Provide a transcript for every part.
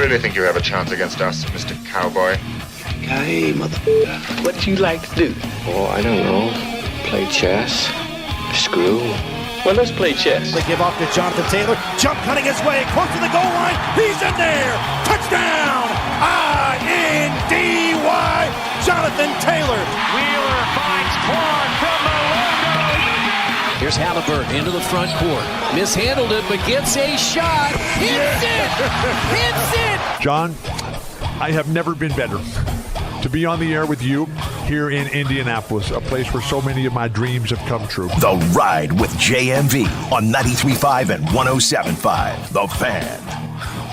really think you have a chance against us, Mr. Cowboy? Hey, motherfucker. What do you like to do? Oh, I don't know. Play chess. Screw. Well, let's play chess. They give off to Jonathan Taylor. Jump cutting his way. Close to the goal line. He's in there. Touchdown. I-N-D-Y. Jonathan Taylor. Wheeler finds Quan from the logo. Here's Halliburton into the front court. Mishandled it, but gets a shot. Hits it. Hits it. John, I have never been better to be on the air with you here in Indianapolis, a place where so many of my dreams have come true. The Ride with JMV on 93.5 and 107.5. The Fan.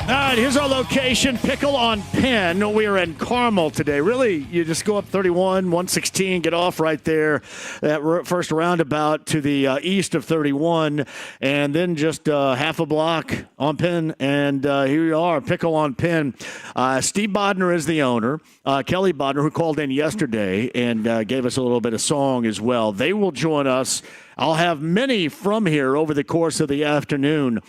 All right, here's our location, Pickle on Penn. We are in Carmel today. Really, you just go up 31, 116, get off right there, that first roundabout to the east of 31, and then just half a block on Penn, and here we are, Pickle on Penn. Steve Bodner is the owner. Kelly Bodner, who called in yesterday and gave us a little bit of song as well. They will join us. I'll have many from here over the course of the afternoon.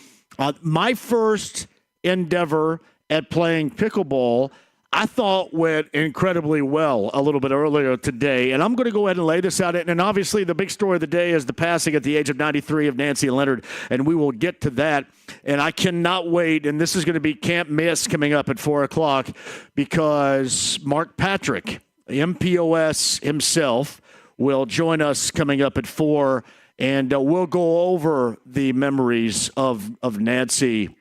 My first endeavor at playing pickleball, I thought went incredibly well a little bit earlier today. And I'm going to go ahead and lay this out. And obviously the big story of the day is the passing at the age of 93 of Nancy Leonard. And we will get to that. And I cannot wait. And this is going to be Can't Miss coming up at 4 o'clock because Mark Patrick, MPOS himself, will join us coming up at 4. And we'll go over the memories of Nancy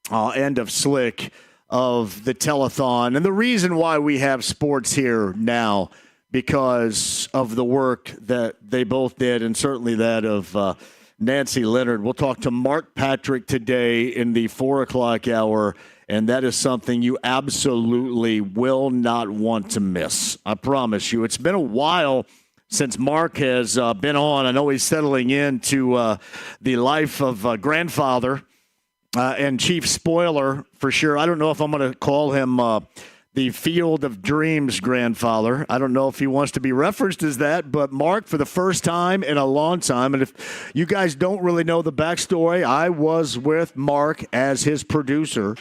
and of Slick, of the telethon. And the reason why we have sports here now, because of the work that they both did, and certainly that of Nancy Leonard. We'll talk to Mark Patrick today in the 4 o'clock hour, and that is something you absolutely will not want to miss. I promise you. It's been a while since Mark has been on. I know he's settling into the life of grandfather. And chief spoiler, for sure. I don't know if I'm going to call him the Field of Dreams grandfather. I don't know if he wants to be referenced as that. But Mark, for the first time in a long time, and if you guys don't really know the backstory, I was with Mark as his producer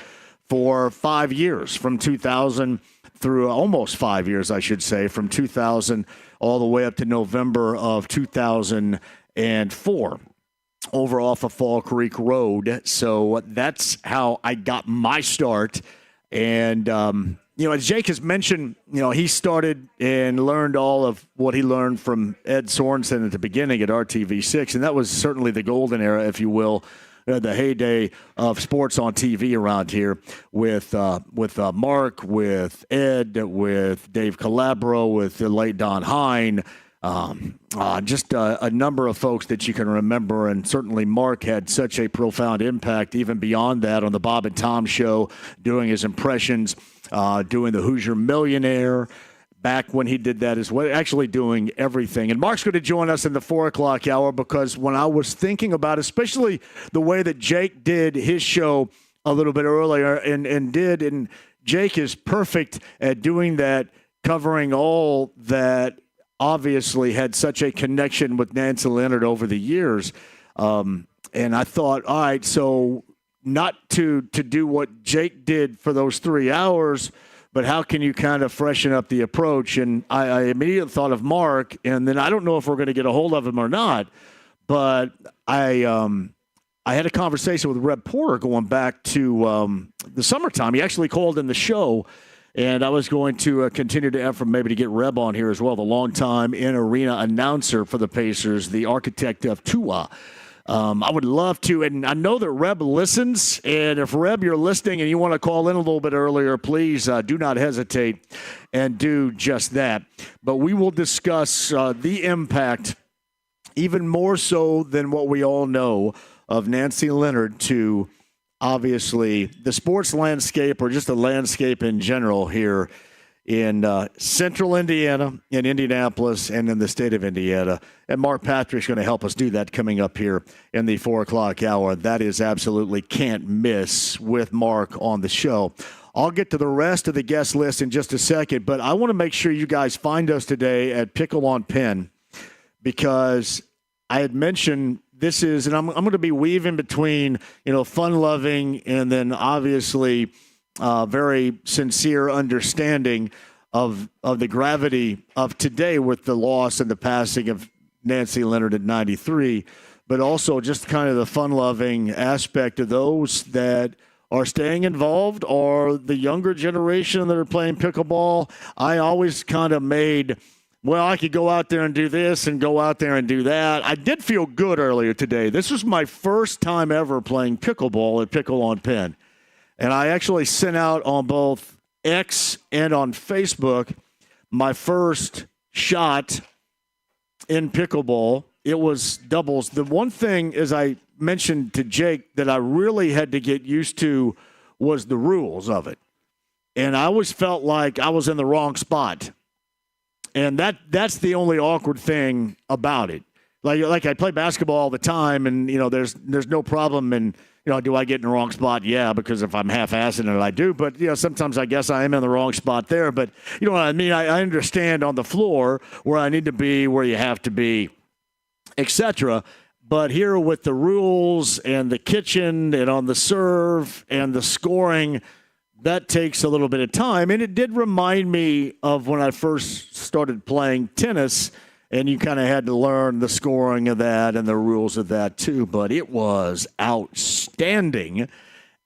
for 5 years, from 2000 through almost 5 years, I should say, from 2000 all the way up to November of 2004. Over off of Fall Creek Road. So that's how I got my start. And, as Jake has mentioned, he started and learned all of what he learned from Ed Sorensen at the beginning at RTV6. And that was certainly the golden era, if you will, the heyday of sports on TV around here with Mark, with Ed, with Dave Calabro, with the late Don Hine. Just a number of folks that you can remember, and certainly Mark had such a profound impact even beyond that on the Bob and Tom show, doing his impressions, doing the Hoosier Millionaire back when he did that as well, actually doing everything. And Mark's going to join us in the 4 o'clock hour because when I was thinking about especially the way that Jake did his show a little bit earlier and Jake is perfect at doing that, covering all that obviously had such a connection with Nancy Leonard over the years. And I thought, all right, so not to do what Jake did for those 3 hours, but how can you kind of freshen up the approach? And I immediately thought of Mark, and then I don't know if we're going to get a hold of him or not, but I had a conversation with Reb Porter going back to the summertime. He actually called in the show. And I was going to continue to effort maybe to get Reb on here as well, the longtime in-arena announcer for the Pacers, the architect of Tua. I would love to, and I know that Reb listens, and if Reb, you're listening and you want to call in a little bit earlier, please do not hesitate and do just that. But we will discuss the impact, even more so than what we all know, of Nancy Leonard to obviously the sports landscape or just the landscape in general here in central Indiana, in Indianapolis, and in the state of Indiana. And Mark Patrick's going to help us do that coming up here in the 4 o'clock hour. That is absolutely can't miss with Mark on the show. I'll get to the rest of the guest list in just a second, but I want to make sure you guys find us today at Pickle on Penn because I had mentioned this is, and I'm going to be weaving between, fun-loving and then obviously very sincere understanding of the gravity of today with the loss and the passing of Nancy Leonard at 93, but also just kind of the fun-loving aspect of those that are staying involved or the younger generation that are playing pickleball. I always kind of made, well, I could go out there and do this and go out there and do that. I did feel good earlier today. This was my first time ever playing pickleball at Pickle on Pin. And I actually sent out on both X and on Facebook my first shot in pickleball. It was doubles. The one thing, as I mentioned to Jake, that I really had to get used to was the rules of it. And I always felt like I was in the wrong spot. And that's the only awkward thing about it. Like I play basketball all the time, and, there's no problem in, do I get in the wrong spot? Yeah, because if I'm half-assing it, I do. But, sometimes I guess I am in the wrong spot there. But you know what I mean? I understand on the floor where I need to be, where you have to be, etc. But here with the rules and the kitchen and on the serve and the scoring, that takes a little bit of time. And it did remind me of when I first started playing tennis, and you kind of had to learn the scoring of that and the rules of that too. But it was outstanding,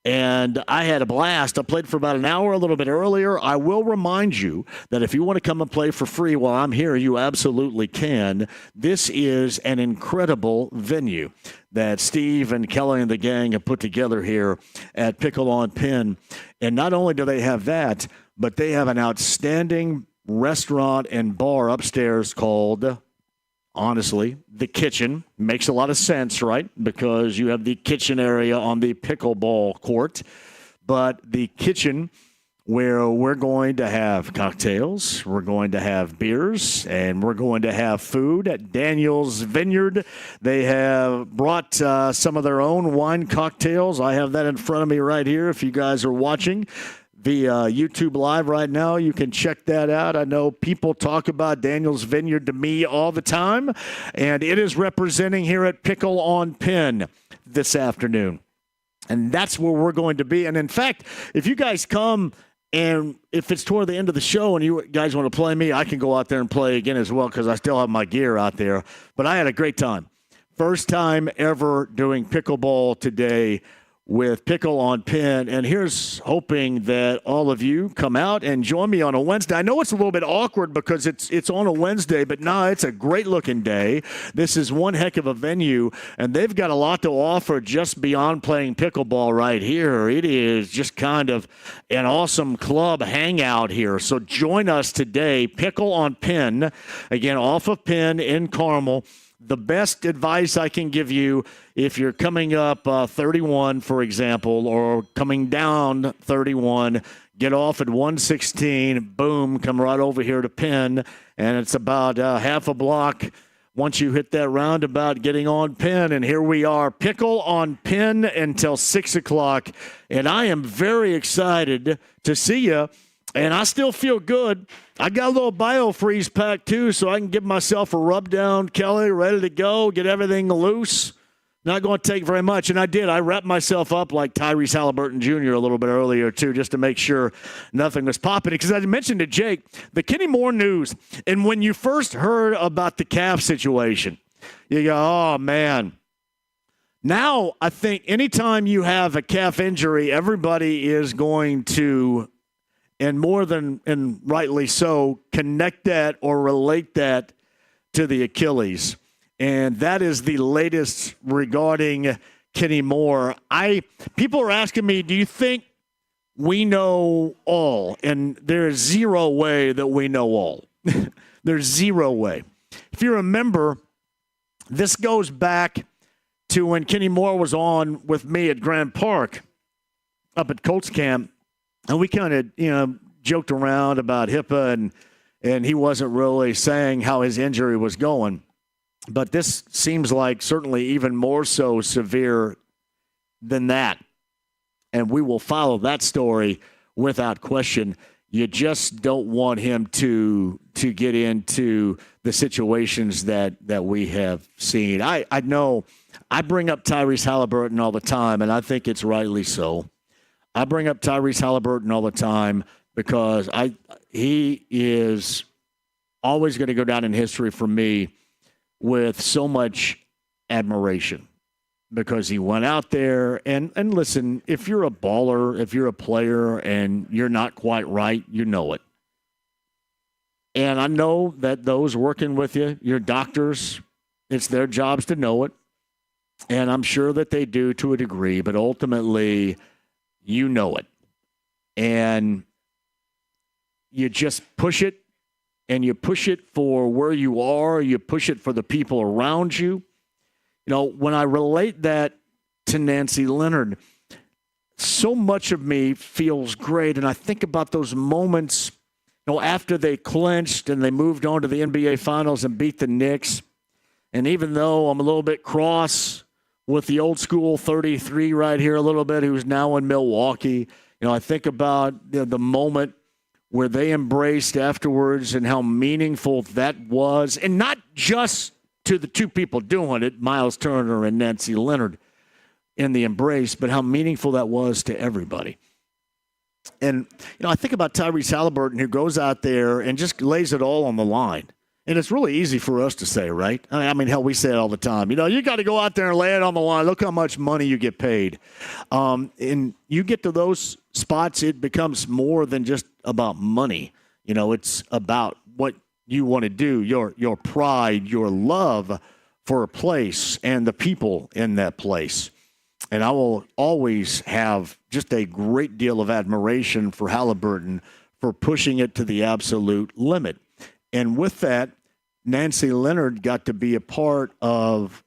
and I had a blast. I played for about an hour a little bit earlier. I will remind you that if you want to come and play for free while I'm here, you absolutely can. This is an incredible venue that Steve and Kelly and the gang have put together here at Pickle on Pin. And not only do they have that, but they have an outstanding restaurant and bar upstairs called, honestly, The Kitchen. Makes a lot of sense, right? Because you have the kitchen area on the pickleball court. But The Kitchen, where we're going to have cocktails, we're going to have beers, and we're going to have food at Daniel's Vineyard. They have brought some of their own wine cocktails. I have that in front of me right here if you guys are watching via YouTube Live right now. You can check that out. I know people talk about Daniel's Vineyard to me all the time, and it is representing here at Pickle on Pin this afternoon. And that's where we're going to be. And in fact, if you guys come, and if it's toward the end of the show and you guys want to play me, I can go out there and play again as well because I still have my gear out there. But I had a great time. First time ever doing pickleball today with Pickle on Pin. And here's hoping that all of you come out and join me on a Wednesday. I know it's a little bit awkward because it's on a Wednesday, but it's a great-looking day. This is one heck of a venue, and they've got a lot to offer just beyond playing pickleball right here. It is just kind of an awesome club hangout here. So join us today, Pickle on Pin, again, off of Pin in Carmel. The best advice I can give you if you're coming up 31, for example, or coming down 31, get off at 116, boom, come right over here to Penn, and it's about half a block once you hit that roundabout getting on Penn, and here we are, Pickle on Penn until 6 o'clock, and I am very excited to see you. And I still feel good. I got a little BioFreeze pack, too, so I can give myself a rub down, Kelly, ready to go, get everything loose. Not going to take very much. And I did. I wrapped myself up like Tyrese Halliburton Jr. a little bit earlier, too, just to make sure nothing was popping. Because I mentioned to Jake, the Kenny Moore news. And when you first heard about the calf situation, you go, oh, man. Now, I think anytime you have a calf injury, everybody is going to, and more than, and rightly so, connect that or relate that to the Achilles. And that is the latest regarding Kenny Moore. People are asking me, do you think we know all? And there's zero way that we know all. There's zero way. If you remember, this goes back to when Kenny Moore was on with me at Grand Park up at Colts camp. And we kind of, joked around about HIPAA, and he wasn't really saying how his injury was going. But this seems like certainly even more so severe than that. And we will follow that story without question. You just don't want him to get into the situations that we have seen. I know I bring up Tyrese Halliburton all the time, and I think it's rightly so. I bring up Tyrese Halliburton all the time because he is always going to go down in history for me with so much admiration because he went out there and listen, if you're a baller, if you're a player and you're not quite right, you know it. And I know that those working with you, your doctors, it's their jobs to know it. And I'm sure that they do to a degree, but ultimately, you know it. And you just push it, and you push it for where you are. You push it for the people around you. You know, when I relate that to Nancy Leonard, so much of me feels great. And I think about those moments, you know, after they clinched and they moved on to the NBA Finals and beat the Knicks. And even though I'm a little bit cross with the old school 33 right here a little bit, who's now in Milwaukee, you know, I think about the moment where they embraced afterwards and how meaningful that was. And not just to the two people doing it, Miles Turner and Nancy Leonard, in the embrace, but how meaningful that was to everybody. And, you know, I think about Tyrese Halliburton, who goes out there and just lays it all on the line. And it's really easy for us to say, right? I mean, hell, we say it all the time. You know, you got to go out there and lay it on the line. Look how much money you get paid. And you get to those spots, it becomes more than just about money. You know, it's about what you want to do, your pride, your love for a place and the people in that place. And I will always have just a great deal of admiration for Halliburton for pushing it to the absolute limit. And with that, Nancy Leonard got to be a part of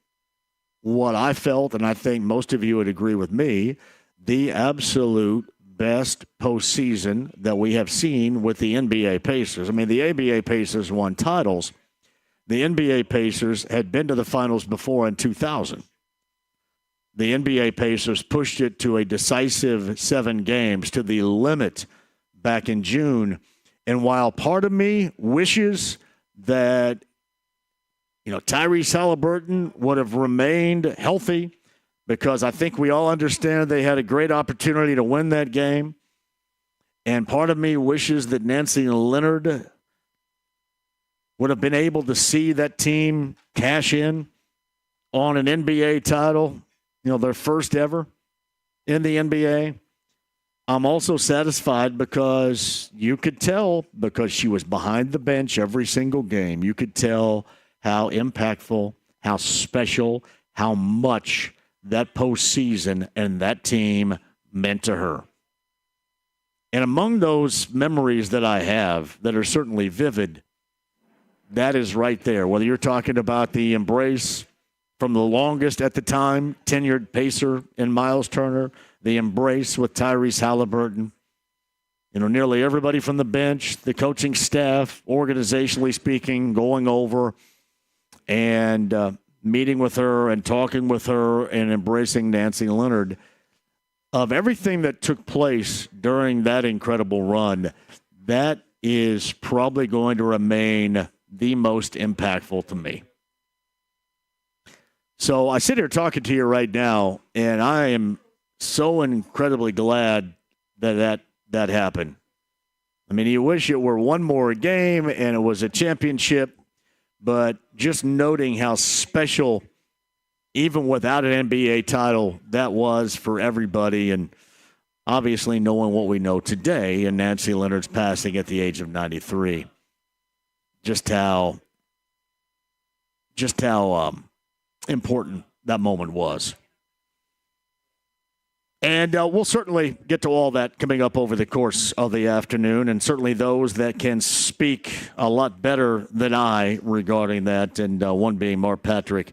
what I felt, and I think most of you would agree with me, the absolute best postseason that we have seen with the NBA Pacers. I mean, the NBA Pacers won titles. The NBA Pacers had been to the finals before in 2000. The NBA Pacers pushed it to a decisive 7 games to the limit back in June. And while part of me wishes that, you know, Tyrese Halliburton would have remained healthy, because I think we all understand they had a great opportunity to win that game. And part of me wishes that Nancy Leonard would have been able to see that team cash in on an NBA title, you know, their first ever in the NBA. I'm also satisfied because you could tell, because she was behind the bench every single game, you could tell how impactful, how special, how much that postseason and that team meant to her. And among those memories that I have that are certainly vivid, that is right there. Whether you're talking about the embrace from the longest at the time tenured Pacer in Miles Turner, the embrace with Tyrese Halliburton, you know, nearly everybody from the bench, the coaching staff, organizationally speaking, going over and meeting with her and talking with her and embracing Nancy Leonard. Of everything that took place during that incredible run, that is probably going to remain the most impactful to me. So I sit here talking to you right now, and I am so incredibly glad that happened. I mean, you wish it were one more game and it was a championship, but just noting how special, even without an NBA title, that was for everybody. And obviously knowing what we know today and Nancy Leonard's passing at the age of 93, just how important that moment was. And we'll certainly get to all that coming up over the course of the afternoon, and certainly those that can speak a lot better than I regarding that, and one being Mark Patrick,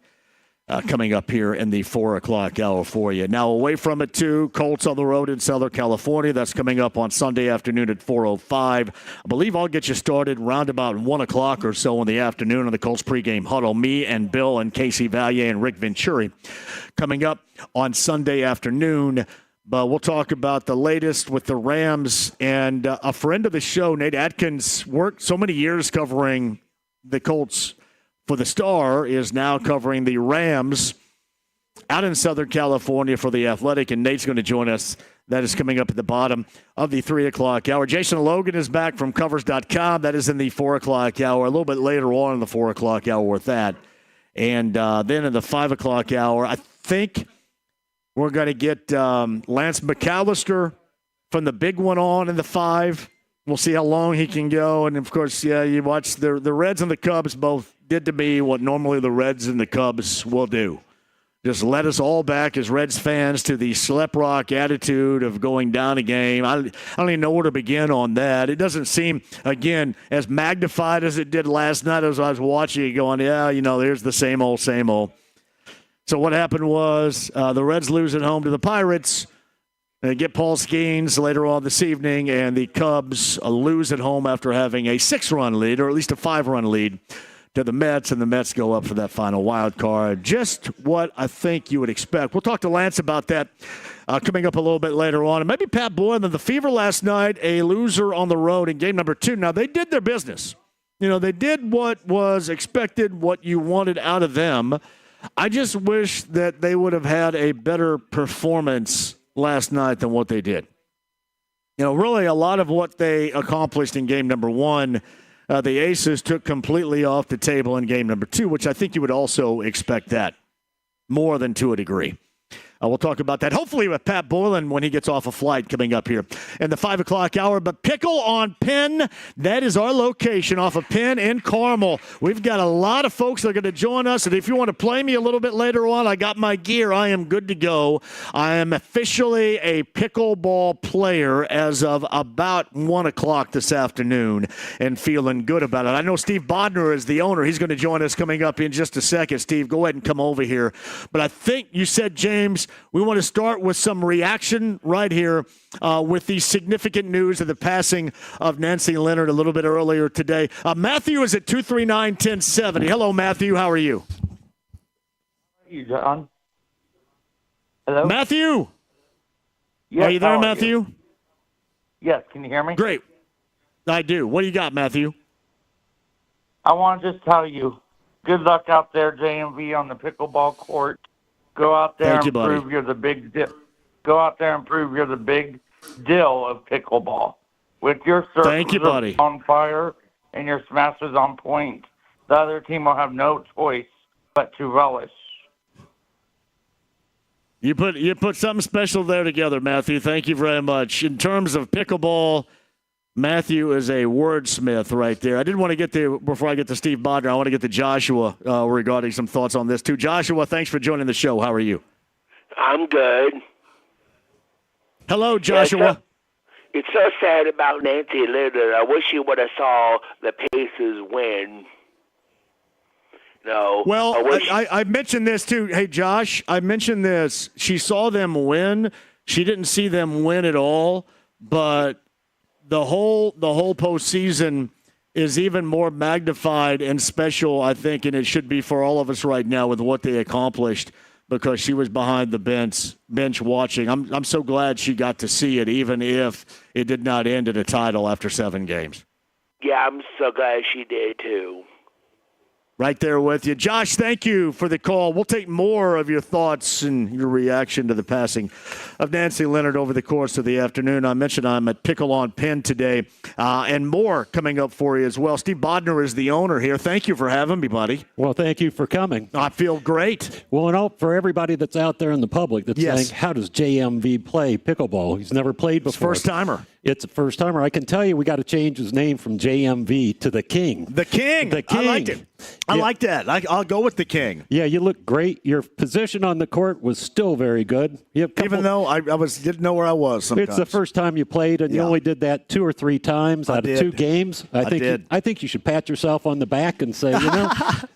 coming up here in the 4 o'clock hour for you. Now, away from it, too, Colts on the road in Southern California. That's coming up on Sunday afternoon at 4:05. I believe I'll get you started round about 1 o'clock or so in the afternoon on the Colts pregame huddle. Me and Bill and Casey Valier and Rick Venturi coming up on Sunday afternoon. But we'll talk about the latest with the Rams. And a friend of the show, Nate Atkins, worked so many years covering the Colts for the Star, is now covering the Rams out in Southern California for the Athletic, and Nate's going to join us. That is coming up at the bottom of the 3 o'clock hour. Jason Logan is back from Covers.com. That is in the 4 o'clock hour. A little bit later on in the 4 o'clock hour with that. And then in the 5 o'clock hour, I think we're going to get Lance McAllister from the big one on in the 5. We'll see how long he can go. And, of course, yeah, you watch the Reds and the Cubs both did to me what normally the Reds and the Cubs will do. Just led us all back as Reds fans to the slep rock attitude of going down a game. I don't even know where to begin on that. It doesn't seem, again, as magnified as it did last night as I was watching it going, yeah, there's the same old, same old. So what happened was the Reds lose at home to the Pirates. They get Paul Skeens later on this evening, and the Cubs lose at home after having a 6-run lead, or at least a 5-run lead, to the Mets, and the Mets go up for that final wild card. Just what I think you would expect. We'll talk to Lance about that coming up a little bit later on. And maybe Pat Boylan, the Fever last night, a loser on the road in game number 2. Now, they did their business. They did what was expected, what you wanted out of them. I just wish that they would have had a better performance last night than what they did. Really a lot of what they accomplished in game number 1, the Aces took completely off the table in game number 2, which I think you would also expect that more than to a degree. We'll talk about that, hopefully, with Pat Boylan when he gets off a flight coming up here in the 5 o'clock hour. But Pickle on Penn, that is our location off of Penn in Carmel. We've got a lot of folks that are going to join us. And if you want to play me a little bit later on, I got my gear. I am good to go. I am officially a pickleball player as of about 1 o'clock this afternoon and feeling good about it. I know Steve Bodner is the owner. He's going to join us coming up in just a second. Steve, go ahead and come over here. But I think you said, James, we want to start with some reaction right here with the significant news of the passing of Nancy Leonard a little bit earlier today. Matthew is at 239-1070. Hello, Matthew. How are you? How are you, John? Hello? Matthew? Yes, are you there, Matthew? Yes. Can you hear me? Great. I do. What do you got, Matthew? I want to just tell you, good luck out there, JMV, on the pickleball court. Go out there and prove you're the big deal. Go out there and prove you're the big deal of pickleball. With your serves on fire and your smashes on point, the other team will have no choice but to relish. You put something special there together, Matthew. Thank you very much. In terms of pickleball, Matthew is a wordsmith right there. I didn't want to get there before I get to Steve Bodner. I want to get to Joshua regarding some thoughts on this, too. Joshua, thanks for joining the show. How are you? I'm good. Hello, Joshua. It's so sad about Nancy Leonard. I wish you would have saw the Pacers win. No. Well, I mentioned this, too. Hey, Josh, I mentioned this. She saw them win. She didn't see them win at all, but the whole postseason is even more magnified and special, I think, and it should be for all of us right now with what they accomplished because she was behind the bench watching. I'm so glad she got to see it, even if it did not end in a title after 7 games. Yeah, I'm so glad she did, too. Right there with you. Josh, thank you for the call. We'll take more of your thoughts and your reaction to the passing of Nancy Leonard over the course of the afternoon. I mentioned I'm at Pickle on Penn today, and more coming up for you as well. Steve Bodner is the owner here. Thank you for having me, buddy. Well, thank you for coming. I feel great. Well, and for everybody that's out there in the public that's saying, how does JMV play pickleball? He's never played before. First-timer. It's a first-timer. I can tell you we got to change his name from JMV to the King. The King. The King. I like it. I like that. I'll go with the King. Yeah, you look great. Your position on the court was still very good. Even though I didn't know where I was sometimes. It's the first time you played, and you only did that 2 or 3 times out of 2 games. I think you should pat yourself on the back and say,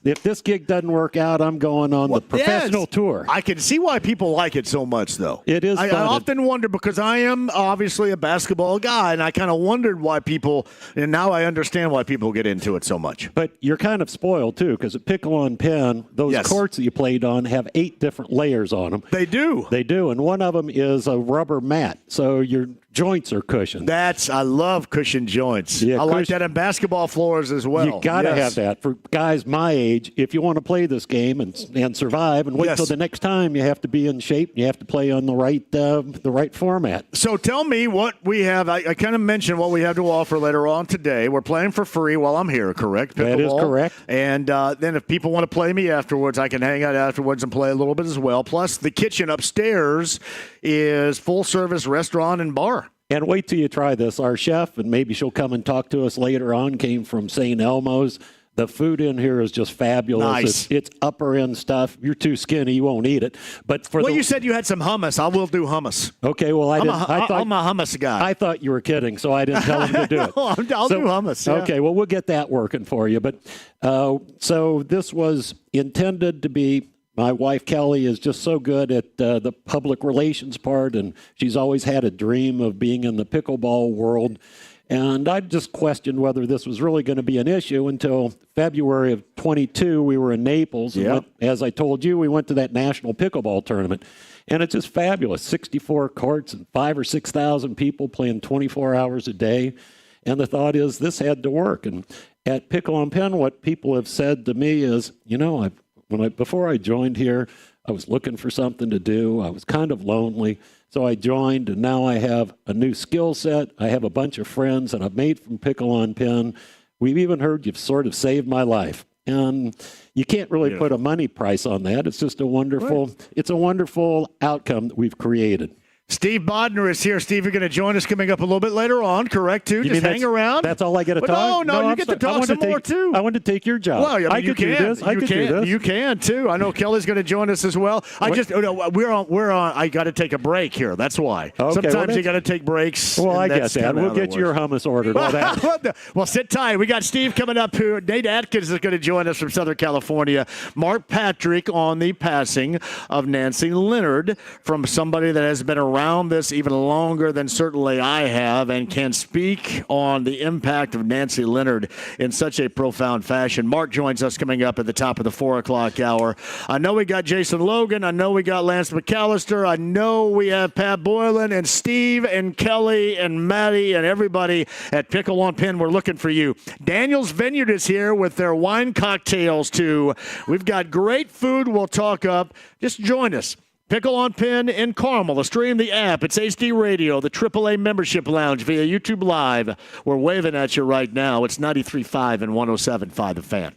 if this gig doesn't work out, I'm going on the professional tour. I can see why people like it so much, though. It is fun. I often wonder, because I am obviously a basketball pickleball guy, and I kind of wondered why people, and now I understand why people get into it so much. But you're kind of spoiled, too, because at Pickle on Pin, those courts that you played on have 8 different layers on them. They do. They do, and one of them is a rubber mat, so your joints are cushioned. I love cushion joints. Yeah, I like that on basketball floors as well. You got to have that. For guys my age, if you want to play this game and survive and wait till the next time, you have to be in shape. You have to play on the right format. So tell me what we have. I kind of mentioned what we have to offer later on today. We're playing for free while I'm here, correct? That is correct. And then if people want to play me afterwards, I can hang out afterwards and play a little bit as well. Plus, the kitchen upstairs is full-service restaurant and bar. And wait till you try this. Our chef, and maybe she'll come and talk to us later on, came from St. Elmo's. The food in here is just fabulous. Nice. It's upper end stuff. You're too skinny, you won't eat it. But you said you had some hummus. I will do hummus. Okay, well I'm a hummus guy. I thought you were kidding, so I didn't tell him to do it. I'll do hummus. Yeah. Okay, well we'll get that working for you. But so this was intended to be. My wife, Kelly, is just so good at the public relations part, and she's always had a dream of being in the pickleball world. And I just questioned whether this was really going to be an issue until February of 22. We were in Naples. And as I told you, we went to that national pickleball tournament. And it's just fabulous. 64 courts and 5,000 or 6,000 people playing 24 hours a day. And the thought is this had to work. And at Pickle on Pen, what people have said to me is, before I joined here, I was looking for something to do. I was kind of lonely. So I joined, and now I have a new skill set. I have a bunch of friends that I've made from Pickle on Pin. We've even heard you've sort of saved my life. And you can't really put a money price on that. It's just a wonderful outcome that we've created. Steve Bodner is here. Steve, you're going to join us coming up a little bit later on, correct, too? Just hang around. That's all I get to talk? No, you get to talk some more, too. I want to take your job. Well, I could do this. I could do this. You can, too. I know Kelly's going to join us as well. We're on. I got to take a break here. That's why. Okay, sometimes you got to take breaks. Well, I get that. We'll get your hummus ordered. All that. Well, sit tight. We got Steve coming up here. Nate Atkins is going to join us from Southern California. Mark Patrick on the passing of Nancy Leonard, from somebody that has been around this even longer than certainly I have, and can speak on the impact of Nancy Leonard in such a profound fashion. Mark joins us coming up at the top of the 4 o'clock hour. I know we got Jason Logan. I know we got Lance McAllister. I know we have Pat Boylan and Steve and Kelly and Maddie and everybody at Pickle on Pin. We're looking for you. Daniel's Vineyard is here with their wine cocktails, too. We've got great food we'll talk up. Just join us. Pickle on Pin in Carmel. Stream the app. It's HD Radio, the AAA Membership Lounge via YouTube Live. We're waving at you right now. It's 93.5 and 107.5 The Fan.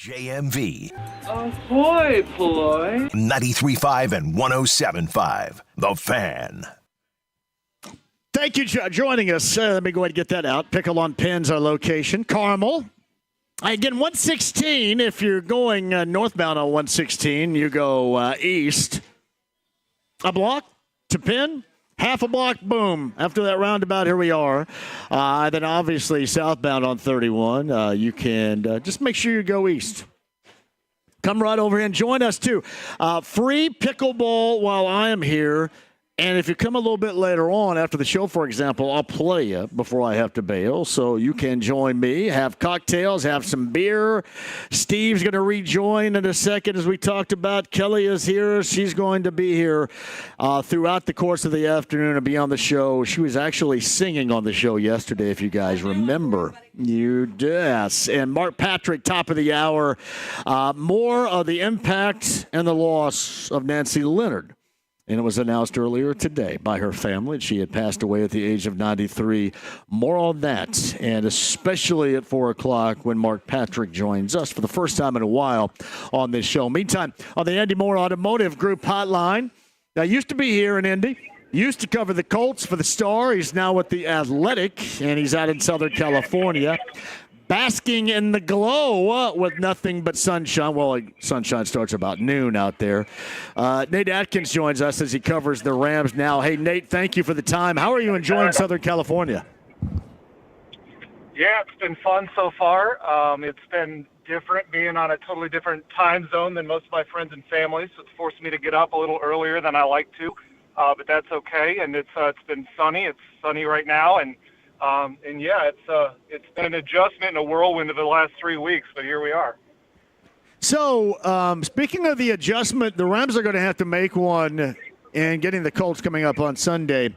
JMV. Ahoy, Ploy. 93.5 and 107.5. The Fan. Thank you for joining us. Let me go ahead and get that out. Pickle on Pins, our location. Carmel. Again, 116, if you're going northbound on 116, you go east. A block to Penn. Half a block, boom. After that roundabout, here we are. Then obviously southbound on 31, you can just make sure you go east. Come right over here and join us, too. Free pickleball while I am here. And if you come a little bit later on after the show, for example, I'll play you before I have to bail. So you can join me, have cocktails, have some beer. Steve's going to rejoin in a second, as we talked about. Kelly is here. She's going to be here throughout the course of the afternoon and be on the show. She was actually singing on the show yesterday, if you guys remember. Yes. And Mark Patrick, top of the hour. More of the impact and the loss of Nancy Leonard. And it was announced earlier today by her family. She had passed away at the age of 93. More on that, and especially at 4 o'clock when Mark Patrick joins us for the first time in a while on this show. Meantime, on the Andy Moore Automotive Group hotline, now used to be here in Indy, used to cover the Colts for the Star. He's now with the Athletic, and he's out in Southern California. Basking in the glow with nothing but sunshine. Well, sunshine starts about noon out there. Nate Atkins joins us as he covers the Rams now. Hey, Nate, thank you for the time. How are you enjoying Southern California? Yeah, it's been fun so far. It's been different being on a totally different time zone than most of my friends and family, so it's forced me to get up a little earlier than I like to, but that's okay. And it's been sunny. It's sunny right now, and yeah, it's been an adjustment and a whirlwind of the last 3 weeks, but here we are. So, speaking of the adjustment, the Rams are going to have to make one in getting the Colts coming up on Sunday.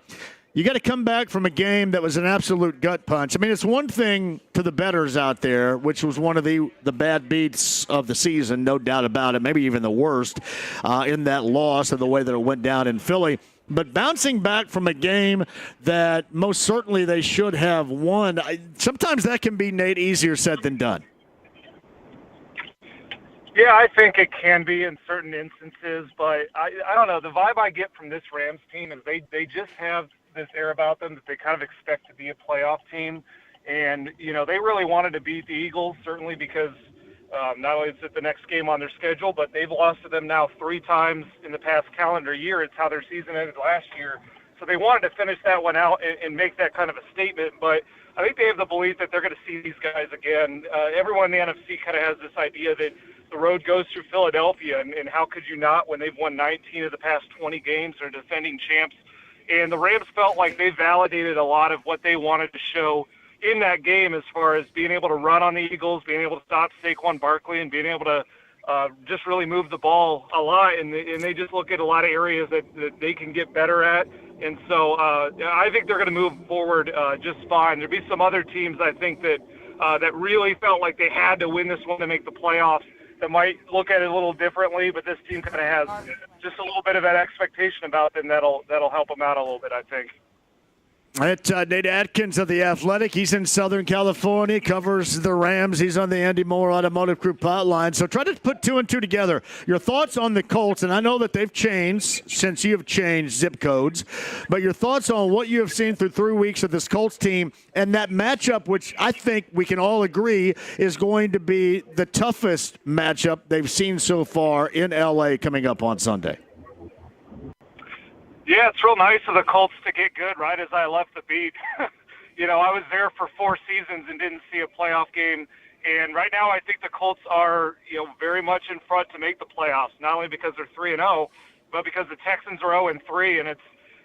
You got to come back from a game that was an absolute gut punch. I mean, it's one thing to the bettors out there, which was one of the bad beats of the season, no doubt about it, maybe even the worst in that loss and the way that it went down in Philly. But bouncing back from a game that most certainly they should have won, sometimes that can be, Nate, easier said than done. Yeah, I think it can be in certain instances, but I don't know. The vibe I get from this Rams team is they just have this air about them that they kind of expect to be a playoff team. And, you know, they really wanted to beat the Eagles, certainly because not only is it the next game on their schedule, but they've lost to them now 3 times in the past calendar year. It's how their season ended last year. So they wanted to finish that one out and make that kind of a statement. But I think they have the belief that they're going to see these guys again. Everyone in the NFC kind of has this idea that the road goes through Philadelphia, and how could you not when they've won 19 of the past 20 games? They're defending champs. And the Rams felt like they validated a lot of what they wanted to show in that game as far as being able to run on the Eagles, being able to stop Saquon Barkley, and being able to just really move the ball a lot. And they just look at a lot of areas that they can get better at. And so I think they're going to move forward just fine. There'll be some other teams, I think, that really felt like they had to win this one to make the playoffs that might look at it a little differently, but this team kind of has just a little bit of that expectation about them that'll help them out a little bit, I think. It's Nate Atkins of The Athletic. He's in Southern California, covers the Rams. He's on the Andy Moore Automotive Group hotline. So try to put 2 and 2 together. Your thoughts on the Colts, and I know that they've changed since you have changed zip codes, but your thoughts on what you have seen through 3 weeks of this Colts team and that matchup, which I think we can all agree is going to be the toughest matchup they've seen so far in L.A. coming up on Sunday. Yeah, it's real nice of the Colts to get good right as I left the beat. You know, I was there for 4 seasons and didn't see a playoff game. And right now I think the Colts are, very much in front to make the playoffs, not only because they're 3-0, but because the Texans are 0-3, and it's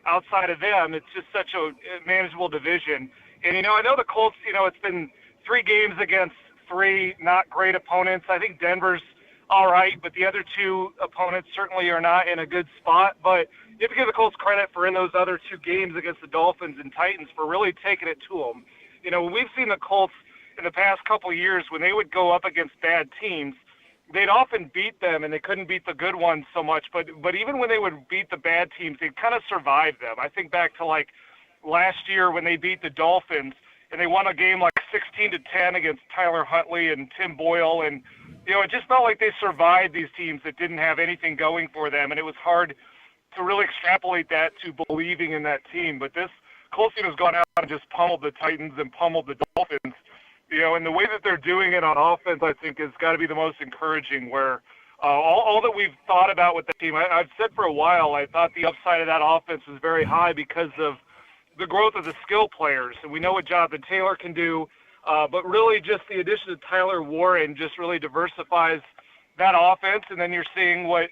outside of them, it's just such a manageable division. And, I know the Colts, it's been 3 games against 3 not great opponents. I think Denver's all right, but the other 2 opponents certainly are not in a good spot. But you have to give the Colts credit for in those other 2 games against the Dolphins and Titans for really taking it to them. When we've seen the Colts in the past couple of years, when they would go up against bad teams, they'd often beat them, and they couldn't beat the good ones so much. But even when they would beat the bad teams, they'd kind of survive them. I think back to, last year when they beat the Dolphins, and they won a game 16-10 against Tyler Huntley and Tim Boyle, and it just felt like they survived these teams that didn't have anything going for them, and it was hard to really extrapolate that to believing in that team. But this Colts team has gone out and just pummeled the Titans and pummeled the Dolphins. And the way that they're doing it on offense, I think, has got to be the most encouraging, where all that we've thought about with the team, I've said for a while, I thought the upside of that offense was very high because of the growth of the skill players. And we know what Jonathan Taylor can do, but really just the addition of Tyler Warren just really diversifies that offense. And then you're seeing what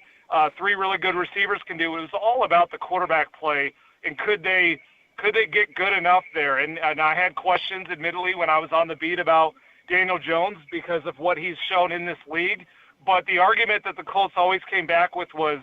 three really good receivers can do. It was all about the quarterback play, and could they get good enough there? And I had questions, admittedly, when I was on the beat about Daniel Jones because of what he's shown in this league. But the argument that the Colts always came back with was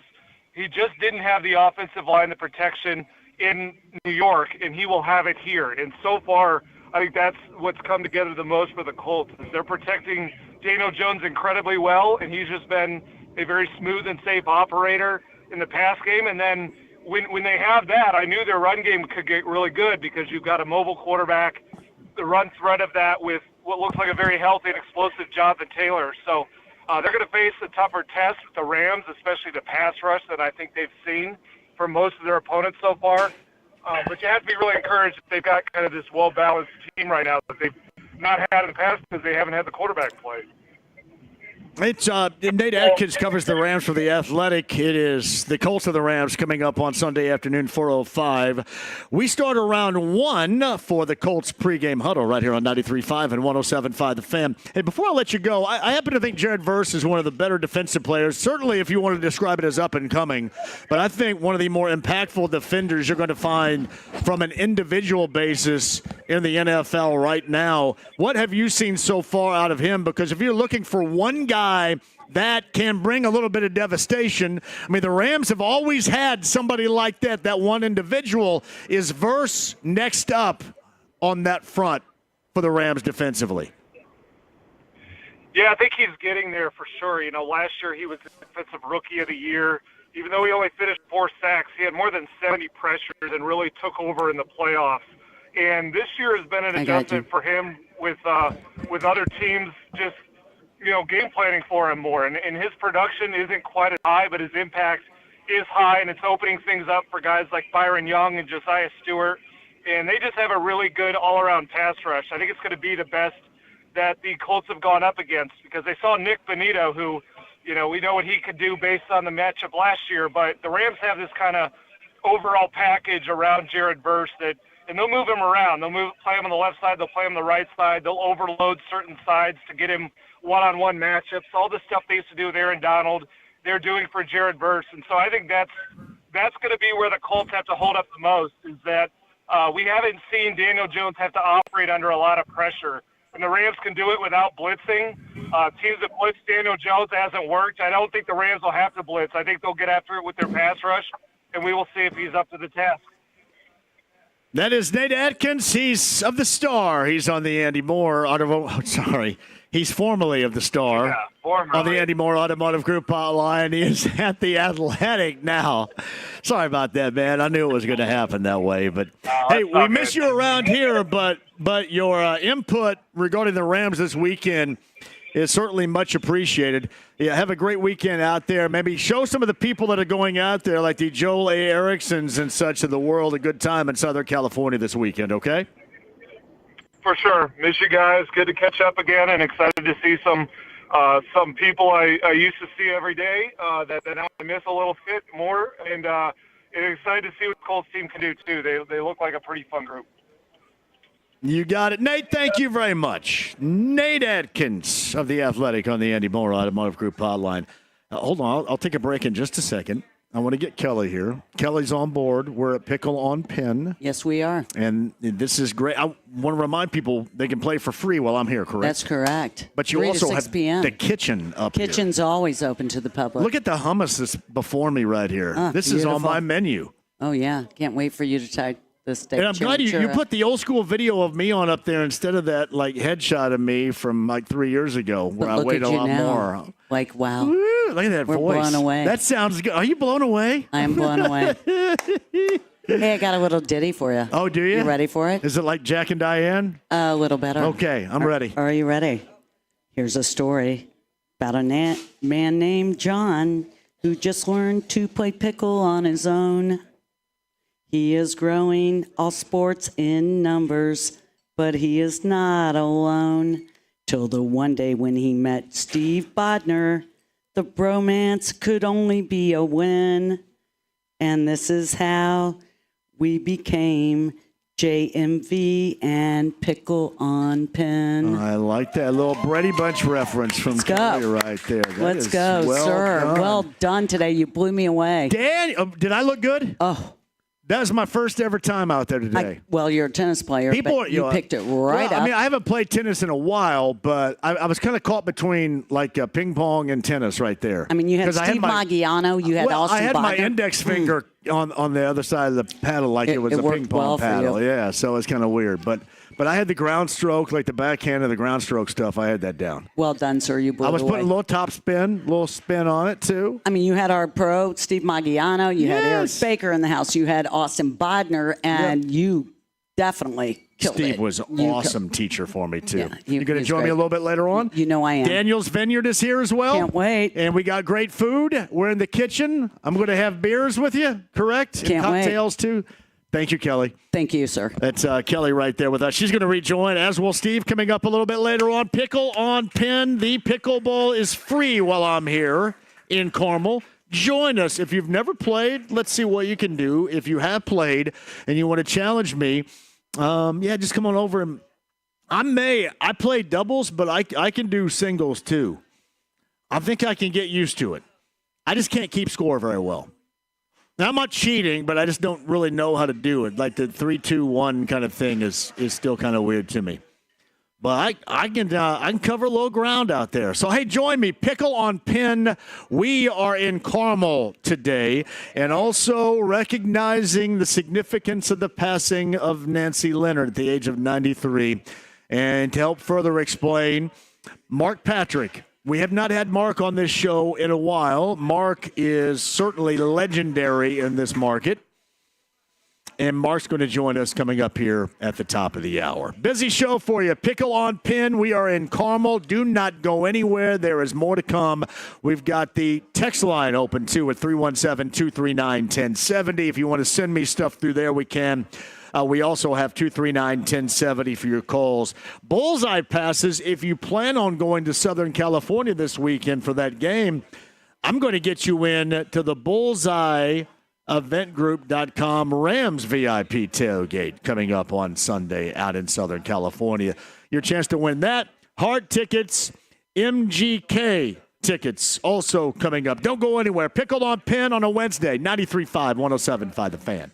he just didn't have the offensive line, the protection in New York, and he will have it here. And so far, I think that's what's come together the most for the Colts. They're protecting Daniel Jones incredibly well, and he's just been a very smooth and safe operator in the pass game. And then when they have that, I knew their run game could get really good because you've got a mobile quarterback, the run threat of that with what looks like a very healthy and explosive Jonathan Taylor. So they're going to face a tougher test with the Rams, especially the pass rush that I think they've seen from most of their opponents so far. But you have to be really encouraged that they've got kind of this well-balanced team right now that they've not had in the past because they haven't had the quarterback play. It's Nate Atkins covers the Rams for The Athletic. It is the Colts of the Rams coming up on Sunday afternoon, 4:05. We start around 1 for the Colts pregame huddle right here on 93.5 and 107.5 The Fan. Hey, before I let you go, I happen to think Jared Verse is one of the better defensive players, certainly if you want to describe it as up and coming. But I think one of the more impactful defenders you're going to find from an individual basis in the NFL right now. What have you seen so far out of him? Because if you're looking for one guy that can bring a little bit of devastation. I mean, the Rams have always had somebody like that. That one individual. Is Verse next up on that front for the Rams defensively? Yeah, I think he's getting there for sure. Last year he was the Defensive Rookie of the Year. Even though he only finished 4 sacks, he had more than 70 pressures and really took over in the playoffs. And this year has been an adjustment for him with other teams just game planning for him more. And his production isn't quite as high, but his impact is high, and it's opening things up for guys like Byron Young and Josiah Stewart. And they just have a really good all-around pass rush. I think it's going to be the best that the Colts have gone up against because they saw Nick Bonito, who, we know what he could do based on the matchup last year. But the Rams have this kind of overall package around Jared Verse and they'll move him around. They'll play him on the left side. They'll play him on the right side. They'll overload certain sides to get him one-on-one matchups. All the stuff they used to do with Aaron Donald, they're doing for Jared Verse. And so I think that's going to be where the Colts have to hold up the most, is that we haven't seen Daniel Jones have to operate under a lot of pressure. And the Rams can do it without blitzing. Teams that blitz Daniel Jones hasn't worked. I don't think the Rams will have to blitz. I think they'll get after it with their pass rush, and we will see if he's up to the task. That is Nate Atkins. He's of the Star. He's on the Andy Moore He's formerly of the Star. Yeah, formerly. On the Andy Moore Automotive Group hotline. He is at the Athletic now. Sorry about that, man. I knew it was going to happen that way. But, hey, we miss you around here, but your input regarding the Rams this weekend is certainly much appreciated. Yeah, have a great weekend out there. Maybe show some of the people that are going out there, like the Joel A. Ericksons and such of the world, a good time in Southern California this weekend, okay? For sure. Miss you guys. Good to catch up again, and excited to see some people I used to see every day that now I miss a little bit more, and excited to see what the Colts team can do, too. They look like a pretty fun group. You got it. Nate, thank you very much. Nate Atkins of The Athletic on the Andy Moore Automotive Group hotline. Hold on. I'll take a break in just a second. I want to get Kelly here. Kelly's on board. We're at Pickle on Penn. Yes, we are. And this is great. I want to remind people they can play for free while I'm here, correct? That's correct. But you also have the kitchen up here. Kitchen's always open to the public. Look at the hummus that's before me right here. This beautiful. is on my menu. Oh, yeah. Can't wait for you to try this steak. And I'm glad you put the old school video of me on up there instead of that headshot of me from 3 years ago where I weighed a lot more. Wow. Woo, look at that voice. We're blown away. That sounds good. Are you blown away? I am blown away. Hey, I got a little ditty for you. Oh, do you? You ready for it? Is it like Jack and Diane? A little better. Okay, I'm ready. Are you ready? Here's a story about a man named John who just learned to play pickle on his own. He is growing all sports in numbers, but he is not alone. Till the one day when he met Steve Bodner, the bromance could only be a win. And this is how we became JMV and Pickle on Pin. I like that little Brady Bunch reference from Kelly right there. Let's go, sir. Done. Well done today. You blew me away. Dan, did I look good? Oh. That was my first ever time out there today. Well, you're a tennis player, but you picked it right up. I mean, I haven't played tennis in a while, but I was kind of caught between like ping pong and tennis right there. I mean, you had Steve Maggiano, you had Austin I had my Bodner. index finger on the other side of the paddle like it was a ping pong paddle. Yeah, so it's kind of weird. But I had the ground stroke, like the backhand of the ground stroke stuff. I had that down. Well done, sir. You blew it away. I was putting a little spin on it, too. I mean, you had our pro, Steve Maggiano. You had Eric Baker in the house. You had Austin Bodner, and you definitely killed Steve it. was an awesome teacher for me, too. Yeah, you going to join me a little bit later on? You know I am. Daniel's Vineyard is here as well. Can't wait. And we got great food. We're in the kitchen. I'm going to have beers with you, correct? Can't and cocktails, too. Thank you, Kelly. Thank you, sir. That's Kelly right there with us. She's going to rejoin, as will Steve, coming up a little bit later on. Pickle on Pin. The Pickle Bowl is free while I'm here in Carmel. Join us. If you've never played, let's see what you can do. If you have played and you want to challenge me, just come on over. And I play doubles, but I can do singles too. I think I can get used to it. I just can't keep score very well. Now, I'm not cheating, but I just don't really know how to do it. Like the 3-2-1 kind of thing is still kind of weird to me. But I can cover low ground out there. So, hey, join me. Pickle on Pin. We are in Carmel today. And also recognizing the significance of the passing of Nancy Leonard at the age of 93. And to help further explain, Mark Patrick. We have not had Mark on this show in a while. Mark is certainly legendary in this market. And Mark's going to join us coming up here at the top of the hour. Busy show for you. Pickle on Pin. We are in Carmel. Do not go anywhere. There is more to come. We've got the text line open, too, at 317-239-1070. If you want to send me stuff through there, we can. We also have 239-1070 for your calls. Bullseye passes, if you plan on going to Southern California this weekend for that game, I'm going to get you in to the BullseyeEventGroup.com Rams VIP tailgate coming up on Sunday out in Southern California. Your chance to win that. Hard tickets, MGK tickets also coming up. Don't go anywhere. Pickled on Pin on a Wednesday, 93.5, 107.5 The Fan.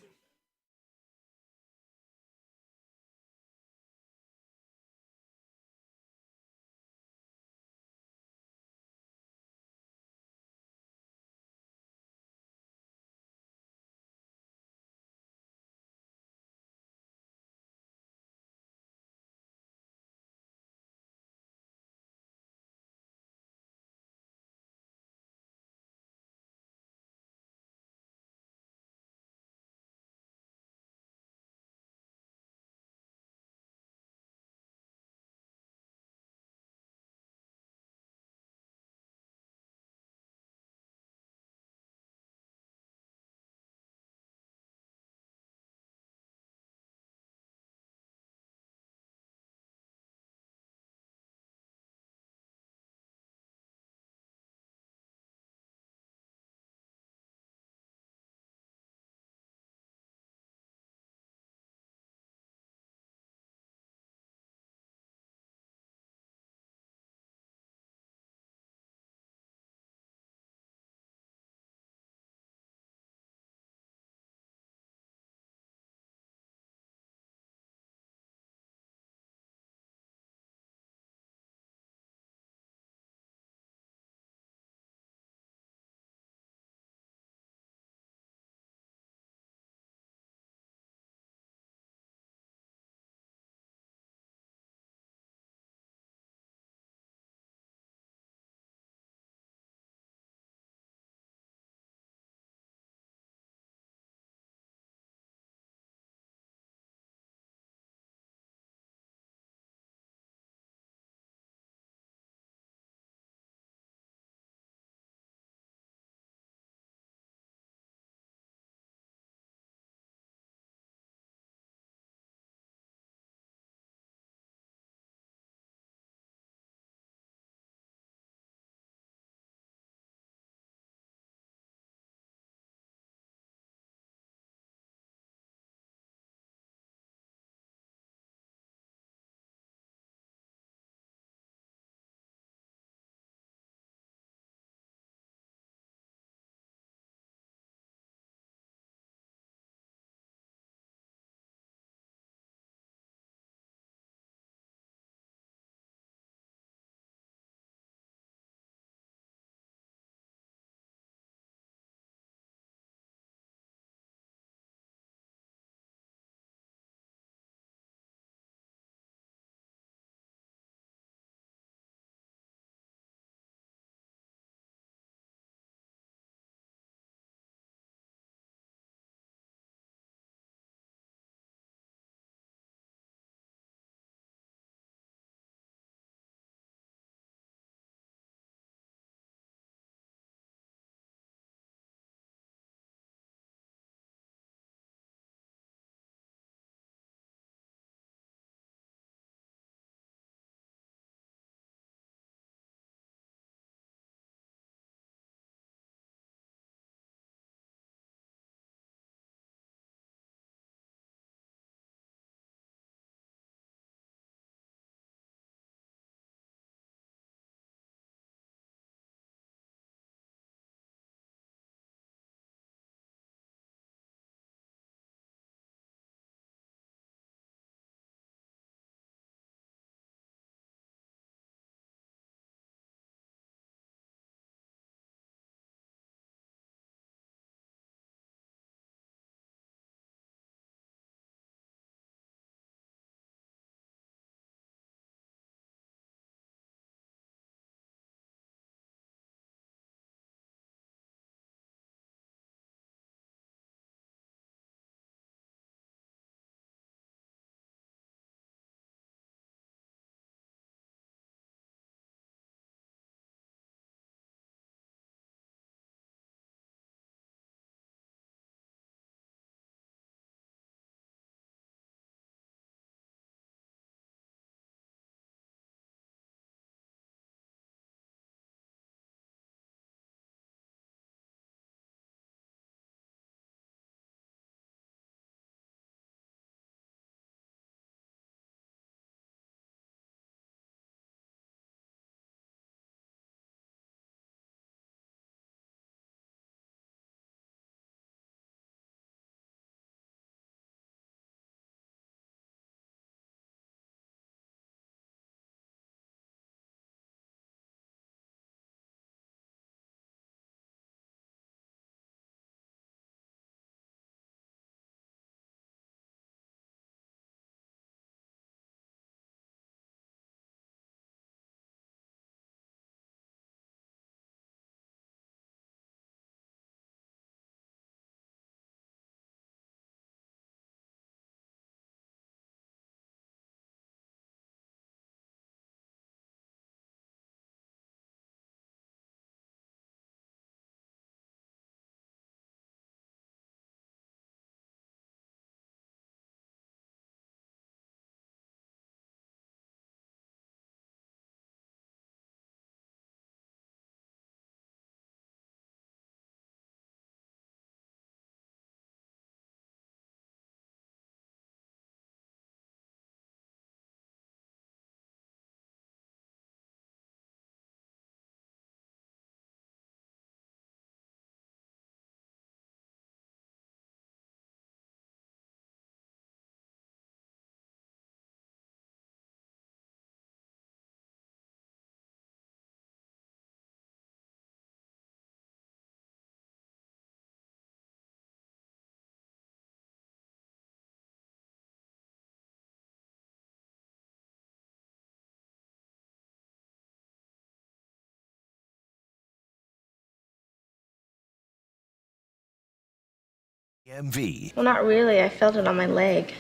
JMV. Well, not really. I felt it on my leg.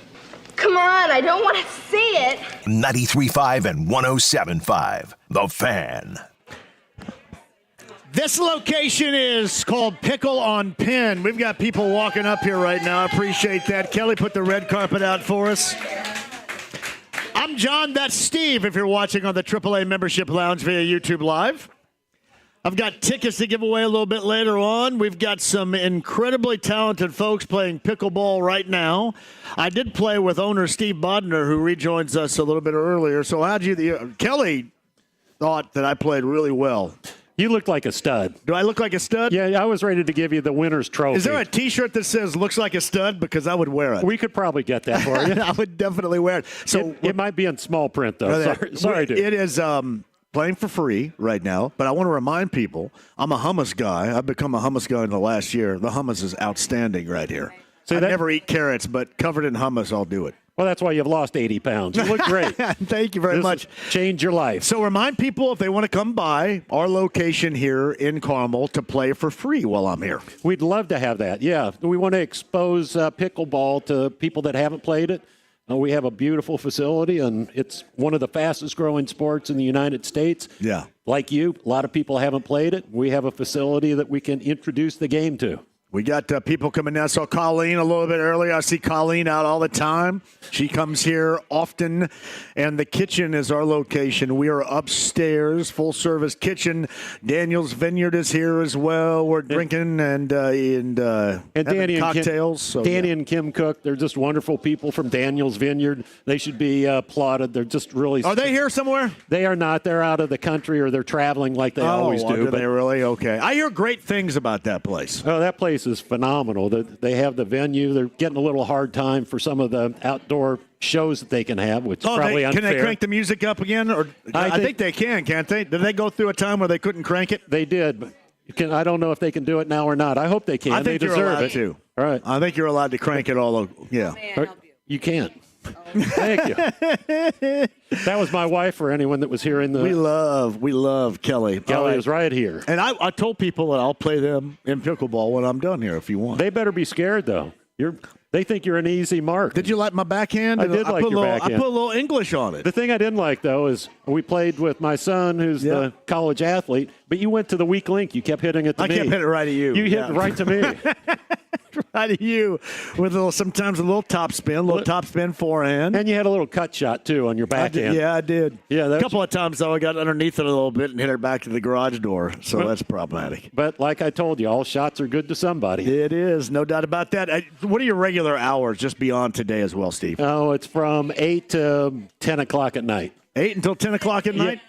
Come on, I don't want to see it. 93.5 and 107.5. The Fan. This location is called Pickle on Pin. We've got people walking up here right now. I appreciate that. Kelly put the red carpet out for us. I'm John. That's Steve if you're watching on the AAA Membership Lounge via YouTube Live. I've got tickets to give away a little bit later on. We've got some incredibly talented folks playing pickleball right now. I did play with owner Steve Bodner, who rejoins us a little bit earlier. So Kelly thought that I played really well. You look like a stud. Do I look like a stud? Yeah, I was ready to give you the winner's trophy. Is there a T-shirt that says "looks like a stud"? Because I would wear it. We could probably get that for you. I would definitely wear it. So it might be in small print, though. Sorry, dude. It is playing for free right now, but I want to remind people I'm a hummus guy. I've become a hummus guy in the last year. The hummus is outstanding right here. I never eat carrots, but covered in hummus, I'll do it. Well, that's why you've lost 80 pounds. You look great. Thank you very much. Change your life. So remind people if they want to come by our location here in Carmel to play for free while I'm here. We'd love to have that. Yeah, we want to expose pickleball to people that haven't played it. We have a beautiful facility, and it's one of the fastest growing sports in the United States. Yeah. Like you, a lot of people haven't played it. We have a facility that we can introduce the game to. We got people coming down. I saw Colleen a little bit earlier. I see Colleen out all the time. She comes here often, and the kitchen is our location. We are upstairs, full-service kitchen. Daniel's Vineyard is here as well. We're drinking and Danny cocktails. Danny and Kim Cook, they're just wonderful people from Daniel's Vineyard. They should be applauded. They're just really... Are they here somewhere? They are not. They're out of the country, or they're traveling like they always do. They really? Okay. I hear great things about that place. Oh, that place is phenomenal. They have the venue. They're getting a little hard time for some of the outdoor shows that they can have, which is probably unfair. Can they crank the music up again? Or I think they can, can't they? Did they go through a time where they couldn't crank it? They did, but I don't know if they can do it now or not. I hope they can. I think they deserve allowed it. To. All right. I think you're allowed to crank it all over. Yeah. You can't. Thank you. That was my wife for anyone that was here in the... We love Kelly. Kelly is right here. And I told people that I'll play them in pickleball when I'm done here if you want. They better be scared, though. They think you're an easy mark. Did you like my backhand? I did like your backhand. I put a little English on it. The thing I didn't like, though, is we played with my son, who's the college athlete, but you went to the weak link. You kept hitting it to me. I kept hitting it right at you. You hit it right to me. Right at you with sometimes a little top spin forehand. And you had a little cut shot, too, on your backhand. I did. Yeah, a couple of times, though, I got underneath it a little bit and hit it back to the garage door, so that's problematic. But like I told you, all shots are good to somebody. It is, no doubt about that. What are your regular hours just beyond today as well, Steve? Oh, it's from 8 to 10 o'clock at night. 8 until 10 o'clock at night?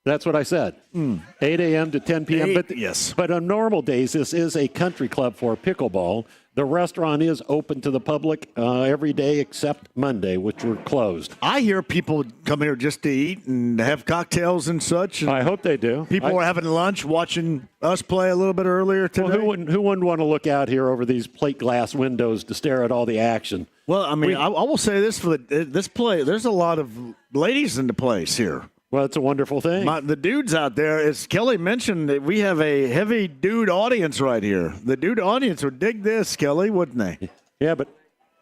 That's what I said. 8 a.m. to 10 p.m. Yes. But on normal days, this is a country club for pickleball. The restaurant is open to the public every day except Monday, which we're closed. I hear people come here just to eat and have cocktails and such. And I hope they do. People are having lunch, watching us play a little bit earlier today. Well, who wouldn't want to look out here over these plate glass windows to stare at all the action? Well, I mean, I will say this for this play. There's a lot of ladies in the place here. Well, it's a wonderful thing. The dudes out there, as Kelly mentioned, that we have a heavy dude audience right here. The dude audience would dig this, Kelly, wouldn't they? Yeah, but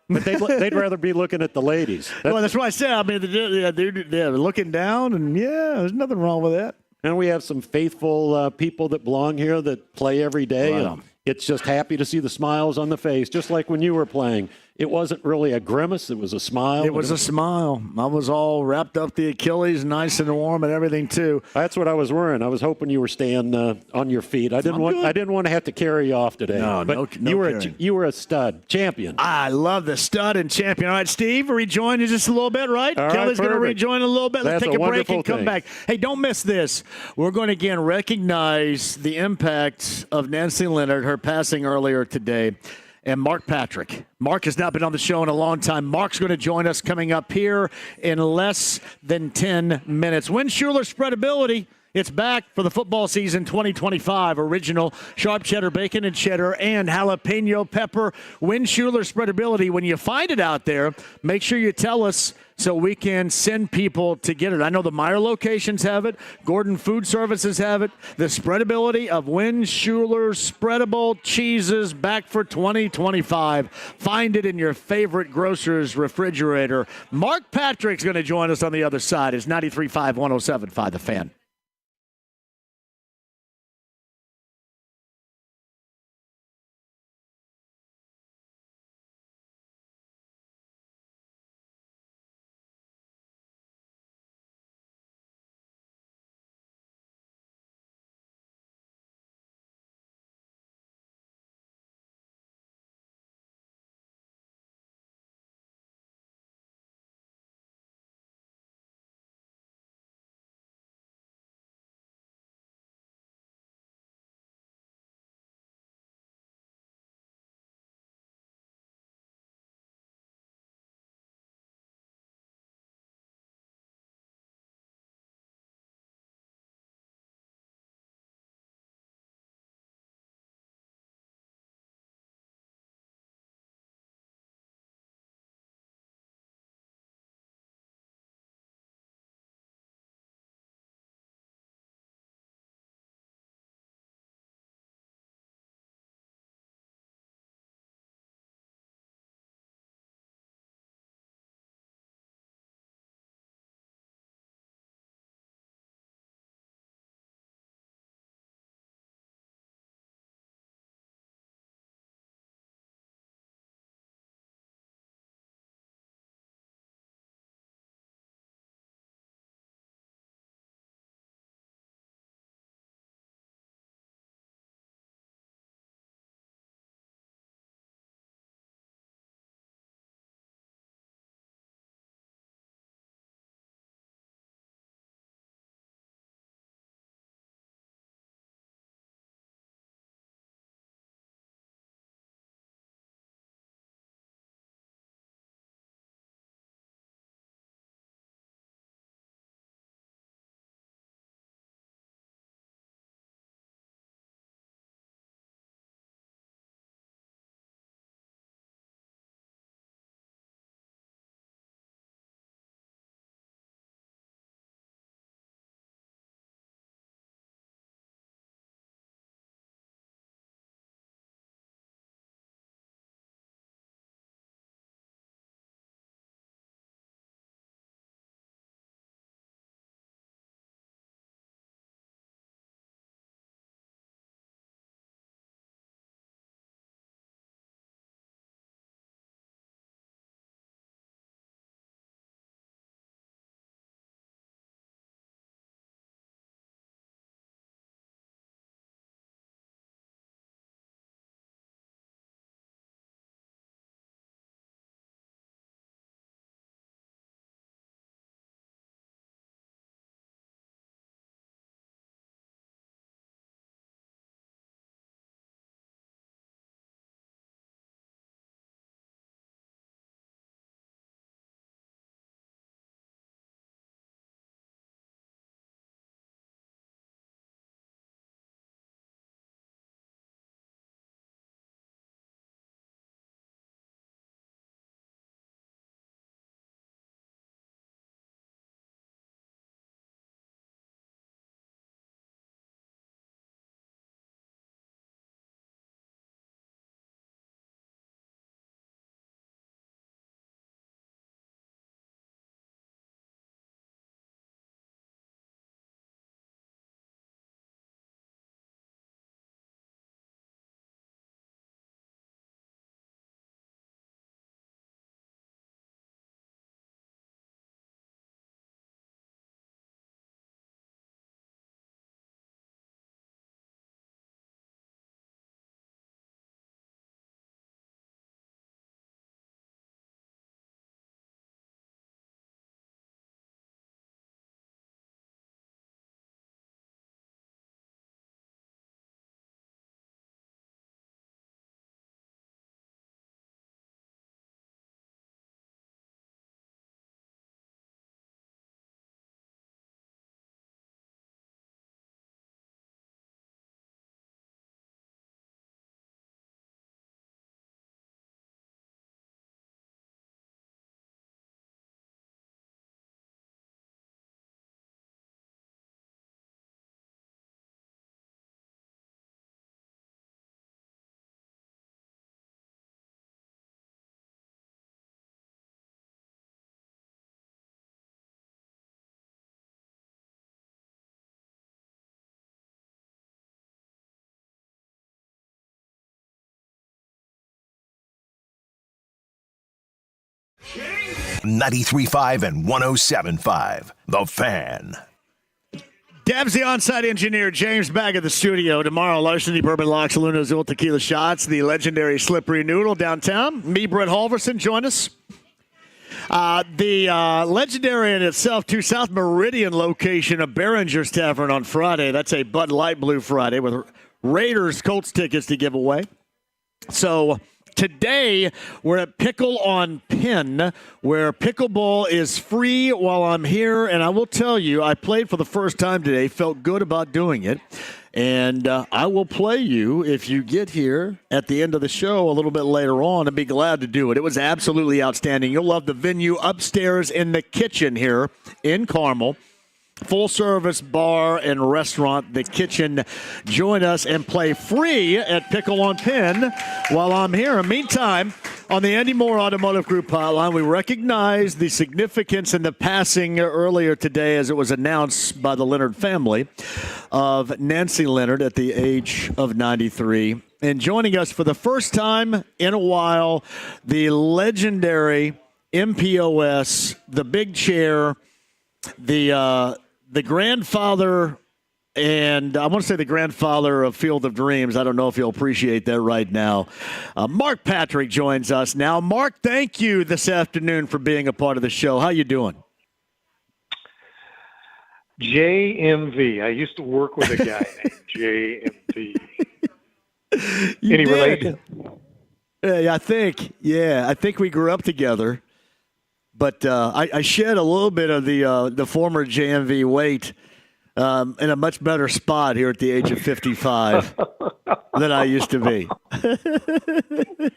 they'd rather be looking at the ladies. That's what I said. I mean, the dude, looking down, and there's nothing wrong with that. And we have some faithful people that belong here that play every day. Right. And it's just happy to see the smiles on the face, just like when you were playing. It wasn't really a grimace. It was a smile. It was a smile. I was all wrapped up the Achilles, nice and warm and everything, too. That's what I was wearing. I was hoping you were staying on your feet. I didn't want to have to carry you off today. You were a stud, champion. I love the stud and champion. All right, Steve, rejoin you just a little bit, right? Kelly's going to rejoin a little bit. Let's take a break and come back. Hey, don't miss this. We're going to, again, recognize the impact of Nancy Leonard, her passing earlier today, and Mark Patrick. Mark has not been on the show in a long time. Mark's going to join us coming up here in less than 10 minutes. Win Schuler Spreadability. It's back for the football season 2025. Original sharp cheddar, bacon and cheddar, and jalapeno pepper. Win-Schuler spreadability. When you find it out there, make sure you tell us so we can send people to get it. I know the Meyer locations have it. Gordon Food Services have it. The spreadability of Win-Schuler spreadable cheeses back for 2025. Find it in your favorite grocer's refrigerator. Mark Patrick's going to join us on the other side. It's 93.5, 107.5 The Fan. 93.5 and 107.5. The Fan. Dab's the on-site engineer. James back at the studio. Tomorrow, Larceny Bourbon Locks, Luna Azul Tequila Shots, the legendary Slippery Noodle downtown. Me, Brett Halverson, join us. The legendary in itself, to South Meridian location of Behringer's Tavern on Friday. That's a Bud Light Blue Friday with Raiders Colts tickets to give away. So today we're at Pickle on Penn, where pickleball is free while I'm here. And I will tell you, I played for the first time today, felt good about doing it. And I will play you if you get here at the end of the show a little bit later on and be glad to do it. It was absolutely outstanding. You'll love the venue upstairs in the kitchen here in Carmel. Full-service bar and restaurant, The Kitchen. Join us and play free at Pickle on Penn while I'm here. In the meantime, on the Andy Moore Automotive Group hotline, we recognize the significance in the passing earlier today, as it was announced by the Leonard family, of Nancy Leonard at the age of 93. And joining us for the first time in a while, the legendary MPOS, the big chair, the grandfather, and I want to say the grandfather of Field of Dreams. I don't know if you'll appreciate that right now. Mark Patrick joins us now. Mark, thank you this afternoon for being a part of the show. How you doing? JMV. I used to work with a guy named JMV. Any did. relation? I think we grew up together. But I shed a little bit of the former JMV weight in a much better spot here at the age of 55 than I used to be.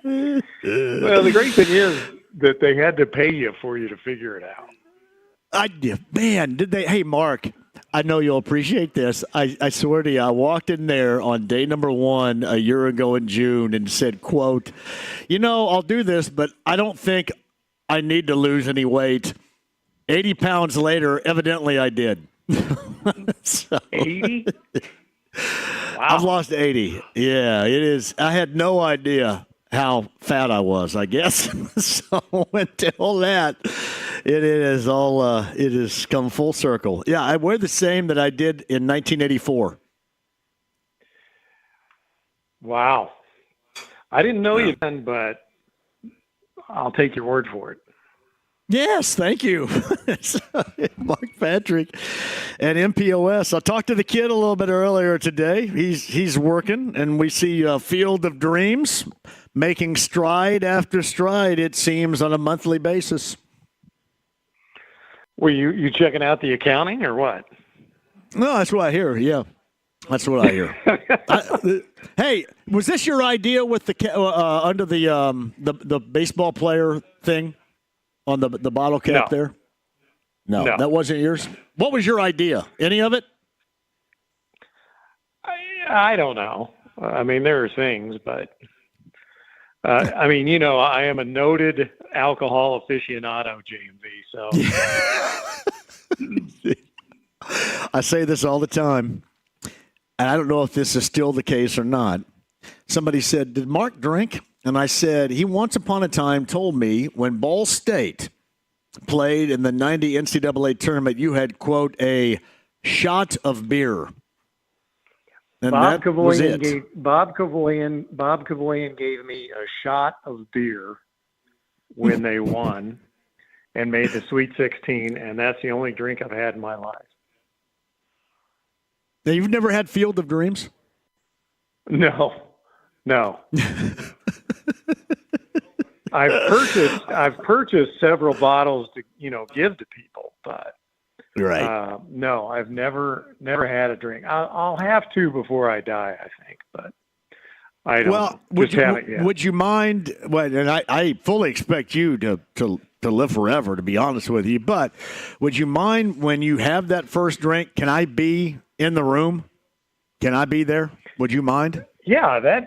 Well, the great thing is that they had to pay you for you to figure it out. Did they? Hey, Mark, I know you'll appreciate this. I swear to you, I walked in there on day number 1 a year ago in June and said, quote, I'll do this, but I don't think I need to lose any weight. 80 pounds later, evidently I did. 80? Wow. I've lost 80. Yeah, it is. I had no idea how fat I was, I guess. So until that, it has come full circle. Yeah, I wear the same that I did in 1984. Wow. I didn't know you then, but I'll take your word for it. Yes, thank you. Mark Patrick and MPOS. I talked to the kid a little bit earlier today. He's working, and we see Field of Dreams making stride after stride, it seems, on a monthly basis. Were you checking out the accounting or what? No, that's what I hear, yeah. That's what I hear. Hey, was this your idea with the under the baseball player thing on the bottle cap there? No, that wasn't yours. What was your idea? Any of it? I don't know. I mean, there are things, but I am a noted alcohol aficionado, JMV. So I say this all the time. And I don't know if this is still the case or not. Somebody said, did Mark drink? And I said, he once upon a time told me when Ball State played in the 90 NCAA tournament, you had, quote, a shot of beer. And Bob that was it. Bob Cavoyan gave me a shot of beer when they won and made the Sweet 16, and that's the only drink I've had in my life. Now, you've never had Field of Dreams? No. I've purchased several bottles to give to people, but right. No, I've never had a drink. I'll have to before I die, I think, but I don't. Well, would you mind? Well, and I fully expect you to live forever, to be honest with you. But would you mind when you have that first drink? Can I be in the room? Can I be there? Would you mind? Yeah, as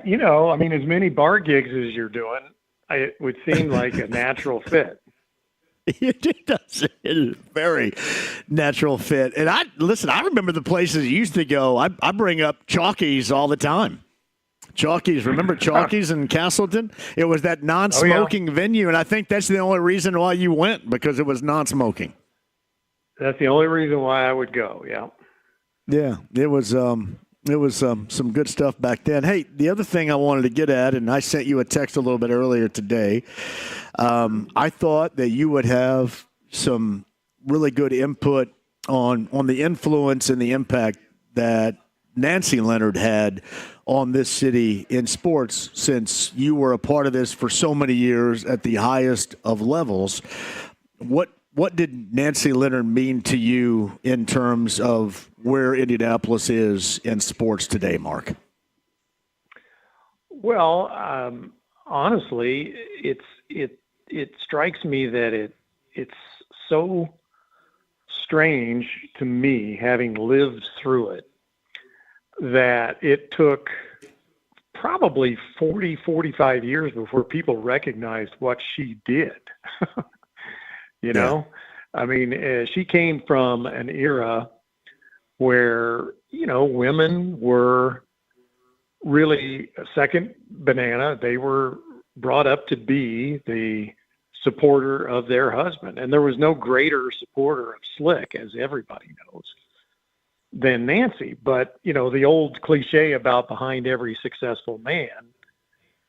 many bar gigs as you're doing, it would seem like a natural fit. It does. It is a very natural fit. And I remember the places you used to go. I bring up Chalkies all the time. Chalkies. Remember Chalkies in Castleton? It was that non-smoking venue, and I think that's the only reason why you went, because it was non-smoking. That's the only reason why I would go, yeah. Yeah, it was some good stuff back then. Hey, the other thing I wanted to get at, and I sent you a text a little bit earlier today, I thought that you would have some really good input on the influence and the impact that Nancy Leonard had on this city in sports, since you were a part of this for so many years at the highest of levels. What did Nancy Leonard mean to you in terms of where Indianapolis is in sports today, Mark? Well, honestly, it strikes me that it's so strange to me, having lived through it, that it took probably 40, 45 years before people recognized what she did. You know, I mean, she came from an era where, women were really a second banana. They were brought up to be the supporter of their husband. And there was no greater supporter of Slick, as everybody knows, than Nancy. But, the old cliche about behind every successful man,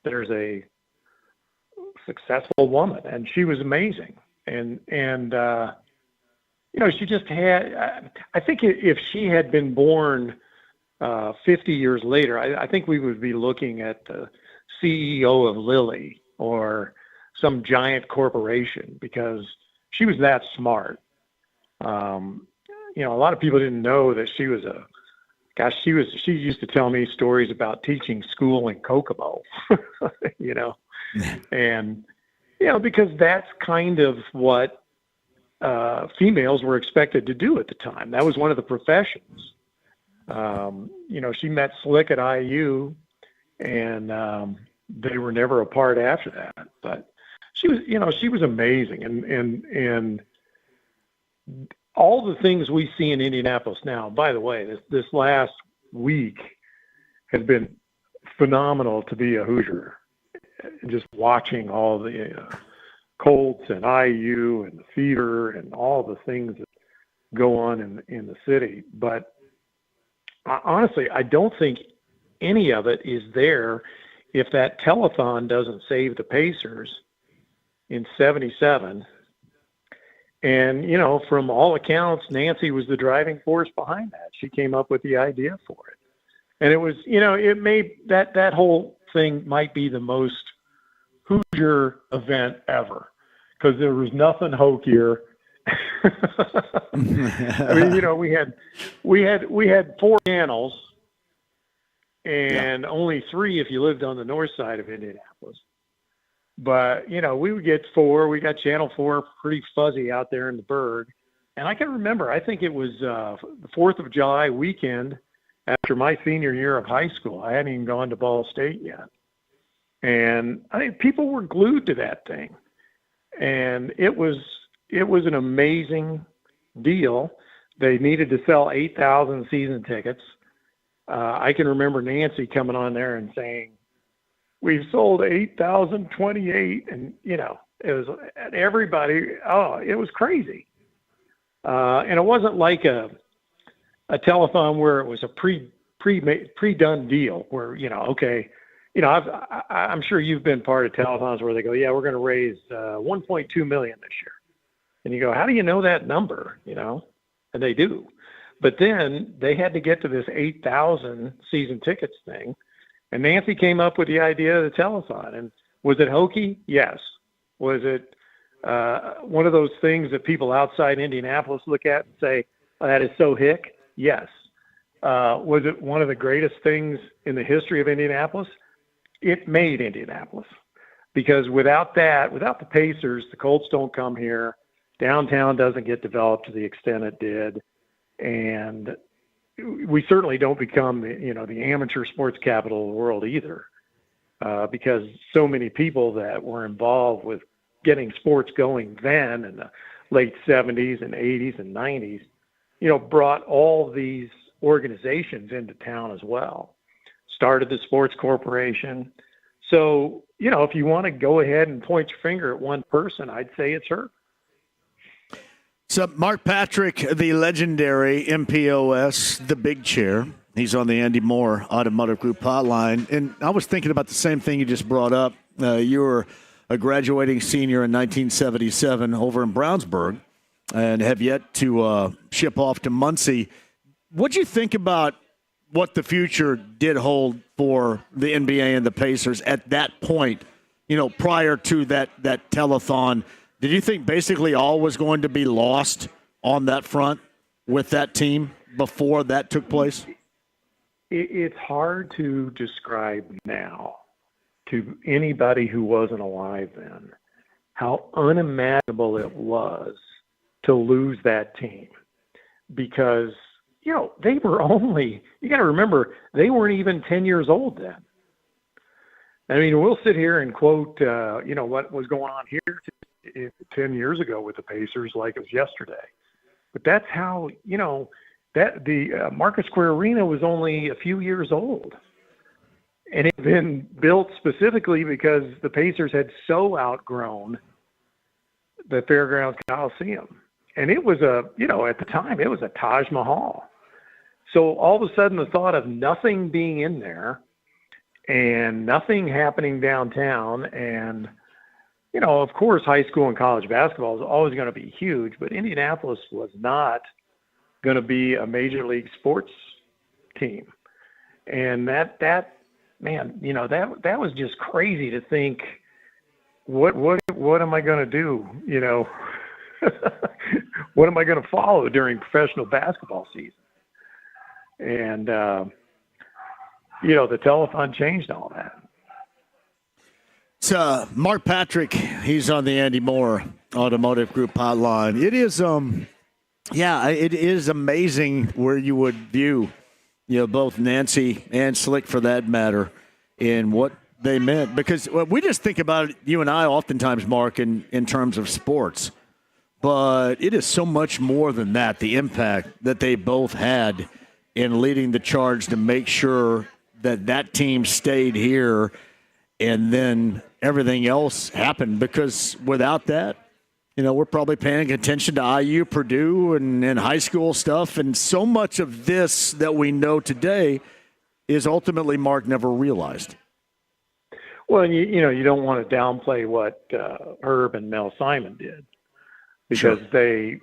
there's a successful woman, and she was amazing. And she just had, I think if she had been born 50 years later, I think we would be looking at the CEO of Lilly or some giant corporation, because she was that smart. A lot of people didn't know that she was she used to tell me stories about teaching school in Kokomo, and, because that's kind of what females were expected to do at the time. That was one of the professions. She met Slick at IU, and they were never apart after that. But she was amazing, and all the things we see in Indianapolis now. By the way, this last week has been phenomenal to be a Hoosier. Just watching all the Colts and IU and the Fever and all the things that go on in the city. But honestly, I don't think any of it is there if that telethon doesn't save the Pacers in '77. And, from all accounts, Nancy was the driving force behind that. She came up with the idea for it. And it was, it made that whole thing might be the most Hoosier event ever, because there was nothing hokier. I mean, we had 4 channels, and only 3 if you lived on the north side of Indianapolis. But, we would get 4. We got Channel 4 pretty fuzzy out there in the Berg. And I can remember, I think it was the 4th of July weekend after my senior year of high school. I hadn't even gone to Ball State yet. And I think people were glued to that thing. And it was an amazing deal. They needed to sell 8,000 season tickets. I can remember Nancy coming on there and saying, "We've sold 8,028, and it was everybody. Oh, it was crazy. And it wasn't like a telethon where it was a pre-done deal where, okay, I'm sure you've been part of telethons where they go, yeah, we're going to raise 1.2 million this year. And you go, how do you know that number? And they do. But then they had to get to this 8,000 season tickets thing. And Nancy came up with the idea of the telethon. And was it hokey? Yes. Was it one of those things that people outside Indianapolis look at and say, oh, that is so hick? Yes. Was it one of the greatest things in the history of Indianapolis? It made Indianapolis. Because without that, without the Pacers, the Colts don't come here. Downtown doesn't get developed to the extent it did. And we certainly don't become, the amateur sports capital of the world either, because so many people that were involved with getting sports going then in the late 70s and 80s and 90s, brought all these organizations into town as well. started the sports corporation. So, if you want to go ahead and point your finger at one person, I'd say it's her. So Mark Patrick, the legendary MPOS, the big chair. He's on the Andy Moore Automotive Group hotline. And I was thinking about the same thing you just brought up. You were a graduating senior in 1977 over in Brownsburg and have yet to ship off to Muncie. What'd you think about what the future did hold for the NBA and the Pacers at that point, prior to that telethon? Did you think basically all was going to be lost on that front with that team before that took place? It's hard to describe now to anybody who wasn't alive then how unimaginable it was to lose that team because they were only, you got to remember, they weren't even 10 years old then. I mean, we'll sit here and quote, what was going on here 10 years ago with the Pacers like it was yesterday. But that's how, that the Market Square Arena was only a few years old. And it had been built specifically because the Pacers had so outgrown the Fairgrounds Coliseum. And it was at the time, it was a Taj Mahal. So all of a sudden, the thought of nothing being in there and nothing happening downtown and, of course, high school and college basketball is always going to be huge, but Indianapolis was not going to be a major league sports team. And that was just crazy to think, what am I going to do? What am I going to follow during professional basketball season? And, the telethon changed all that. So Mark Patrick, he's on the Andy Moore Automotive Group hotline. It is, it is amazing where you would view, both Nancy and Slick for that matter in what they meant. Because we just think about it, you and I oftentimes, Mark, in terms of sports. But it is so much more than that, the impact that they both had in leading the charge to make sure that team stayed here and then everything else happened. Because without that, we're probably paying attention to IU, Purdue, and high school stuff. And so much of this that we know today is ultimately Mark never realized. Well, you don't want to downplay what Herb and Mel Simon did because they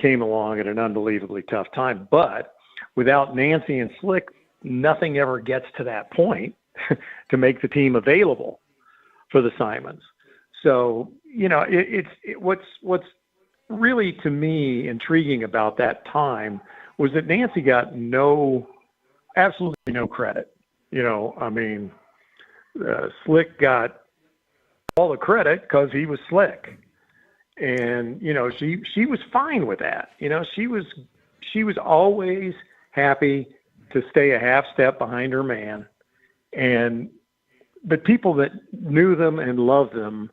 came along at an unbelievably tough time. But without Nancy and Slick, nothing ever gets to that point to make the team available for the Simons. So, what's really to me intriguing about that time was that Nancy got absolutely no credit. Slick got all the credit because he was Slick. And, she was fine with that. She was always happy to stay a half step behind her man. But people that knew them and loved them,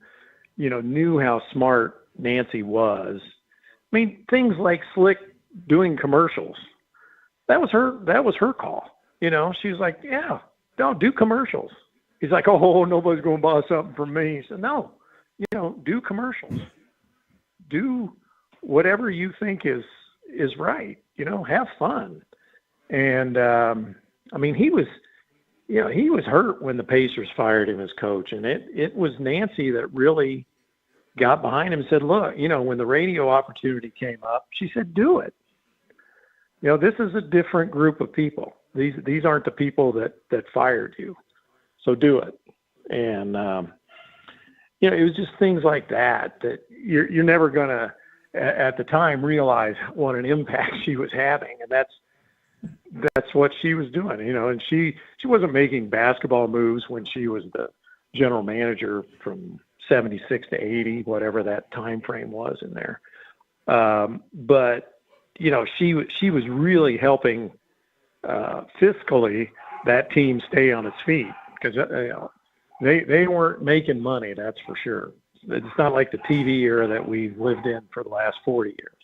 knew how smart Nancy was. I mean, things like Slick doing commercials, that was her call. She was like, yeah, don't do commercials. He's like, oh, nobody's going to buy something from me. He said, no, do commercials. Do whatever you think is right. Have fun. And, he was hurt when the Pacers fired him as coach. And it was Nancy that really got behind him and said, look, when the radio opportunity came up, she said, do it. This is a different group of people. These aren't the people that fired you. So do it. And, it was just things like that you're never going to, at the time, realize what an impact she was having. And that's what she was doing, and she wasn't making basketball moves when she was the general manager from 76 to 80, whatever that time frame was in there. But, she was really helping fiscally that team stay on its feet because, they weren't making money, that's for sure. It's not like the TV era that we've lived in for the last 40 years.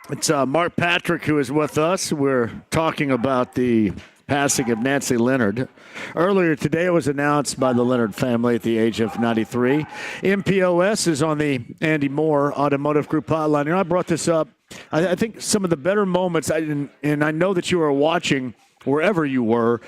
It's Mark Patrick who is with us. We're talking about the passing of Nancy Leonard. Earlier today, it was announced by the Leonard family at the age of 93. MPOS is on the Andy Moore Automotive Group hotline. And I brought this up. I think some of the better moments, and I know that you were watching wherever you were,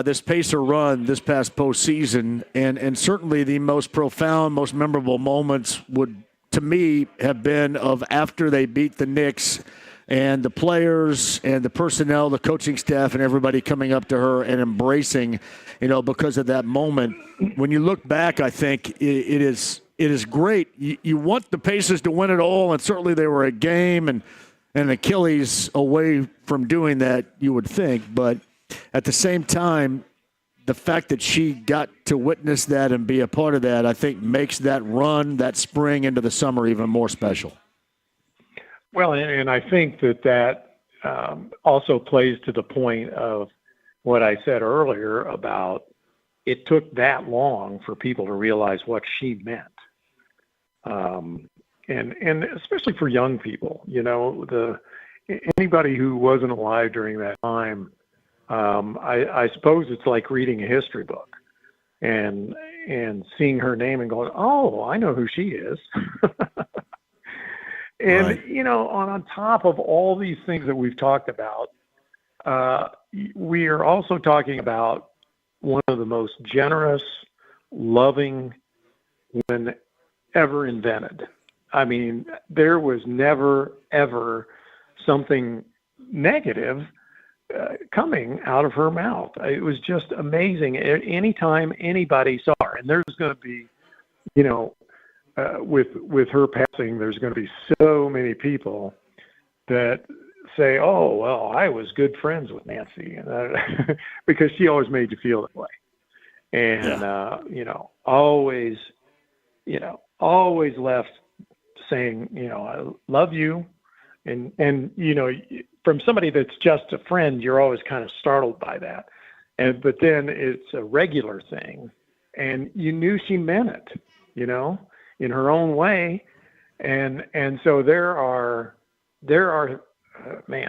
this Pacer run this past postseason, and certainly the most profound, most memorable moments would, to me, have been of after they beat the Knicks and the players and the personnel, the coaching staff, and everybody coming up to her and embracing, because of that moment. When you look back, I think it is great. You want the Pacers to win it all, and certainly they were a game and Achilles away from doing that, you would think. But at the same time, the fact that she got to witness that and be a part of that, I think makes that run, that spring into the summer, even more special. Well, and I think that also plays to the point of what I said earlier about it took that long for people to realize what she meant. And especially for young people, anybody who wasn't alive during that time, I suppose it's like reading a history book and seeing her name and going, oh, I know who she is. And, right. On top of all these things that we've talked about, we are also talking about one of the most generous, loving women ever invented. I mean, there was never, ever something negative coming out of her mouth. It was just amazing. Anytime anybody saw her, and there's going to be, with her passing, there's going to be so many people that say, oh, well, I was good friends with Nancy, because she always made you feel that way. And, always left saying, I love you. And, from somebody that's just a friend, you're always kind of startled by that. But then it's a regular thing, and you knew she meant it, in her own way. And so there are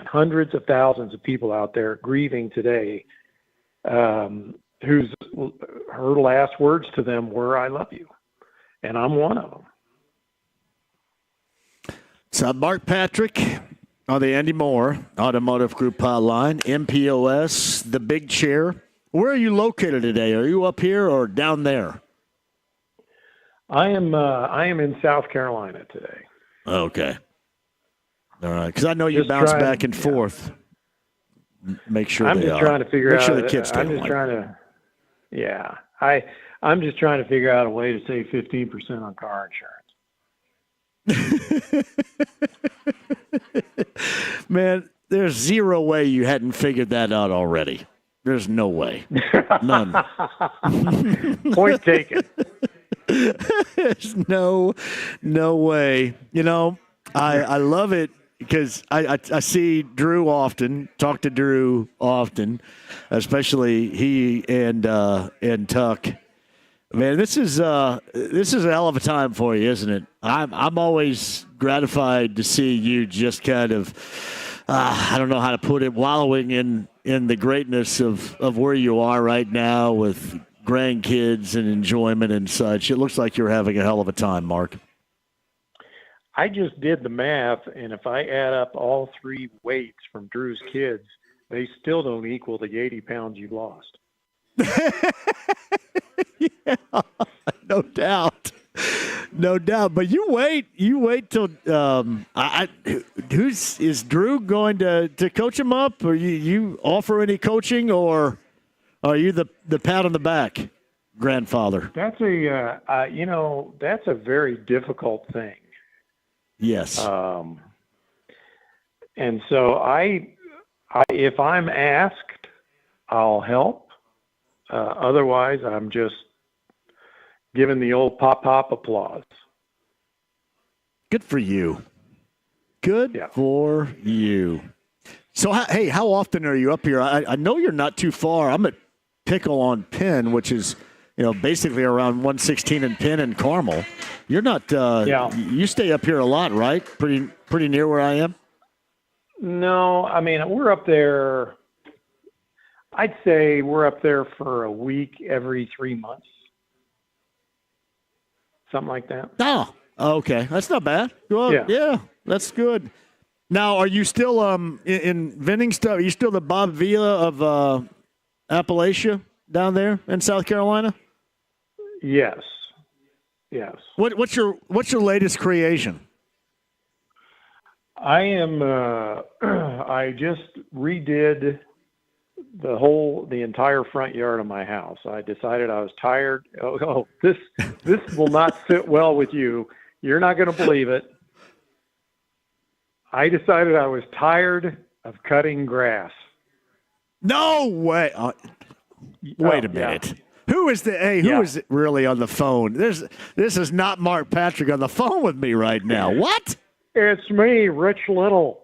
hundreds of thousands of people out there grieving today, whose her last words to them were, I love you. And I'm one of them. So Mark Patrick on the Andy Moore Automotive Group hotline, MPOS, the big chair. Where are you located today? Are you up here or down there? I am in South Carolina today. Okay. All right. Because I know you bounce back and forth. Make sure I'm just trying to figure out. Make sure the kids stay I'm just away. trying to. Yeah, I'm just trying to figure out a way to save 15% on car insurance. Man, there's zero way you hadn't figured that out already. There's no way. None. Point taken. There's no way. I love it because I see Drew often, talk to Drew often, especially he and Tuck. Man, this is a hell of a time for you, isn't it? I'm always gratified to see you just kind of, I don't know how to put it, wallowing in the greatness of where you are right now with grandkids and enjoyment and such. It looks like you're having a hell of a time, Mark. I just did the math, and if I add up all three weights from Drew's kids, they still don't equal the 80 pounds you've lost. Yeah, no doubt. But you wait till is Drew going to coach him up, or you offer any coaching, or are you the pat on the back grandfather? That's that's a very difficult thing. Yes. And so I if I'm asked, I'll help. Otherwise, I'm just giving the old pop applause. Good for you. Good for you. So, how often are you up here? I know you're not too far. I'm at Pickle on Penn, which is, basically around 116 and Penn and Carmel. You're not. You stay up here a lot, right? Pretty near where I am. No, I mean we're up there. I'd say we're up there for a week every 3 months. Something like that. Oh, okay. That's not bad. Well, yeah, that's good. Now, are you still in vending stuff? Are you still the Bob Vila of Appalachia down there in South Carolina? Yes. Yes. What's your latest creation? I am. I just redid the entire front yard of my house. I decided I was tired. This will not sit well with you. You're not going to believe it. I decided I was tired of cutting grass. No way. Wait a minute. Yeah. Who is is really on the phone? This is not Mark Patrick on the phone with me right now. What? It's me, Rich Little.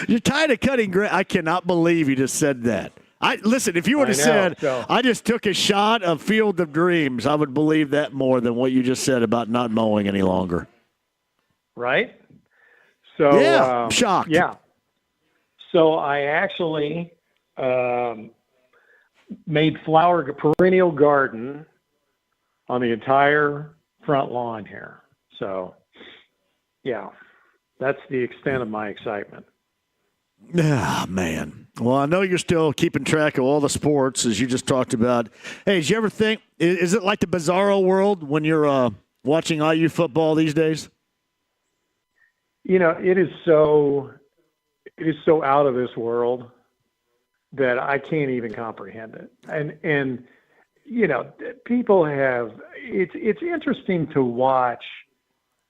You're tired of cutting grass. I cannot believe you just said that. Listen, if you would have said, I just took a shot of Field of Dreams, I would believe that more than what you just said about not mowing any longer. Right? So yeah, I'm shocked. Yeah. So I actually made perennial garden on the entire front lawn here. So, yeah, that's the extent of my excitement. Ah, man. Well, I know you're still keeping track of all the sports, as you just talked about. Hey, did you ever think, is it like the bizarro world when you're watching IU football these days? You know, it is so out of this world that I can't even comprehend it. And you know, people have, it's interesting to watch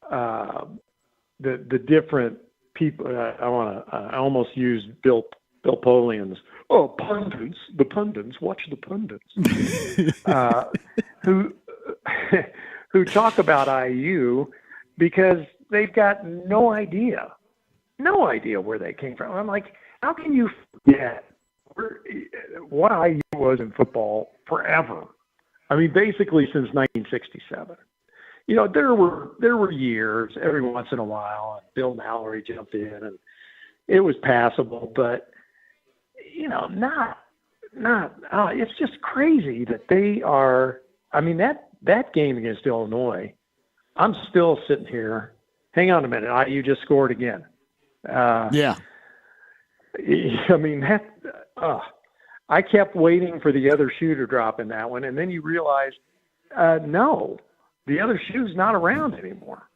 the different people. I almost used Bill Polian's, pundits, the pundits, watch the pundits, who talk about IU because they've got no idea where they came from. I'm like, how can you forget what IU was in football forever? I mean, basically since 1967. You know, there were years every once in a while, Bill Mallory jumped in, and it was passable, but you know, not. It's just crazy that they are. I mean, that game against Illinois, I'm still sitting here. Hang on a minute, IU just scored again. Yeah. I mean, I kept waiting for the other shoe to drop in that one, and then you realize, no, the other shoe's not around anymore.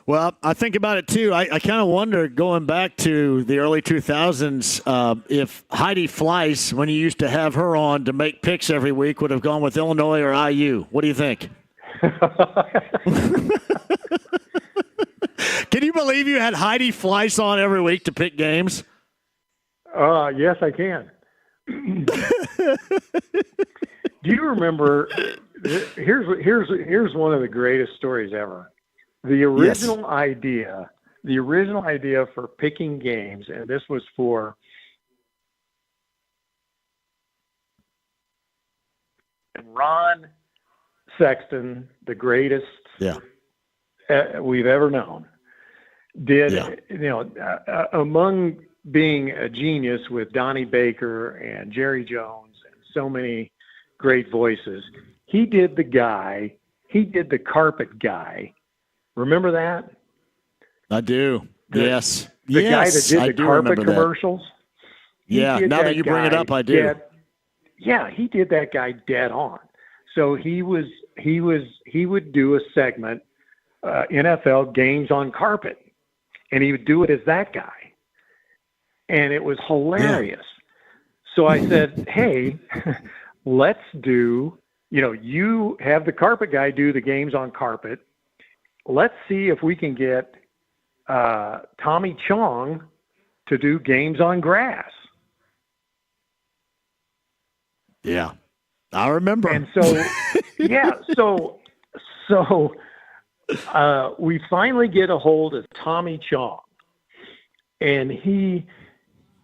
Well, I think about it, too. I kind of wonder, going back to the early 2000s, if Heidi Fleiss, when you used to have her on to make picks every week, would have gone with Illinois or IU. What do you think? Can you believe you had Heidi Fleiss on every week to pick games? Yes, I can. Do you remember? Here's one of the greatest stories ever. The original idea for picking games, and this was for Ron Sexton, the greatest we've ever known. Among being a genius with Donnie Baker and Jerry Jones and so many great voices, he did the carpet guy. Remember that? I do. Yes. The guy that did the carpet commercials. Yeah. Now that you bring it up, I do. He did that guy dead on. So he would do a segment, NFL games on carpet, and he would do it as that guy. And it was hilarious. Yeah. So I said, hey, let's do, you have the carpet guy do the games on carpet. Let's see if we can get Tommy Chong to do games on grass. Yeah, I remember. And so, so we finally get a hold of Tommy Chong, and he's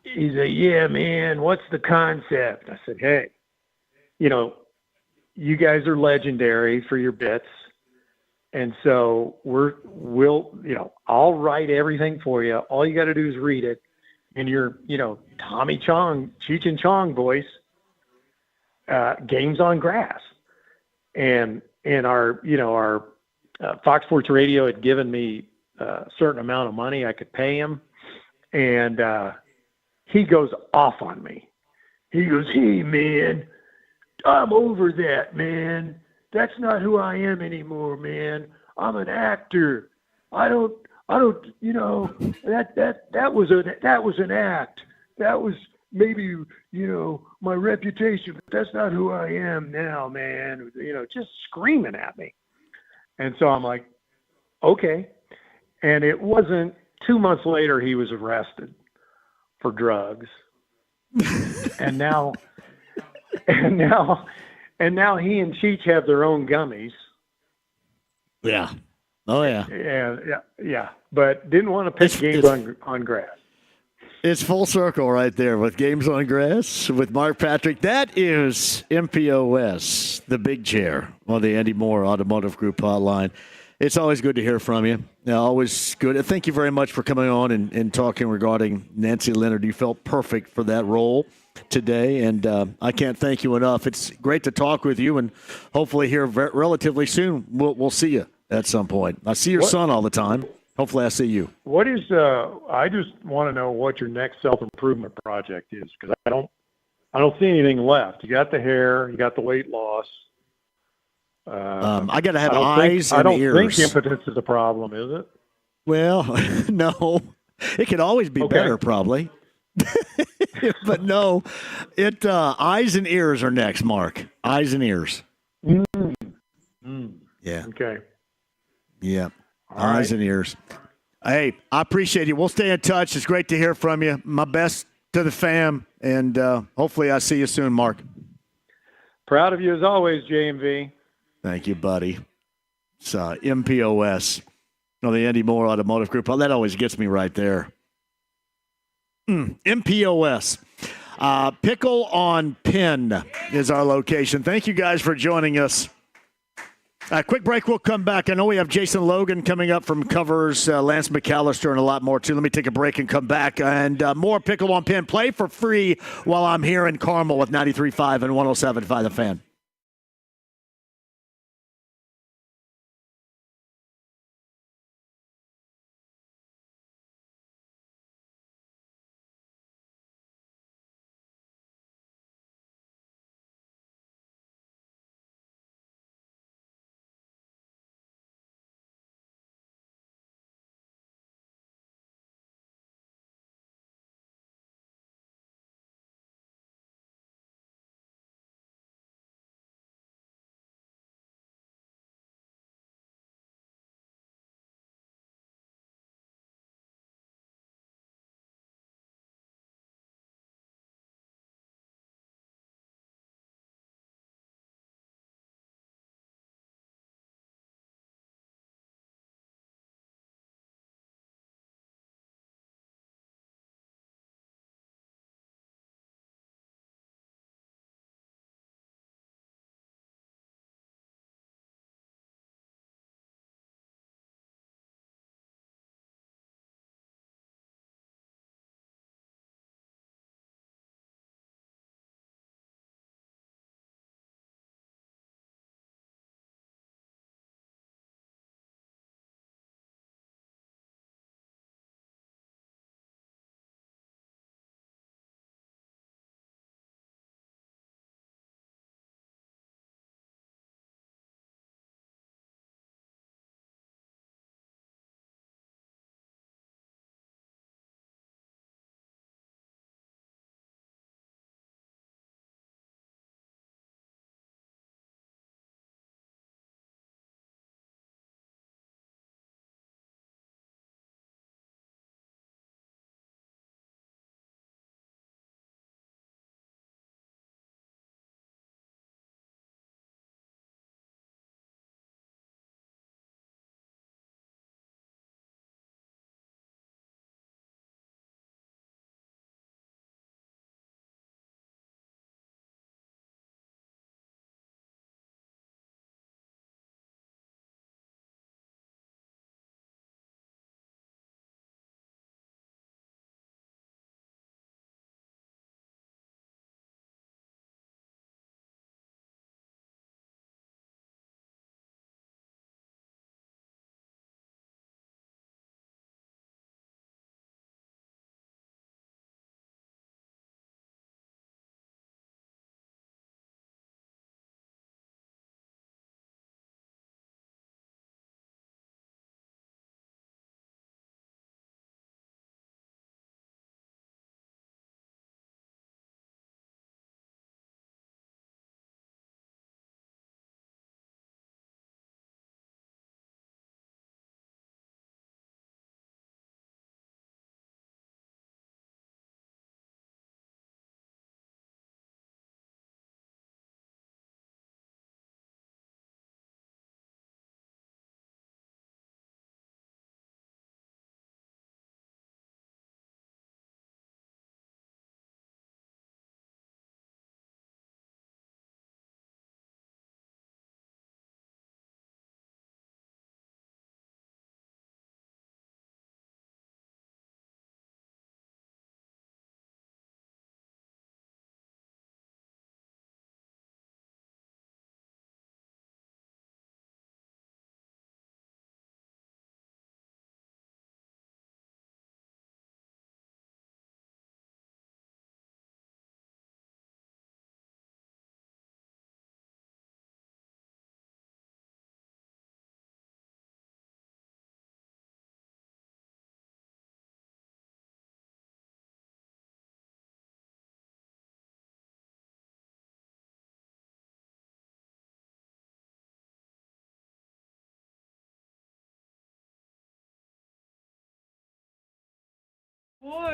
like, yeah, man, what's the concept? I said, hey, you guys are legendary for your bits. And so I'll write everything for you. All you got to do is read it in your, Tommy Chong, Cheech and Chong voice, Games on Grass. And our Fox Sports Radio had given me a certain amount of money I could pay him. And he goes off on me. He goes, "Hey, man, I'm over that, man. That's not who I am anymore, man. I'm an actor. I don't, that was an act. That was maybe, my reputation, but that's not who I am now, man." Just screaming at me. And so I'm like, okay. And it wasn't 2 months later, he was arrested for drugs. and now he and Cheech have their own gummies. Yeah. Oh, yeah. Yeah. But didn't want to pick Games on Grass. It's full circle right there with Games on Grass with Mark Patrick. That is MPOS, the big chair on the Andy Moore Automotive Group hotline. It's always good to hear from you. Always good. Thank you very much for coming on and talking regarding Nancy Leonard. You felt perfect for that role today, and I can't thank you enough. It's great to talk with you, and hopefully here relatively soon we'll see you at some point. I see your son all the time. Hopefully I see you. What is I just want to know what your next self-improvement project is, because I don't see anything left. You got the hair, you got the weight loss. I got to have eyes and ears. I don't think impotence is a problem, is it? Well, no. It could always be better, probably. But no, eyes and ears are next, Mark. Eyes and ears. Yeah. Okay. Yeah. Eyes and ears. Hey, I appreciate you. We'll stay in touch. It's great to hear from you. My best to the fam, and hopefully I see you soon, Mark. Proud of you as always, JMV. Thank you, buddy. It's MPOS, the Andy Moore Automotive Group. Oh, that always gets me right there. MPOS. Pickle on Penn is our location. Thank you guys for joining us. Quick break. We'll come back. I know we have Jason Logan coming up from Covers, Lance McAllister, and a lot more, too. Let me take a break and come back. And more Pickle on Penn. Play for free while I'm here in Carmel with 93.5 and 107.5 The Fan.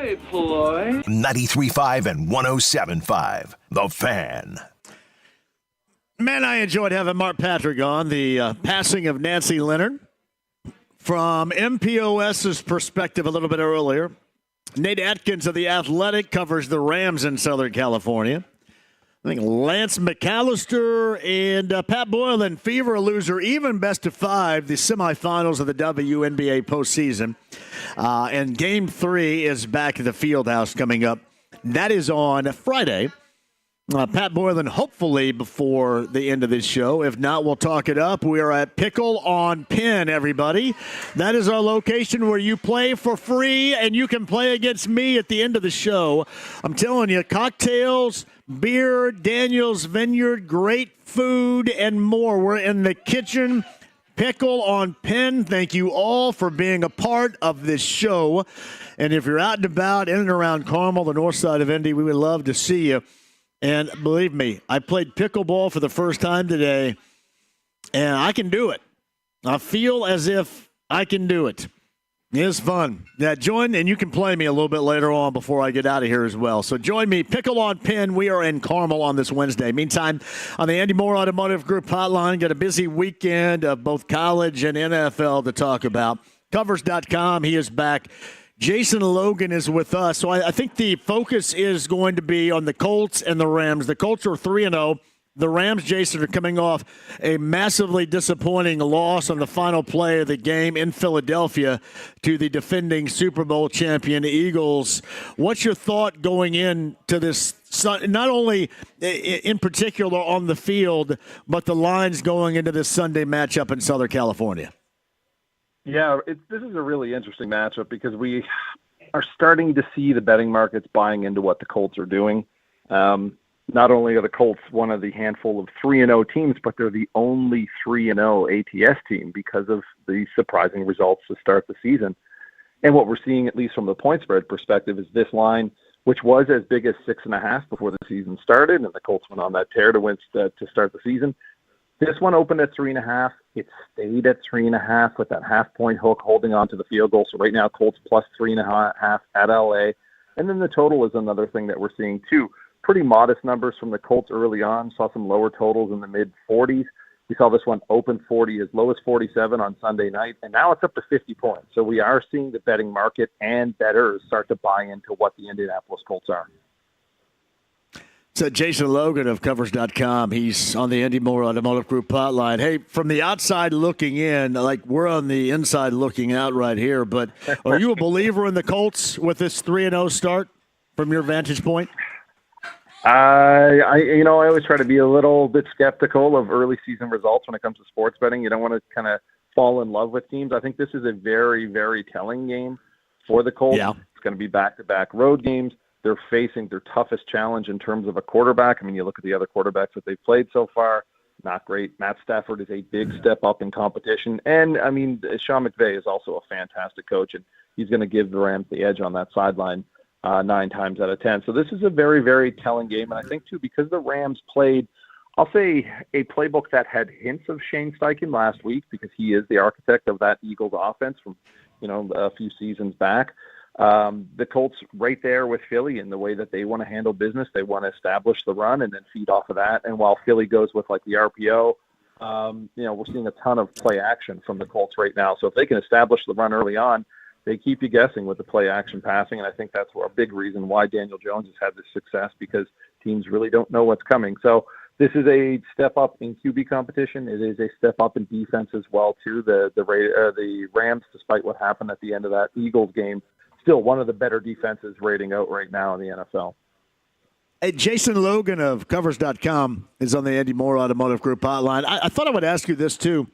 Hey, Ploy. 93.5 and 107.5. The Fan. Man, I enjoyed having Mark Patrick on. The passing of Nancy Leonard. From MPOS's perspective a little bit earlier, Nate Atkins of The Athletic covers the Rams in Southern California. I think Lance McAllister and Pat Boylan, Fever loser, even best of 5, the semifinals of the WNBA postseason. And Game 3 is back at the Fieldhouse coming up. That is on Friday. Pat Boylan, hopefully before the end of this show. If not, we'll talk it up. We are at Pickle on Penn, everybody. That is our location where you play for free, and you can play against me at the end of the show. I'm telling you, cocktails, beer, Daniel's Vineyard, great food, and more. We're in the kitchen. Pickle on Penn. Thank you all for being a part of this show. And if you're out and about in and around Carmel, the north side of Indy, we would love to see you. And believe me, I played pickleball for the first time today, and I can do it. I feel as if I can do it. It's fun. Yeah, join, and you can play me a little bit later on before I get out of here as well. So join me, Pickle on Penn. We are in Carmel on this Wednesday. Meantime, on the Andy Moore Automotive Group hotline, got a busy weekend of both college and NFL to talk about. Covers.com, he is back. Jason Logan is with us. So I think the focus is going to be on the Colts and the Rams. The Colts are 3-0. The Rams, Jason, are coming off a massively disappointing loss on the final play of the game in Philadelphia to the defending Super Bowl champion Eagles. What's your thought going into this, not only in particular on the field, but the lines going into this Sunday matchup in Southern California? Yeah, this is a really interesting matchup because we are starting to see the betting markets buying into what the Colts are doing. Not only are the Colts one of the handful of 3-0 teams, but they're the only 3-0 ATS team because of the surprising results to start the season. And what we're seeing, at least from the point spread perspective, is this line, which was as big as 6.5 before the season started, and the Colts went on that tear to start the season. This one opened at 3.5. It stayed at 3.5 with that half-point hook holding on to the field goal. So right now, Colts plus 3.5 at LA. And then the total is another thing that we're seeing too. Pretty modest numbers from the Colts early on. Saw some lower totals in the mid-40s. We saw this one open 40 as low as 47 on Sunday night, and now it's up to 50 points. So we are seeing the betting market and bettors start to buy into what the Indianapolis Colts are. So Jason Logan of Covers.com, he's on the Andy Moore Automotive Group hotline. Hey, from the outside looking in, like we're on the inside looking out right here, but are you a believer in the Colts with this 3-0 start from your vantage point? I always try to be a little bit skeptical of early season results when it comes to sports betting. You don't want to kind of fall in love with teams. I think this is a very, very telling game for the Colts. Yeah. It's going to be back-to-back road games. They're facing their toughest challenge in terms of a quarterback. I mean, you look at the other quarterbacks that they've played so far, not great. Matt Stafford is a big step up in competition. And, I mean, Sean McVay is also a fantastic coach, and he's going to give the Rams the edge on that sideline 9 times out of 10. So this is a very, very telling game. And I think, too, because the Rams played, I'll say, a playbook that had hints of Shane Steichen last week because he is the architect of that Eagles offense from, a few seasons back. The Colts right there with Philly in the way that they want to handle business. They want to establish the run and then feed off of that. And while Philly goes with like the RPO, we're seeing a ton of play action from the Colts right now. So if they can establish the run early on, they keep you guessing with the play action passing. And I think that's a big reason why Daniel Jones has had this success because teams really don't know what's coming. So this is a step up in QB competition. It is a step up in defense as well, too. The Rams, despite what happened at the end of that Eagles game, still one of the better defenses rating out right now in the NFL. Hey, Jason Logan of Covers.com is on the Andy Moore Automotive Group hotline. I thought I would ask you this, too.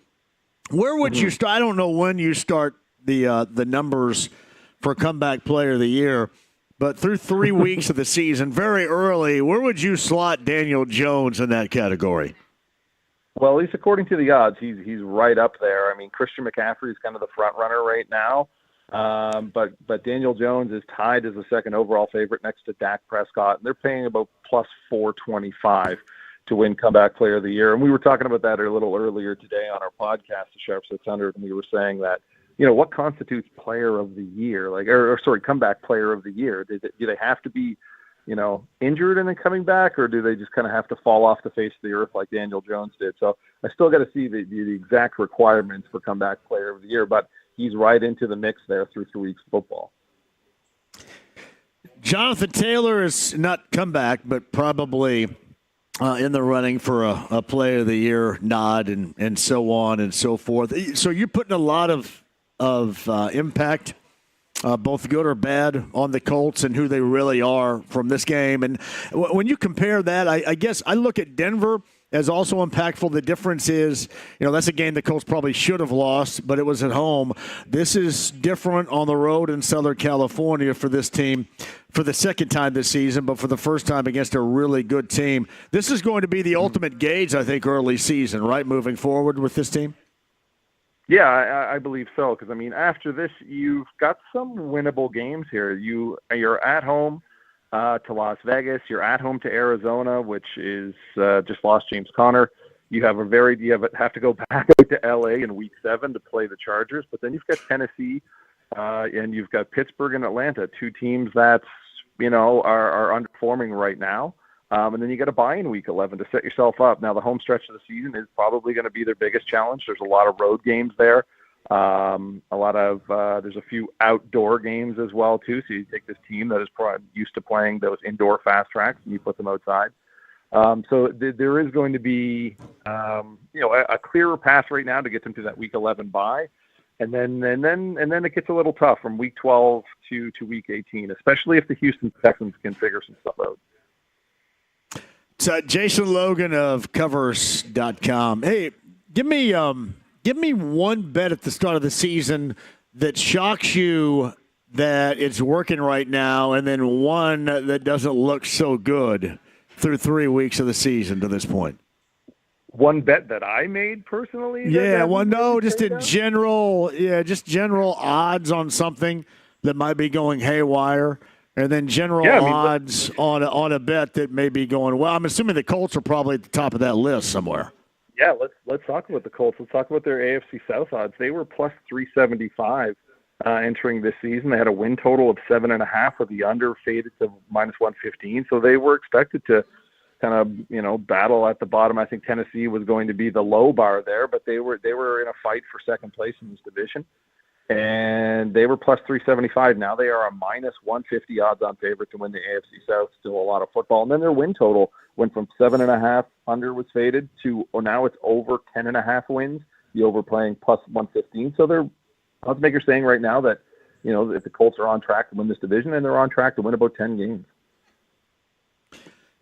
Where would you start? I don't know when you start the numbers for Comeback Player of the Year, but through 3 weeks of the season, very early, where would you slot Daniel Jones in that category? Well, at least according to the odds, he's right up there. I mean, Christian McCaffrey is kind of the front runner right now. But Daniel Jones is tied as the second overall favorite next to Dak Prescott. And they're paying about plus 425 to win Comeback Player of the Year. And we were talking about that a little earlier today on our podcast, the Sharp 600, and we were saying that, what constitutes player of the year? Comeback player of the year. Do they have to be, injured and then coming back, or do they just kind of have to fall off the face of the earth like Daniel Jones did? So I still got to see the exact requirements for comeback player of the year, but he's right into the mix there through 3 weeks of football. Jonathan Taylor is not comeback, but probably in the running for a player of the year nod and so on and so forth. So you're putting a lot of impact, both good or bad, on the Colts and who they really are from this game. And when you compare that, I guess I look at Denver as also impactful. The difference is, that's a game the Colts probably should have lost, but it was at home. This is different on the road in Southern California for this team for the second time this season, but for the first time against a really good team. This is going to be the ultimate gauge, I think, early season, right, moving forward with this team? Yeah, I believe so, because, after this, you've got some winnable games here. You're at home to Las Vegas. You're at home to Arizona, which is just lost James Conner. You have have to go back out to LA in Week 7 to play the Chargers, but then you've got Tennessee and you've got Pittsburgh and Atlanta, 2 teams that are underperforming right now. And then you got a bye in Week 11 to set yourself up. Now the home stretch of the season is probably going to be their biggest challenge. There's a lot of road games there. There's a few outdoor games as well too. So you take this team that is probably used to playing those indoor fast tracks and you put them outside. So there is going to be a clearer path right now to get them to that Week 11 bye, and then it gets a little tough from Week 12 to Week 18, especially if the Houston Texans can figure some stuff out. So Jason Logan of Covers.com. Hey, give me one bet at the start of the season that shocks you that it's working right now, and then one that doesn't look so good through 3 weeks of the season to this point. One bet that I made personally? Just in general. Yeah, just general odds on something that might be going haywire. And then general odds on a bet that may be going well. I'm assuming the Colts are probably at the top of that list somewhere. Yeah, let's talk about the Colts. Let's talk about their AFC South odds. They were plus 375 entering this season. They had a win total of 7.5 with the under faded to minus 115. So they were expected to kind of battle at the bottom. I think Tennessee was going to be the low bar there, but they were in a fight for second place in this division. And they were plus 375. Now they are a minus 150 odds on favorite to win the AFC South. Still a lot of football. And then their win total went from 7.5 under was faded to now it's over 10.5 wins. The over playing plus 115. So they're oddsmakers saying right now that if the Colts are on track to win this division, and they're on track to win about 10 games.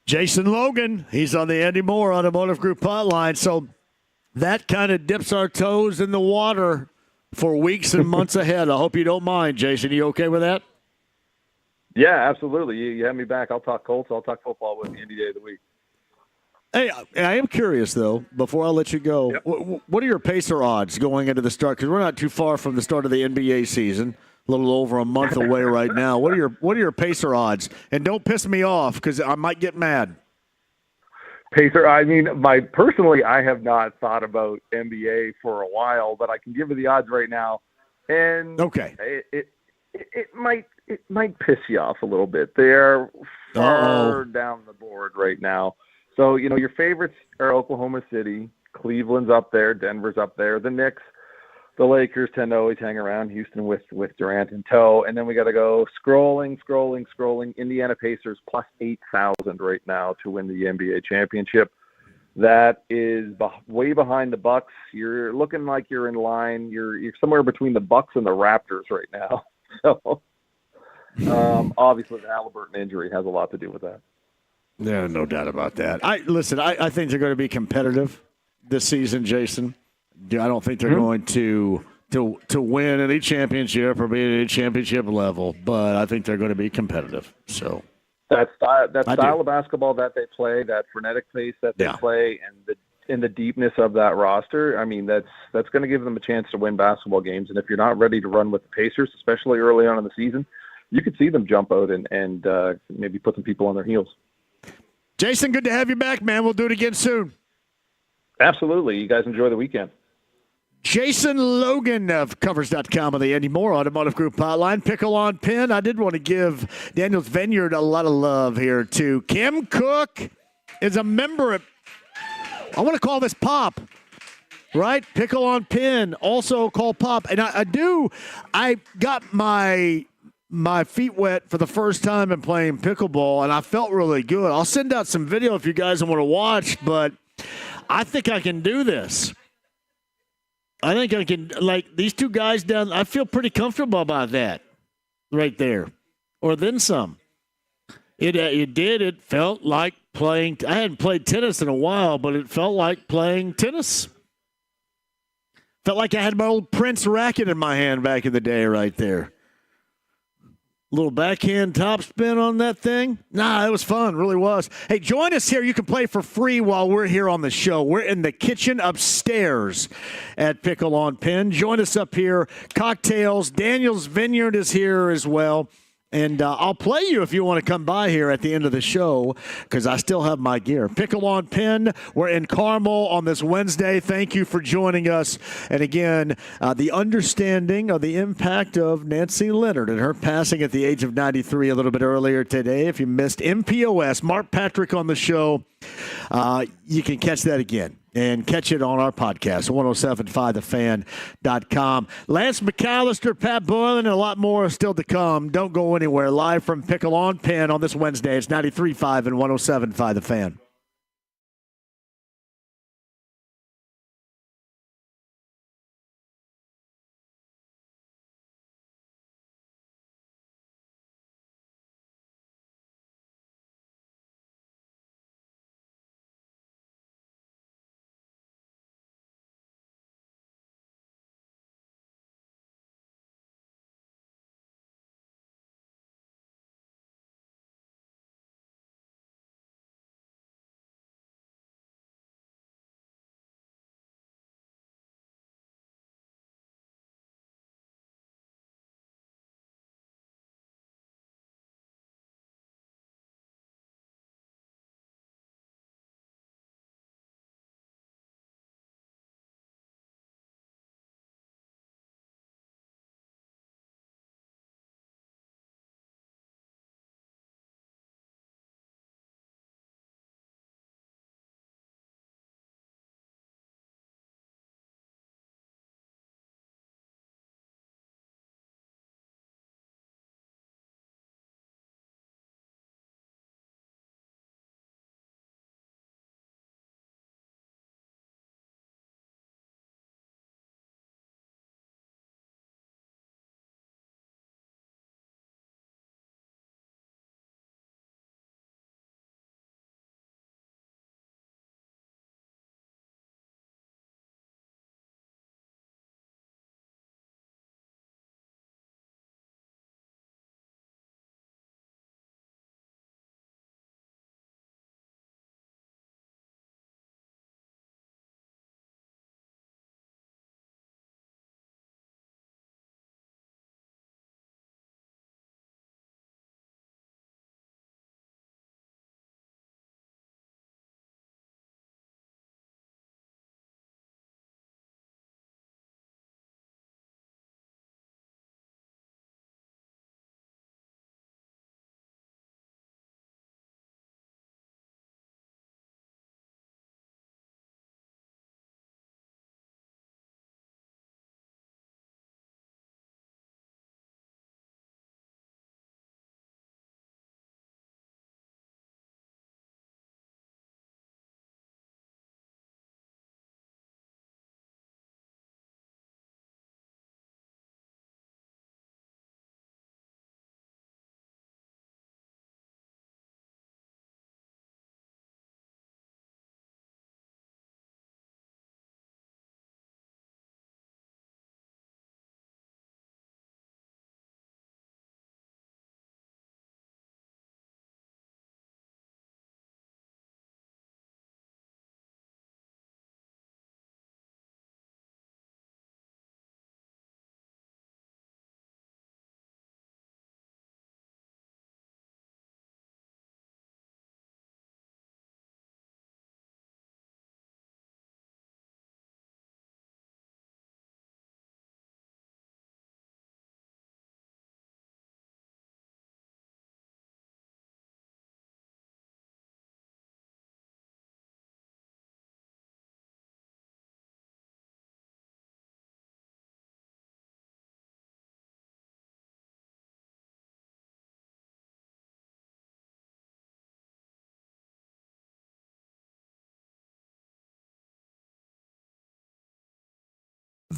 Jason Logan, he's on the Andy Moore Automotive Group hotline. So that kind of dips our toes in the water for weeks and months ahead. I hope you don't mind, Jason. You okay with that? Yeah, absolutely. You have me back. I'll talk Colts. I'll talk football with you any day of the week. Hey, I am curious, though, before I let you go, what are your Pacer odds going into the start? Because we're not too far from the start of the NBA season, a little over a month away right now. What are your Pacer odds? And don't piss me off because I might get mad. Pacer, personally, I have not thought about NBA for a while, but I can give you the odds right now. And okay, it might piss you off a little bit. They're far down the board right now. So, your favorites are Oklahoma City, Cleveland's up there, Denver's up there, the Knicks, the Lakers tend to always hang around, Houston with Durant in tow. And then we got to go scrolling. Indiana Pacers plus 8,000 right now to win the NBA championship. That is way behind the Bucks. You're looking like you're in line. You're somewhere between the Bucks and the Raptors right now. So obviously the Halliburton injury has a lot to do with that. Yeah, no doubt about that. I think they're going to be competitive this season, Jason. I don't think they're going to win any championship or be at any championship level, but I think they're going to be competitive. So that style of basketball that they play, that frenetic pace that they play, and the deepness of that roster, that's going to give them a chance to win basketball games. And if you're not ready to run with the Pacers, especially early on in the season, you could see them jump out and maybe put some people on their heels. Jason, good to have you back, man. We'll do it again soon. Absolutely. You guys enjoy the weekend. Jason Logan of Covers.com of the Andy Moore Automotive Group hotline. Pickle on Pin. I did want to give Daniel's Vineyard a lot of love here, too. Kim Cook is a member of, I want to call this Pop, right? Pickle on Pin, also called Pop. And I got my feet wet for the first time in playing pickleball, and I felt really good. I'll send out some video if you guys want to watch, but I think I can do this. I think I can, like, these two guys down, I feel pretty comfortable about that right there, or then some. It felt like playing, I hadn't played tennis in a while, but it felt like playing tennis. Felt like I had my old Prince racket in my hand back in the day right there. Little backhand topspin on that thing. Nah, it was fun. Really was. Hey, join us here. You can play for free while we're here on the show. We're in the kitchen upstairs at Pickle on Pin. Join us up here. Cocktails. Daniel's Vineyard is here as well. And I'll play you if you want to come by here at the end of the show because I still have my gear. Pickle on Pin. We're in Carmel on this Wednesday. Thank you for joining us. And again, the understanding of the impact of Nancy Leonard and her passing at the age of 93 a little bit earlier today. If you missed MPOS, Mark Patrick on the show, you can catch that again. And catch it on our podcast, 1075thefan.com. Lance McAllister, Pat Boylan, and a lot more still to come. Don't go anywhere. Live from Pickle on Pin on this Wednesday. It's 93.5 and 107.5 The Fan.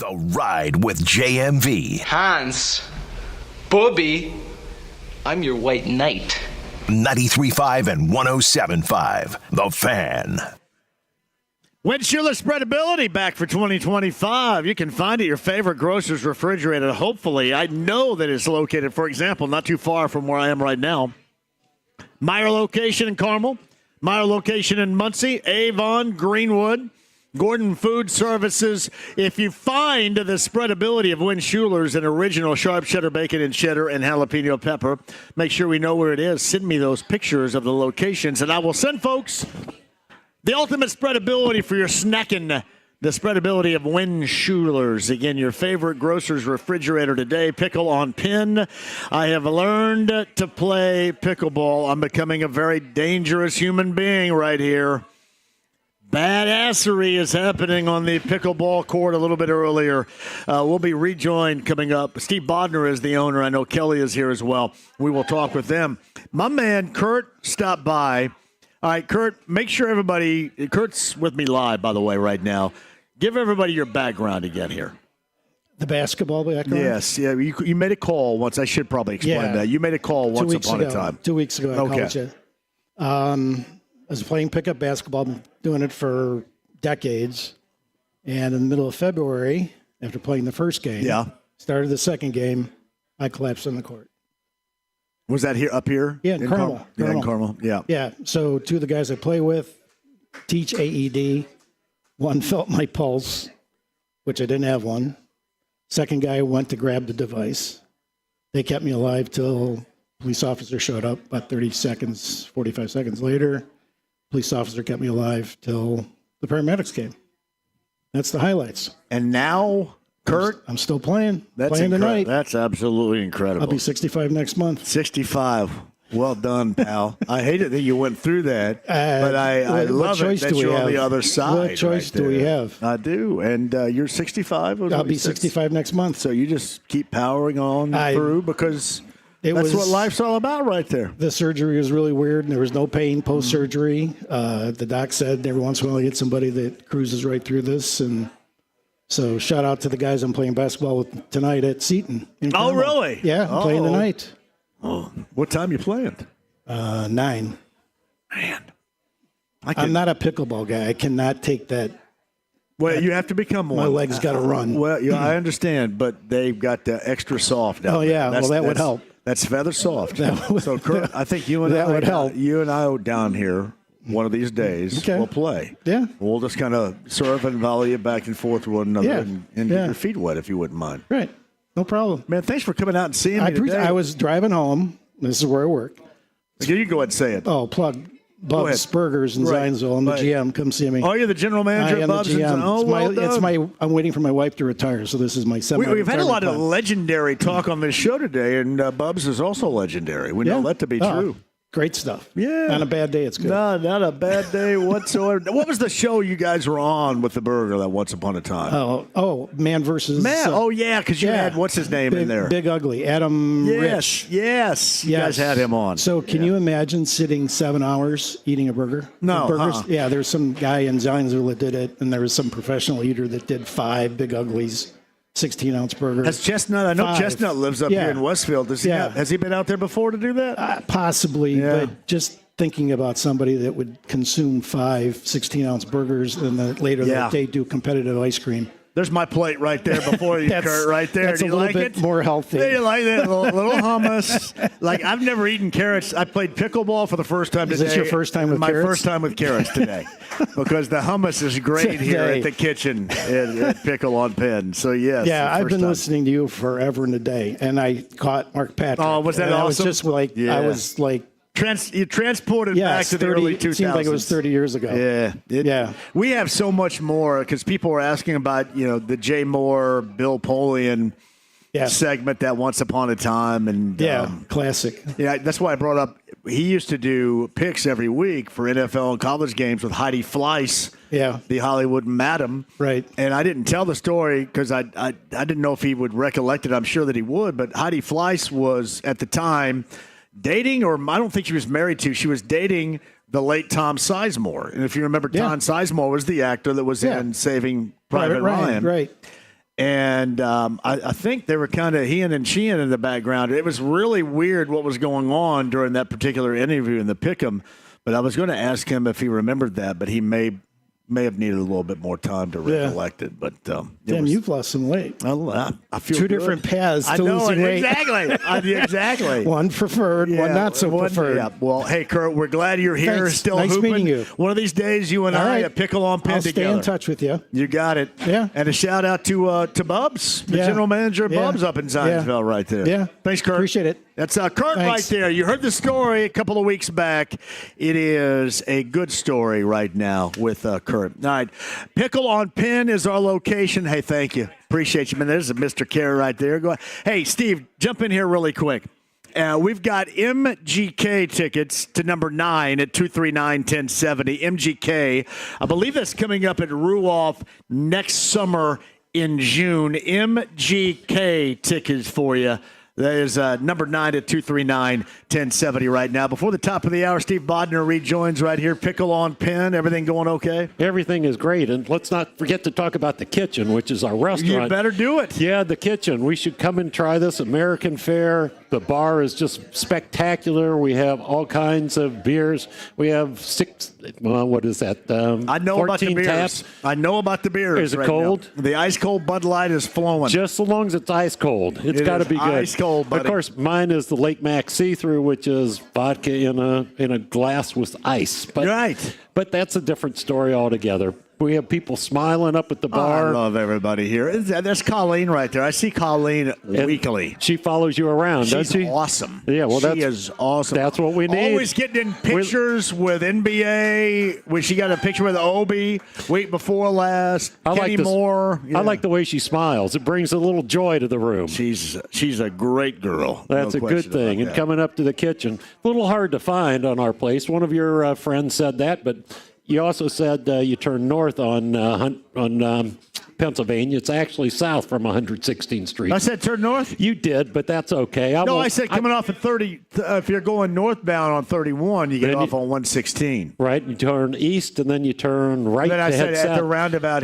The Ride with JMV. Hans, Bobby, I'm your white knight. 93.5 and 107.5. The Fan. Windshield spreadability back for 2025. You can find it at your favorite grocer's refrigerator. Hopefully, I know that it's located, for example, not too far from where I am right now. Meyer location in Carmel, Meyer location in Muncie, Avon, Greenwood, Gordon Food Services. If you find the spreadability of Windschuler's and original sharp cheddar bacon and cheddar and jalapeno pepper, make sure we know where it is. Send me those pictures of the locations, and I will send folks the ultimate spreadability for your snacking. The spreadability of Windschuler's. Again, your favorite grocer's refrigerator today. Pickle on pin. I have learned to play pickleball. I'm becoming a very dangerous human being right here. Badassery is happening on the pickleball court a little bit earlier. We'll be rejoined coming up. Steve Bodner is the owner. I know Kelly is here as well. We will talk with them. My man, Kurt, stopped by. All right, Kurt, make sure everybody – Kurt's with me live, by the way, right now. Give everybody your background again here. The basketball background? Yes. Yeah, you made a call once. I should probably explain that. You made a call once upon a time. 2 weeks ago, I called you. I was playing pickup basketball. Been doing it for decades. And in the middle of February, after playing the first game, started the second game, I collapsed on the court. Was that here up here? Yeah, in Carmel. Yeah, in Carmel. Yeah. Yeah. So two of the guys I play with teach AED. One felt my pulse, which I didn't have one. Second guy went to grab the device. They kept me alive till police officer showed up about 30 seconds, 45 seconds later. Police officer kept me alive till the paramedics came. That's the highlights. And now, Kurt? I'm still playing. That's playing tonight. That's absolutely incredible. I'll be 65 next month. 65. Well done, pal. I hate it that you went through that, but I love it that you're on the other side. What choice do we have? I do. And you're 65? I'll be 65 next month. So you just keep powering on through because that's what life's all about right there. The surgery was really weird, and there was no pain post-surgery. The doc said every once in a while I get somebody that cruises right through this. And so shout out to the guys I'm playing basketball with tonight at Seton. Oh, really? Yeah, I'm playing tonight. Oh, what time you playing? 9. Man. I'm not a pickleball guy. I cannot take that. Well, you have to become one. My legs got to run. Well, yeah, I understand, but they've got the extra soft. Oh, yeah. Well, that would help. That's feather soft. So, Kurt, I think you and I down here one of these days will play. Yeah. We'll just kind of serve and volley it back and forth with one another and get your feet wet if you wouldn't mind. Right. No problem. Man, thanks for coming out and seeing me today. I was driving home. This is where I work. You can go ahead and say it. Oh, plug Bub's Burgers in Zionsville. I'm the GM. Come see me. Oh, you're the general manager of Bub's? I'm waiting for my wife to retire, so this is my semi-retirement We've had a lot of legendary talk on this show today, and Bub's is also legendary. We know that to be true. Great stuff. Yeah. On a bad day, it's good. No, not a bad day whatsoever. What was the show you guys were on with the burger that once upon a time? Oh, Man versus... Man. Yeah, because you had, what's his name in there? Big Ugly. Adam Rich. Yes. You guys had him on. So can you imagine sitting 7 hours eating a burger? No. Burgers? Yeah, there's some guy in Zionsville that did it, and there was some professional eater that did 5 Big Uglies. 16-ounce burger. Has Chestnut? I know 5. Chestnut lives up here in Westfield. Has he been out there before to do that? Possibly, but just thinking about somebody that would consume 5 16-ounce burgers and then later that day do competitive ice cream. There's my plate right there before you, Kurt, right there. That's Do you a little like bit it? more healthy. Do you like that? Little hummus. Like, I've never eaten carrots. I played pickleball for the first time today. Is this your first time with carrots? My first time with carrots today. Because the hummus is great here at the kitchen at Pickle on Pin. So, yes. Yeah, I've been listening to you forever and a day, and I caught Mark Patrick. Oh, was that awesome? I was just like, I was like, you transported back to the early 2000s. It seemed like it was 30 years ago. Yeah. We have so much more because people are asking about, the Jay Moore, Bill Polian segment that once upon a time. And classic. Yeah, that's why I brought up. He used to do picks every week for NFL and college games with Heidi Fleiss, the Hollywood Madam. Right. And I didn't tell the story because I didn't know if he would recollect it. I'm sure that he would. But Heidi Fleiss was, at the time, dating, or I don't think she was married to. She was dating the late Tom Sizemore. And if you remember, Tom Sizemore was the actor that was in Saving Private Ryan. Right. And I think they were kind of he and sheeing in the background. It was really weird what was going on during that particular interview in the Pick'em. But I was going to ask him if he remembered that, but he may have needed a little bit more time to recollect it. But Damn, you've lost some weight. I feel two good. different paths to I know losing weight. exactly. Exactly. One preferred, one not so preferred. Yeah. Well, hey, Kurt, we're glad you're here. Thanks. Still nice hooping. meeting you. One of these days, you and All I right. a pickle on pin I'll together. stay in touch with you. You got it. Yeah. And a shout out to Bubs, the general manager of Bubs up in Zionsville, right there. Yeah. Thanks, Kurt. Appreciate it. That's Kurt right there. You heard the story a couple of weeks back. It is a good story right now with Kurt. All right. Pickle on Pin is our location. Hey, thank you. Appreciate you, man. There's a Mr. Care right there. Go ahead. Hey, Steve, jump in here really quick. We've got MGK tickets to number 9 at 239-1070. MGK. I believe that's coming up at Ruoff next summer in June. MGK tickets for you. That is number 9 at 239-1070 right now. Before the top of the hour, Steve Bodner rejoins right here. Pickle on Pin. Everything going okay? Everything is great. And let's not forget to talk about the kitchen, which is our restaurant. You better do it. Yeah, the kitchen. We should come and try this. American fare. The bar is just spectacular. We have all kinds of beers. We have what is that? I know about the beers. Taps. I know about the beers. Is it right cold? Now. The ice cold Bud Light is flowing. Just so long as it's ice cold. It's got to be good. Ice cold, buddy. Of course, mine is the Lake Mac see-through, which is vodka in a glass with ice. But, right. But that's a different story altogether. We have people smiling up at the bar. I love everybody here. That's Colleen right there. I see Colleen weekly. She follows you around, doesn't she? She's awesome. Yeah, well, she is awesome. That's what we need. Always getting in pictures with NBA. When she got a picture with Obi week before last. Kenny Moore. Yeah. I like the way she smiles. It brings a little joy to the room. She's a great girl. That's a good thing. And coming up to the kitchen, a little hard to find on our place. One of your friends said that, but you also said you turn north on Pennsylvania. It's actually south from 116th Street. I said turn north? You did, but that's okay. I said coming off at 30. If you're going northbound on 31, you get off on 116. Right. You turn east, and then you turn right and then to head south. At the roundabout,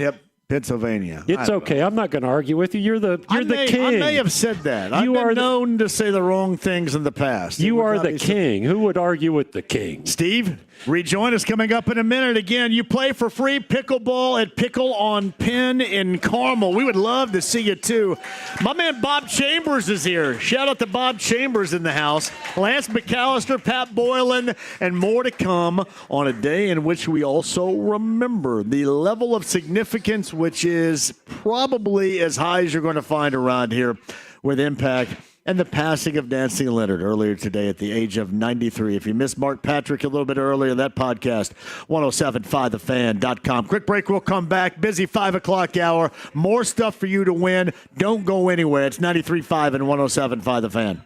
Pennsylvania. It's okay. I'm not going to argue with you. You're the king. I may have said that. I've been known to say the wrong things in the past. You are the king. Who would argue with the king? Steve, rejoin us coming up in a minute. Again, you play for free pickleball at Pickle on Pin in Carmel. We would love to see you, too. My man Bob Chambers is here. Shout out to Bob Chambers in the house. Lance McAllister, Pat Boylan, and more to come on a day in which we also remember the level of significance, which is probably as high as you're going to find around here with Impact, and the passing of Nancy Leonard earlier today at the age of 93. If you missed Mark Patrick a little bit earlier, that podcast, 1075thefan.com. Quick break, we'll come back. Busy 5 o'clock hour. More stuff for you to win. Don't go anywhere. It's 93.5 and 107.5 The Fan.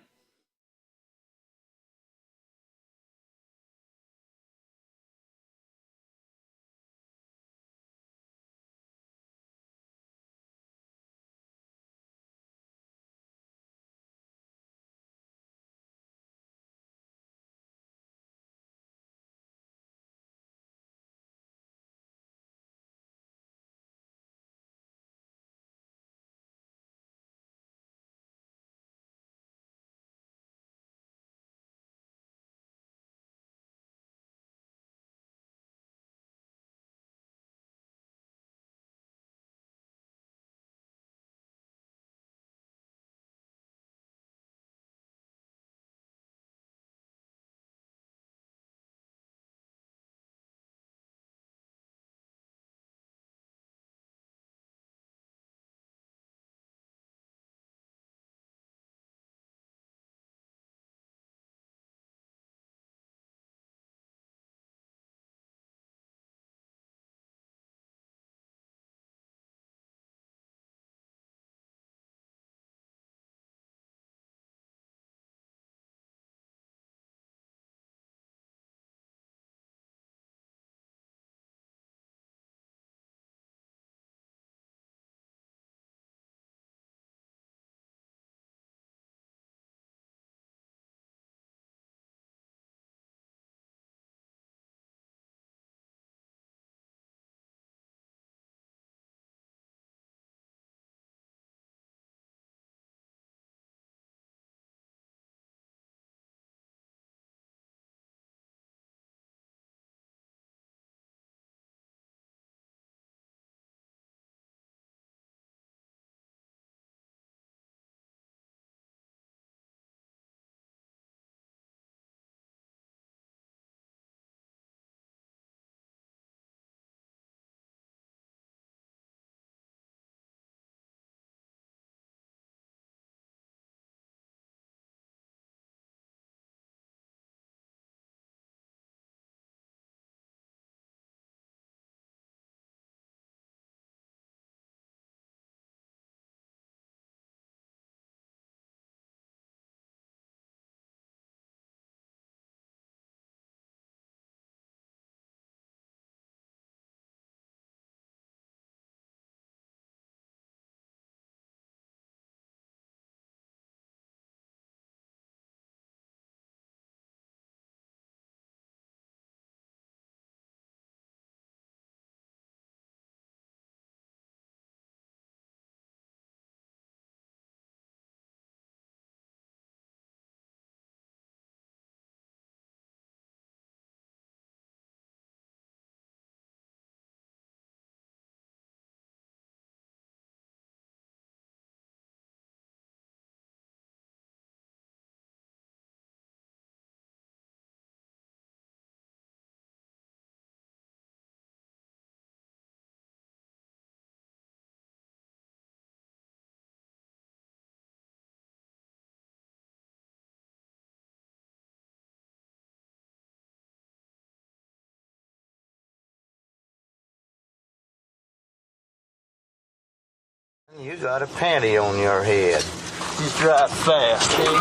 You got a panty on your head. Just drive fast, eh?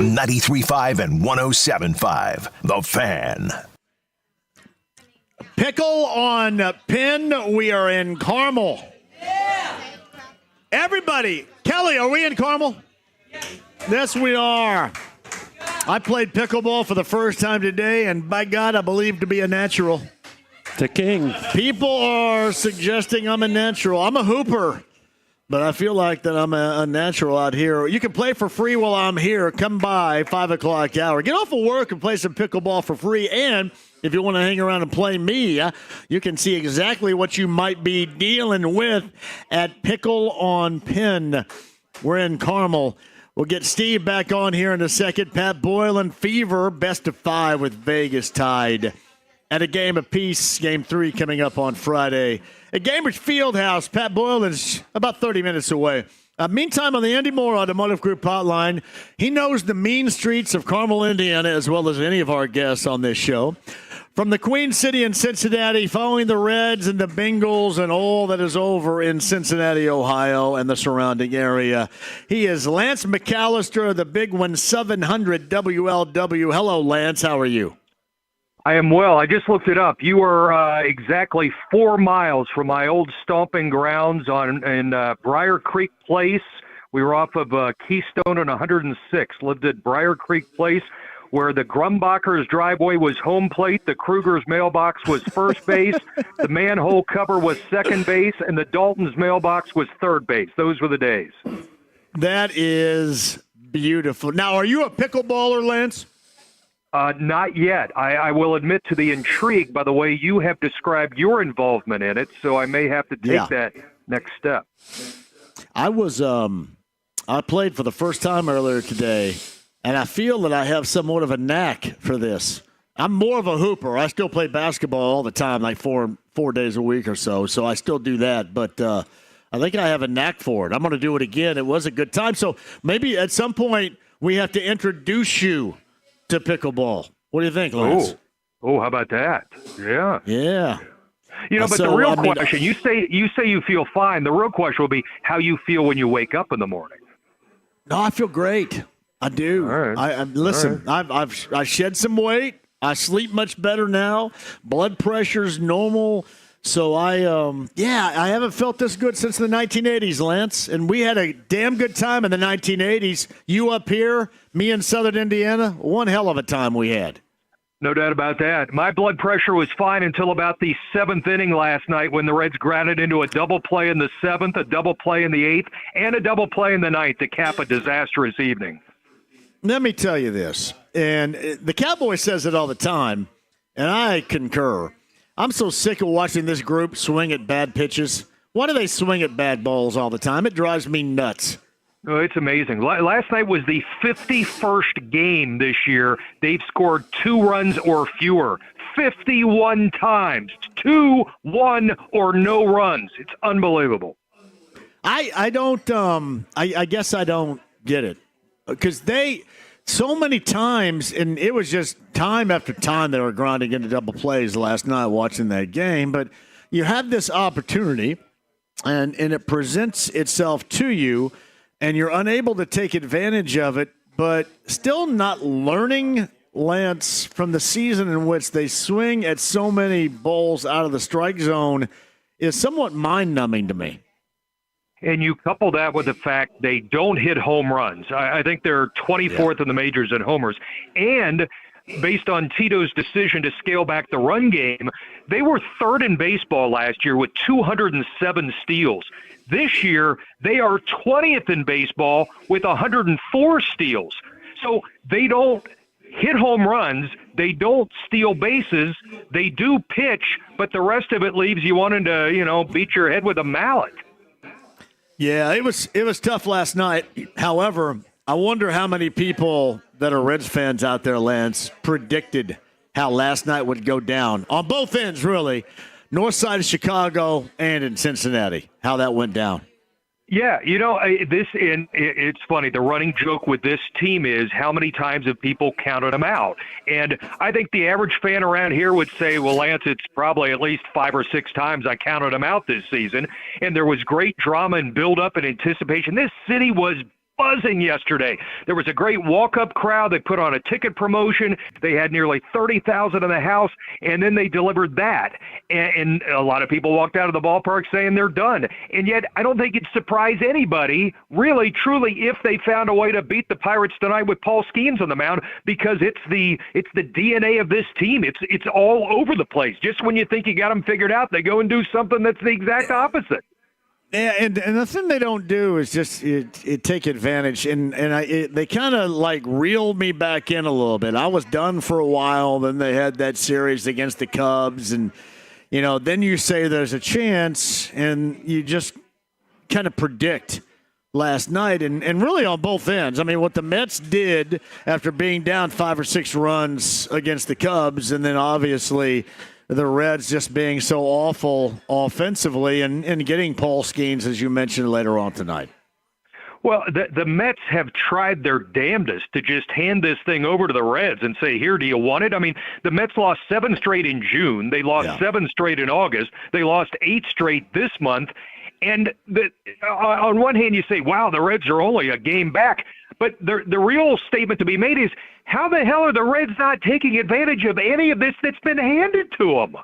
93.5 and 107.5. The Fan. Pickle on Penn. We are in Carmel. Everybody. Kelly, are we in Carmel? Yes, we are. I played pickleball for the first time today, and by God, I believe to be a natural. The king. People are suggesting I'm a natural. I'm a hooper, but I feel like that I'm a natural out here. You can play for free while I'm here. Come by 5 o'clock hour. Get off of work and play some pickleball for free. And if you want to hang around and play me, you can see exactly what you might be dealing with at Pickle on Penn. We're in Carmel. We'll get Steve back on here in a second. Pat Boyle and Fever, best of 5 with Vegas tied at a game apiece. Game 3 coming up on Friday at Cambridge Fieldhouse. Pat Boyle is about 30 minutes away. Meantime, on the Andy Moore Automotive Group hotline, he knows the mean streets of Carmel, Indiana, as well as any of our guests on this show. From the Queen City in Cincinnati, following the Reds and the Bengals and all that is over in Cincinnati, Ohio, and the surrounding area, he is Lance McAllister of the Big One 700 WLW. Hello, Lance. How are you? I am well. I just looked it up. You are exactly 4 miles from my old stomping grounds in Briar Creek Place. We were off of Keystone and 106. Lived at Briar Creek Place, where the Grumbachers' driveway was home plate, the Krugers' mailbox was first base, the manhole cover was second base, and the Daltons' mailbox was third base. Those were the days. That is beautiful. Now, are you a pickleballer, Lance? Not yet. I will admit to the intrigue by the way you have described your involvement in it, so I may have to take that next step. I played for the first time earlier today, and I feel that I have somewhat of a knack for this. I'm more of a hooper. I still play basketball all the time, like four days a week or so I still do that, but I think I have a knack for it. I'm going to do it again. It was a good time, so maybe at some point we have to introduce you to pickleball. What do you think, Lance? Oh, how about that? Yeah. Yeah. You know, but the real question, you say you feel fine. The real question will be how you feel when you wake up in the morning. No, I feel great. I do. All right. Listen, right. I shed some weight. I sleep much better now. Blood pressure's normal. So I haven't felt this good since the 1980s, Lance. And we had a damn good time in the 1980s. You up here, me in Southern Indiana, one hell of a time we had. No doubt about that. My blood pressure was fine until about the 7th inning last night when the Reds grounded into a double play in the 7th, a double play in the 8th, and a double play in the 9th to cap a disastrous evening. Let me tell you this, and the Cowboy says it all the time, and I concur. I'm so sick of watching this group swing at bad pitches. Why do they swing at bad balls all the time? It drives me nuts. Oh, it's amazing. Last night was the 51st game this year. They've scored 2 runs or fewer 51 times. 2, 1, or no runs. It's unbelievable. I guess I don't get it. Because so many times, and it was just time after time they were grinding into double plays last night watching that game. But you have this opportunity, and it presents itself to you, and you're unable to take advantage of it, but still not learning, Lance, from the season in which they swing at so many balls out of the strike zone is somewhat mind-numbing to me. And you couple that with the fact they don't hit home runs. I think they're 24th in the majors in homers. And based on Tito's decision to scale back the run game, they were 3rd in baseball last year with 207 steals. This year, they are 20th in baseball with 104 steals. So they don't hit home runs. They don't steal bases. They do pitch, but the rest of it leaves you wanting to, beat your head with a mallet. Yeah, it was tough last night. However, I wonder how many people that are Reds fans out there, Lance, predicted how last night would go down on both ends, really. North side of Chicago and in Cincinnati, how that went down. Yeah, it's funny. The running joke with this team is how many times have people counted them out? And I think the average fan around here would say, well, Lance, it's probably at least 5 or 6 times I counted them out this season. And there was great drama and build-up and anticipation. This city was buzzing yesterday. There was a great walk-up crowd. They put on a ticket promotion. They had nearly 30,000 in the house, and then they delivered that. And a lot of people walked out of the ballpark saying they're done. And yet, I don't think it'd surprise anybody, really, truly, if they found a way to beat the Pirates tonight with Paul Skeens on the mound, because it's the DNA of this team. It's all over the place. Just when you think you got them figured out, they go and do something that's the exact opposite. Yeah, and the thing they don't do is just take advantage, and they kind of like reeled me back in a little bit. I was done for a while, then they had that series against the Cubs, and then you say there's a chance, and you just kind of predict last night, and really on both ends. I mean, what the Mets did after being down 5 or 6 runs against the Cubs, and then obviously the Reds just being so awful offensively and getting Paul Skeens, as you mentioned, later on tonight. Well, the Mets have tried their damnedest to just hand this thing over to the Reds and say, here, do you want it? I mean, the Mets lost 7 straight in June. They lost 7 straight in August. They lost 8 straight this month. And on one hand, you say, wow, the Reds are only a game back. But the real statement to be made is, how the hell are the Reds not taking advantage of any of this that's been handed to them?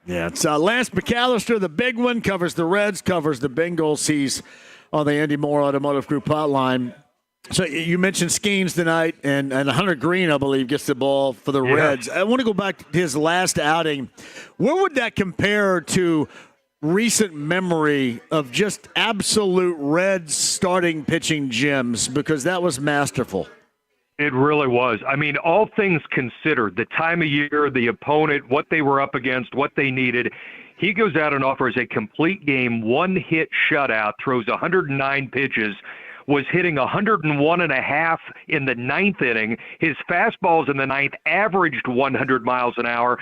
Yeah, it's Lance McAllister, the big one, covers the Reds, covers the Bengals. He's on the Andy Moore Automotive Group hotline. So you mentioned Skeens tonight, and Hunter Green, I believe, gets the ball for the Reds. I want to go back to his last outing. Where would that compare to recent memory of just absolute Reds starting pitching gems? Because that was masterful. It really was. I mean, all things considered, the time of year, the opponent, what they were up against, what they needed, he goes out and offers a complete game, 1-hit shutout, throws 109 pitches, was hitting 101.5 in the 9th inning. His fastballs in the 9th averaged 100 miles an hour.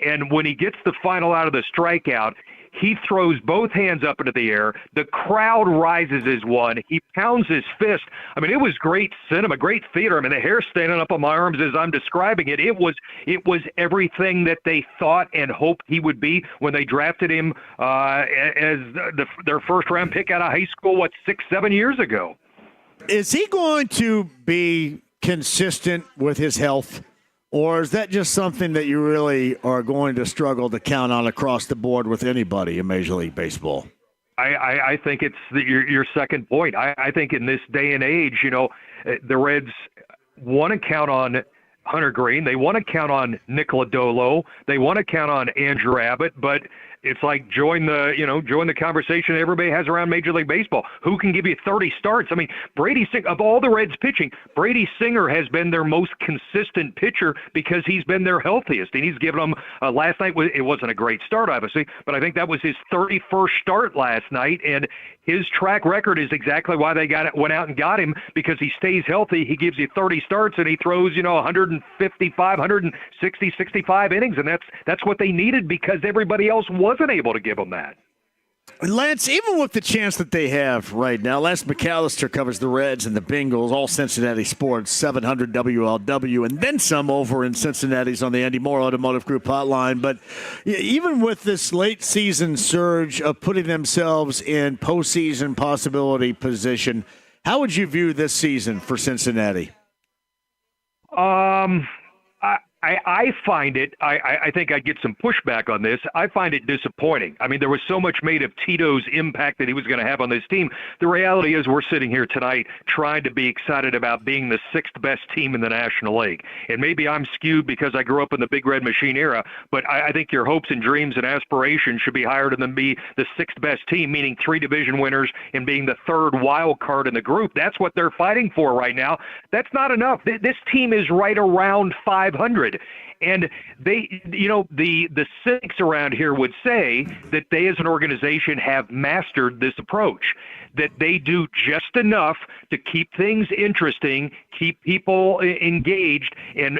And when he gets the final out of the strikeout, he throws both hands up into the air. The crowd rises as one. He pounds his fist. I mean, it was great cinema, great theater. I mean, the hair standing up on my arms as I'm describing it. It was everything that they thought and hoped he would be when they drafted him as their first-round pick out of high school, 6-7 years ago. Is he going to be consistent with his health? Or is that just something that you really are going to struggle to count on across the board with anybody in Major League Baseball? I think it's your second point. I think in this day and age, the Reds want to count on Hunter Green. They want to count on Nick Lodolo. They want to count on Andrew Abbott, but it's like join the conversation everybody has around Major League Baseball. Who can give you 30 starts? I mean, Brady Singer, of all the Reds pitching, Brady Singer has been their most consistent pitcher because he's been their healthiest. And he's given them, last night, it wasn't a great start, obviously, but I think that was his 31st start last night. And his track record is exactly why they went out and got him, because he stays healthy. He gives you 30 starts and he throws, 155, 160, 65 innings. And that's what they needed because everybody else wasn't able to give them that. Lance, even with the chance that they have right now, Lance McAllister covers the Reds and the Bengals, all Cincinnati sports, 700 WLW, and then some over in Cincinnati's on the Andy Moore Automotive Group hotline. But even with this late season surge of putting themselves in postseason possibility position, how would you view this season for Cincinnati? I find it, I think I get some pushback on this. I find it disappointing. I mean, there was so much made of Tito's impact that he was going to have on this team. The reality is we're sitting here tonight trying to be excited about being the 6th best team in the National League. And maybe I'm skewed because I grew up in the Big Red Machine era, but I think your hopes and dreams and aspirations should be higher than be the 6th best team, meaning 3 division winners and being the 3rd wild card in the group. That's what they're fighting for right now. That's not enough. This team is right around 500. And they, the cynics around here would say that they as an organization have mastered this approach, that they do just enough to keep things interesting, keep people engaged, and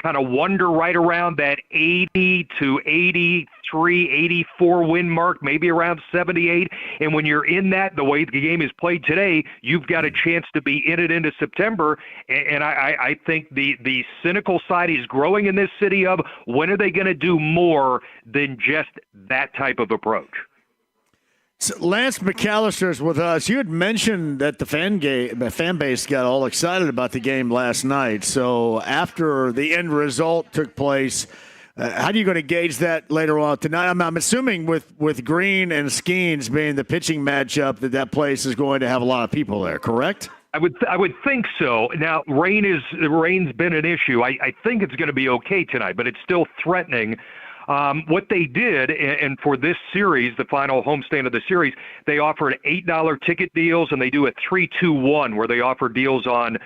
kind of wander right around that 80 to 83, 84 win mark, maybe around 78. And when you're in that, the way the game is played today, you've got a chance to be in it into September. And I think the cynical side is growing in this city of when are they going to do more than just that type of approach? So Lance McAllister's with us. You had mentioned that the fan base got all excited about the game last night. So after the end result took place, how are you going to gauge that later on tonight? I'm assuming with Green and Skeens being the pitching matchup that place is going to have a lot of people there, correct? I would think so. Now, rain's been an issue. I think it's going to be okay tonight, but it's still threatening. What they did, and for this series, the final homestand of the series, they offered $8 ticket deals, and they do a 3-2-1 where they offer deals on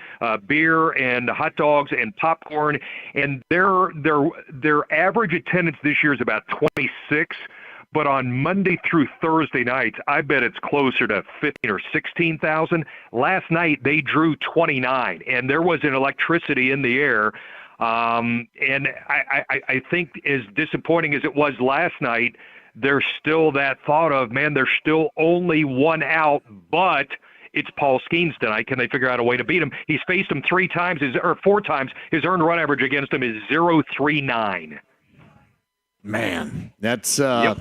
beer and hot dogs and popcorn. And their average attendance this year is about 26. But on Monday through Thursday nights, I bet it's closer to 15 or 16,000. Last night, they drew 29, and there was an electricity in the air. And I think as disappointing as it was last night, there's still that thought of, man, there's still only one out, but it's Paul Skeens tonight. Can they figure out a way to beat him? He's faced him 4 times. His earned run average against him is 0.39. Man, that's Yep.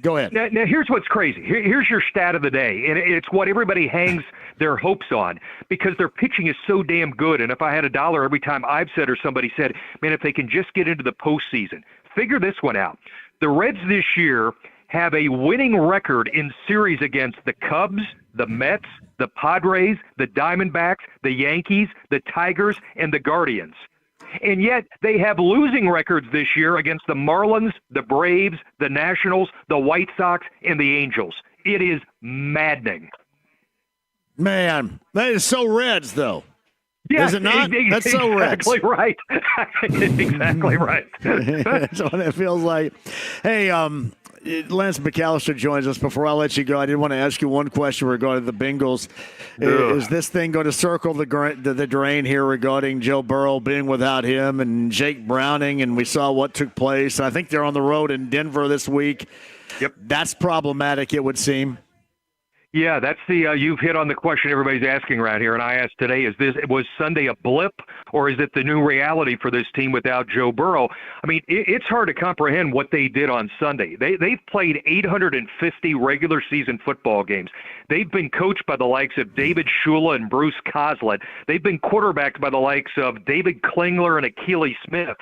Go ahead. Now, here's what's crazy. Here's your stat of the day, and it's what everybody hangs their hopes on because their pitching is so damn good. And if I had $1 every time I've said or somebody said, man, if they can just get into the postseason, figure this one out. The Reds this year have a winning record in series against the Cubs, the Mets, the Padres, the Diamondbacks, the Yankees, the Tigers, and the Guardians. And yet they have losing records this year against the Marlins, the Braves, the Nationals, the White Sox, and the Angels. It is maddening. Man, that is so Reds, though. Yeah, is it not? That's so Reds. Exactly right. Exactly right. That's what it feels like. Hey, Lance McAllister joins us. Before I let you go, I did want to ask you one question regarding the Bengals. Is this thing going to circle the drain here regarding Joe Burrow being without him and Jake Browning? And we saw what took place. I think they're on the road in Denver this week. Yep. That's problematic, it would seem. Yeah, that's you've hit on the question everybody's asking around here, and I asked today: was Sunday a blip, or is it the new reality for this team without Joe Burrow? I mean, it's hard to comprehend what they did on Sunday. They've played 850 regular season football games. They've been coached by the likes of David Shula and Bruce Coslett. They've been quarterbacked by the likes of David Klingler and Akili Smith.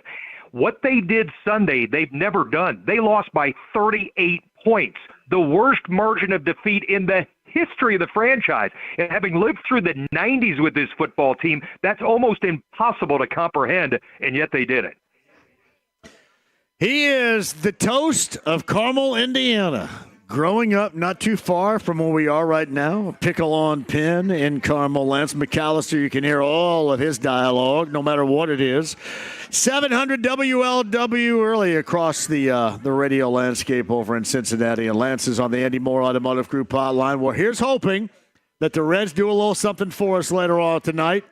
What they did Sunday, they've never done. They lost by 38 points, the worst margin of defeat in the history of the franchise. And having lived through the 90s with this football team, that's almost impossible to comprehend, and yet they did it. He is the toast of Carmel, Indiana. Growing up not too far from where we are right now, Pickle on Penn in Carmel. Lance McAllister, you can hear all of his dialogue, no matter what it is. 700 WLW early across the radio landscape over in Cincinnati. And Lance is on the Andy Moore Automotive Group hotline. Well, here's hoping that the Reds do a little something for us later on tonight.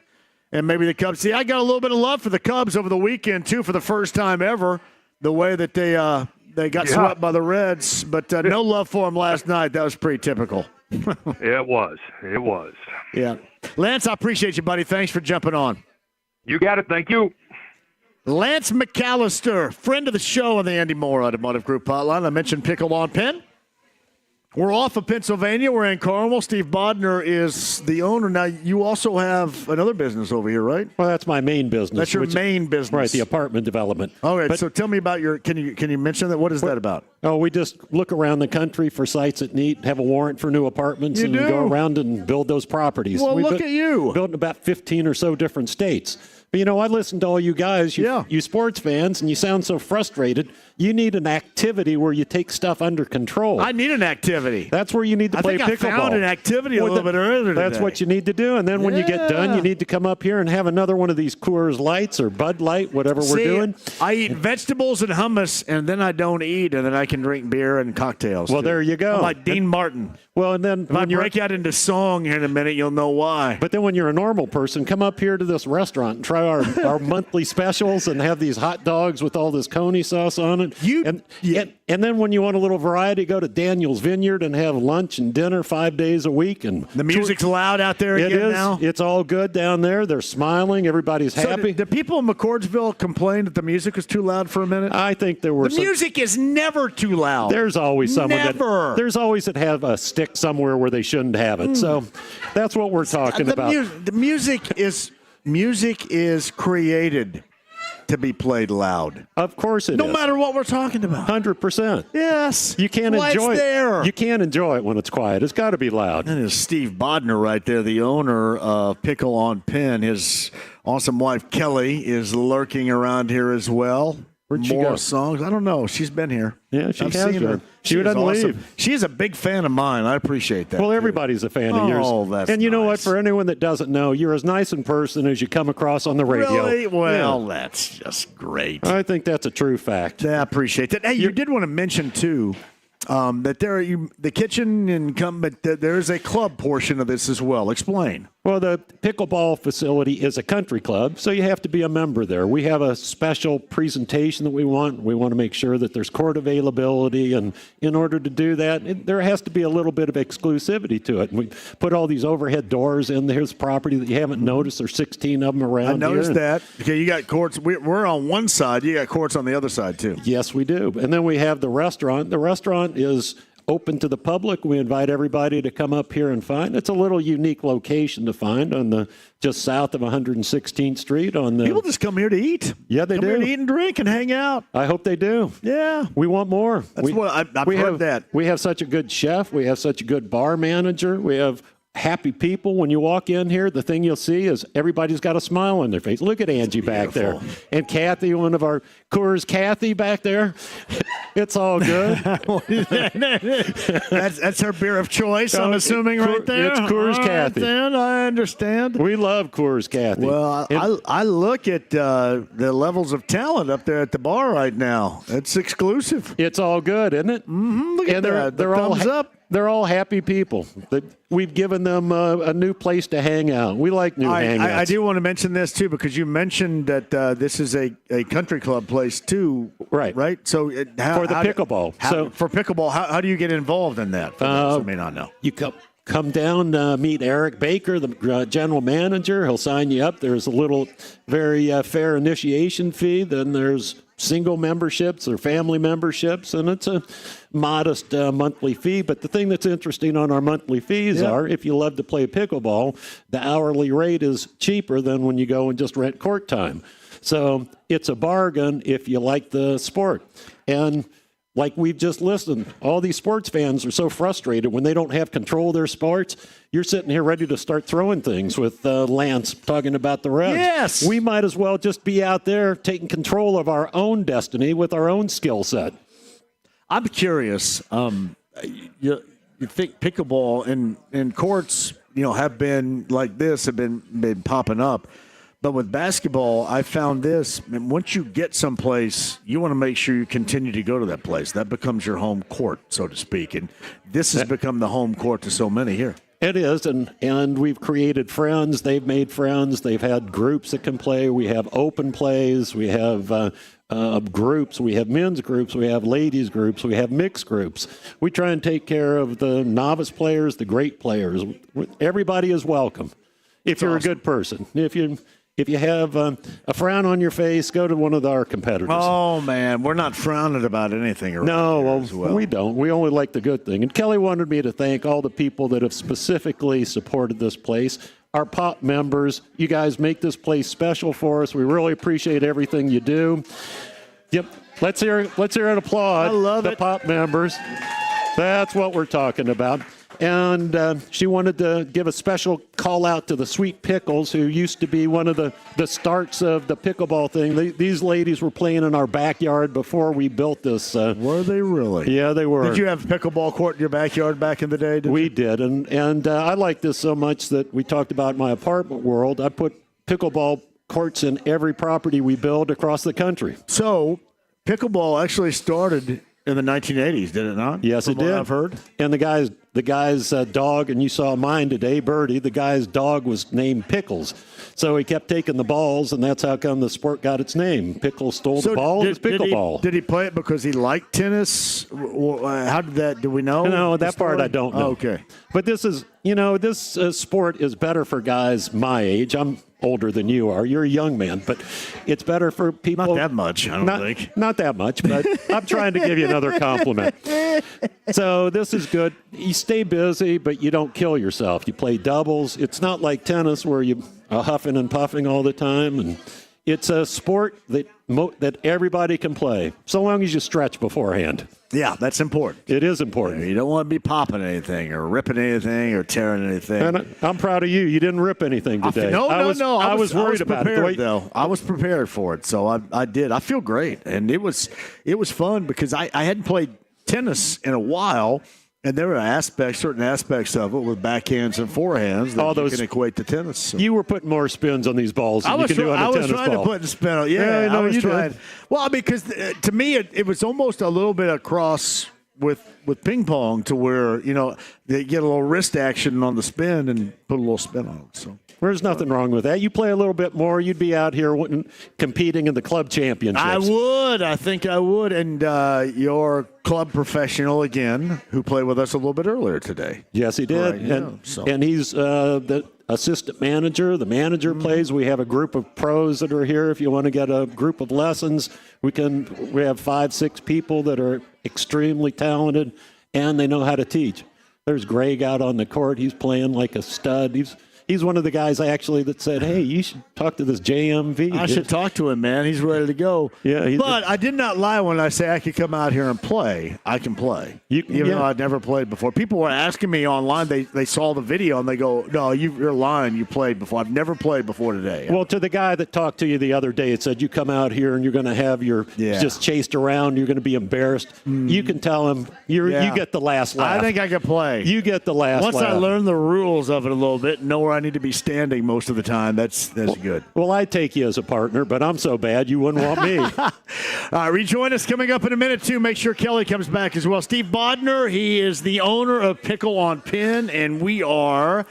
And maybe the Cubs. See, I got a little bit of love for the Cubs over the weekend, too, for the first time ever. The way that they got swept by the Reds, but no love for them last night. That was pretty typical. It was. Yeah. Lance, I appreciate you, buddy. Thanks for jumping on. You got it. Thank you. Lance McAllister, friend of the show on the Andy Moore Automotive Group hotline. I mentioned Pickle on Penn. We're off of Pennsylvania. We're in Carmel. Steve Bodner is the owner. Now, you also have another business over here, right? Well, that's my main business. That's your main business. Right, the apartment development. All right, so tell me about your – can you mention that? What is that about? Oh, we just look around the country for sites that need, have a warrant for new apartments You and do? go around and build those properties. Well, We've look at you. Built in about 15 or so different states. But, I listen to all you guys, you sports fans, and you sound so frustrated. You need an activity where you take stuff under control. I need an activity. That's where you need to play pickleball. I found an activity a little bit earlier today. That's what you need to do. And then when you get done, you need to come up here and have another one of these Coors Lights or Bud Light, whatever we're doing. I eat vegetables and hummus, and then I don't eat, and then I can drink beer and cocktails. Well, there you go. I'm like Dean Martin. Well, and then if I break out into song here in a minute, you'll know why. But then when you're a normal person, come up here to this restaurant and try our monthly specials and have these hot dogs with all this coney sauce on it. And then when you want a little variety, go to Daniel's Vineyard and have lunch and dinner 5 days a week. And the music's loud out there again now. It's all good down there. They're smiling. Everybody's happy. Did people in McCordsville complain that the music was too loud for a minute? I think there were. The music is never too loud. There's always someone There's always that have a stick somewhere where they shouldn't have it. So that's what we're talking about. The music is created to be played loud. Of course it is. No matter what we're talking about. 100%. Yes. You can't enjoy it. There. You can't enjoy it when it's quiet. It's got to be loud. That is Steve Bodner right there, the owner of Pickle on Pin. His awesome wife, Kelly, is lurking around here as well. Where'd she More go? songs. I don't know. She's been here. Yeah, she I've has seen been. her. She doesn't leave. She is a big fan of mine. I appreciate that. Well, everybody's a fan of yours. Oh, that's And you know what? nice. For anyone that doesn't know, you're as nice in person as you come across on the radio. Really? Well, that's just great. I think that's a true fact. Yeah, I appreciate that. Hey, you did want to mention, too, that the kitchen but there's a club portion of this as well. Explain. Well, the pickleball facility is a country club, so you have to be a member there. We have a special presentation that we want. We want to make sure that there's court availability, and in order to do that, there has to be a little bit of exclusivity to it. And we put all these overhead doors in this property that you haven't noticed. There's 16 of them around I noticed here. that. Okay, you got courts. We're on one side. You got courts on the other side, too. Yes, we do. And then we have the restaurant. The restaurant is open to the public. We invite everybody to come up here and find. It's a little unique location to find on just south of 116th Street. People just come here to eat. Yeah, they come do. Come here to eat and drink and hang out. I hope they do. Yeah. We want more. That's what I've heard that. We have such a good chef. We have such a good bar manager. We have happy people. When you walk in here, the thing you'll see is everybody's got a smile on their face. Look at Angie back there. And Kathy, one of our Coors Kathy back there. It's all good. That's her beer of choice, I'm assuming, right there. It's Coors Kathy. Then I understand. We love Coors Kathy. Well, I look at the levels of talent up there at the bar right now. It's exclusive. It's all good, isn't it? Mm-hmm. Look at that. They're all thumbs up. They're all happy people. We've given them a new place to hang out. We like new hangouts. I do want to mention this, too, because you mentioned that this is a country club place, too. Right? So for the pickleball. For pickleball, how do you get involved in that? For those who may not know. You come down, meet Eric Baker, the general manager. He'll sign you up. There's a little very fair initiation fee. Then there's single memberships or family memberships, and it's a modest monthly fee. But the thing that's interesting on our monthly fees are, if you love to play pickleball, the hourly rate is cheaper than when you go and just rent court time. So it's a bargain if you like the sport. And like we've just listened, all these sports fans are so frustrated when they don't have control of their sports. You're sitting here ready to start throwing things with Lance talking about the Reds. Yes. We might as well just be out there taking control of our own destiny with our own skill set. I'm curious. You think pickleball in courts, have been like this, have been popping up. But with basketball, I found this. And once you get someplace, you want to make sure you continue to go to that place. That becomes your home court, so to speak. And this has become the home court to so many here. It is, and we've created friends. They've made friends. They've had groups that can play. We have open plays. We have groups. We have men's groups. We have ladies groups. We have mixed groups. We try and take care of the novice players, the great players. Everybody is welcome if you're awesome. A good person. If you have a frown on your face, go to one of our competitors. Oh, man, we're not frowning about anything around well, we don't. We only like the good thing. And Kelly wanted me to thank all the people that have specifically supported this place. Our POP members, you guys make this place special for us. We really appreciate everything you do. Yep, let's hear an applaud. I love the POP members. That's what we're talking about. And she wanted to give a special call call out to the Sweet Pickles, who used to be one of the starts of the pickleball thing. These ladies were playing in our backyard before we built this. Were they really? Yeah, they were. Did you have a pickleball court in your backyard back in the day? We did, and I like this so much that we talked about in my apartment world. I put pickleball courts in every property we build across the country. So pickleball actually started in the 1980s, did it not? Yes, it did. I've heard. And the guy's dog, and you saw mine today, Birdie, the guy's dog was named Pickles. So he kept taking the balls, and that's how come the sport got its name. Pickles stole the ball, it's pickleball. Did he play it because he liked tennis? How did that, do we know? No, that part I don't know. Oh, okay. But this is, this sport is better for guys my age. I'm older than you are. You're a young man, but it's better for people. Not that much, I don't think. Not that much, but I'm trying to give you another compliment. So this is good. You stay busy, but you don't kill yourself. You play doubles. It's not like tennis where you are huffing and puffing all the time. And it's a sport that everybody can play, so long as you stretch beforehand. Yeah, that's important. It is important. You don't want to be popping anything or ripping anything or tearing anything. And I'm proud of you. You didn't rip anything today. No. I was worried about it. Though. I was prepared for it, so I did. I feel great, and it was fun because I hadn't played tennis in a while. And there are certain aspects of it with backhands and forehands that you can equate to tennis. So. You were putting more spins on these balls than you can do on a tennis ball. I was trying to put the spin on. Yeah, I was trying. Did. Well, because to me, it was almost a little bit across with ping pong to where, they get a little wrist action on the spin and put a little spin on it. So. There's nothing wrong with that. You play a little bit more, you'd be out here competing in the club championships. I would. I think I would. And your club professional, again, who played with us a little bit earlier today. Yes, he did. And he's the assistant manager. The manager plays. We have a group of pros that are here. If you want to get a group of lessons, we have 5-6 people that are extremely talented, and they know how to teach. There's Greg out on the court. He's playing like a stud. He's one of the guys that said, hey, you should talk to this JMV. I should talk to him, man. He's ready to go. Yeah, but I did not lie when I say I could come out here and play. I can play, even though I'd never played before. People were asking me online. They saw the video, and they go, no, you're lying. You played before. I've never played before today. Well, to the guy that talked to you the other day, it said you come out here and you're going to have just chased around. You're going to be embarrassed. You can tell him you get the last laugh. I think I could play. You get the last laugh. Once I learn the rules of it a little bit, know where I need to be standing most of the time, that's good. Well, I'd take you as a partner, but I'm so bad you wouldn't want me. All right, rejoin us coming up in a minute, too. Make sure Kelly comes back as well. Steve Bodner, he is the owner of Pickle on Pin, and we are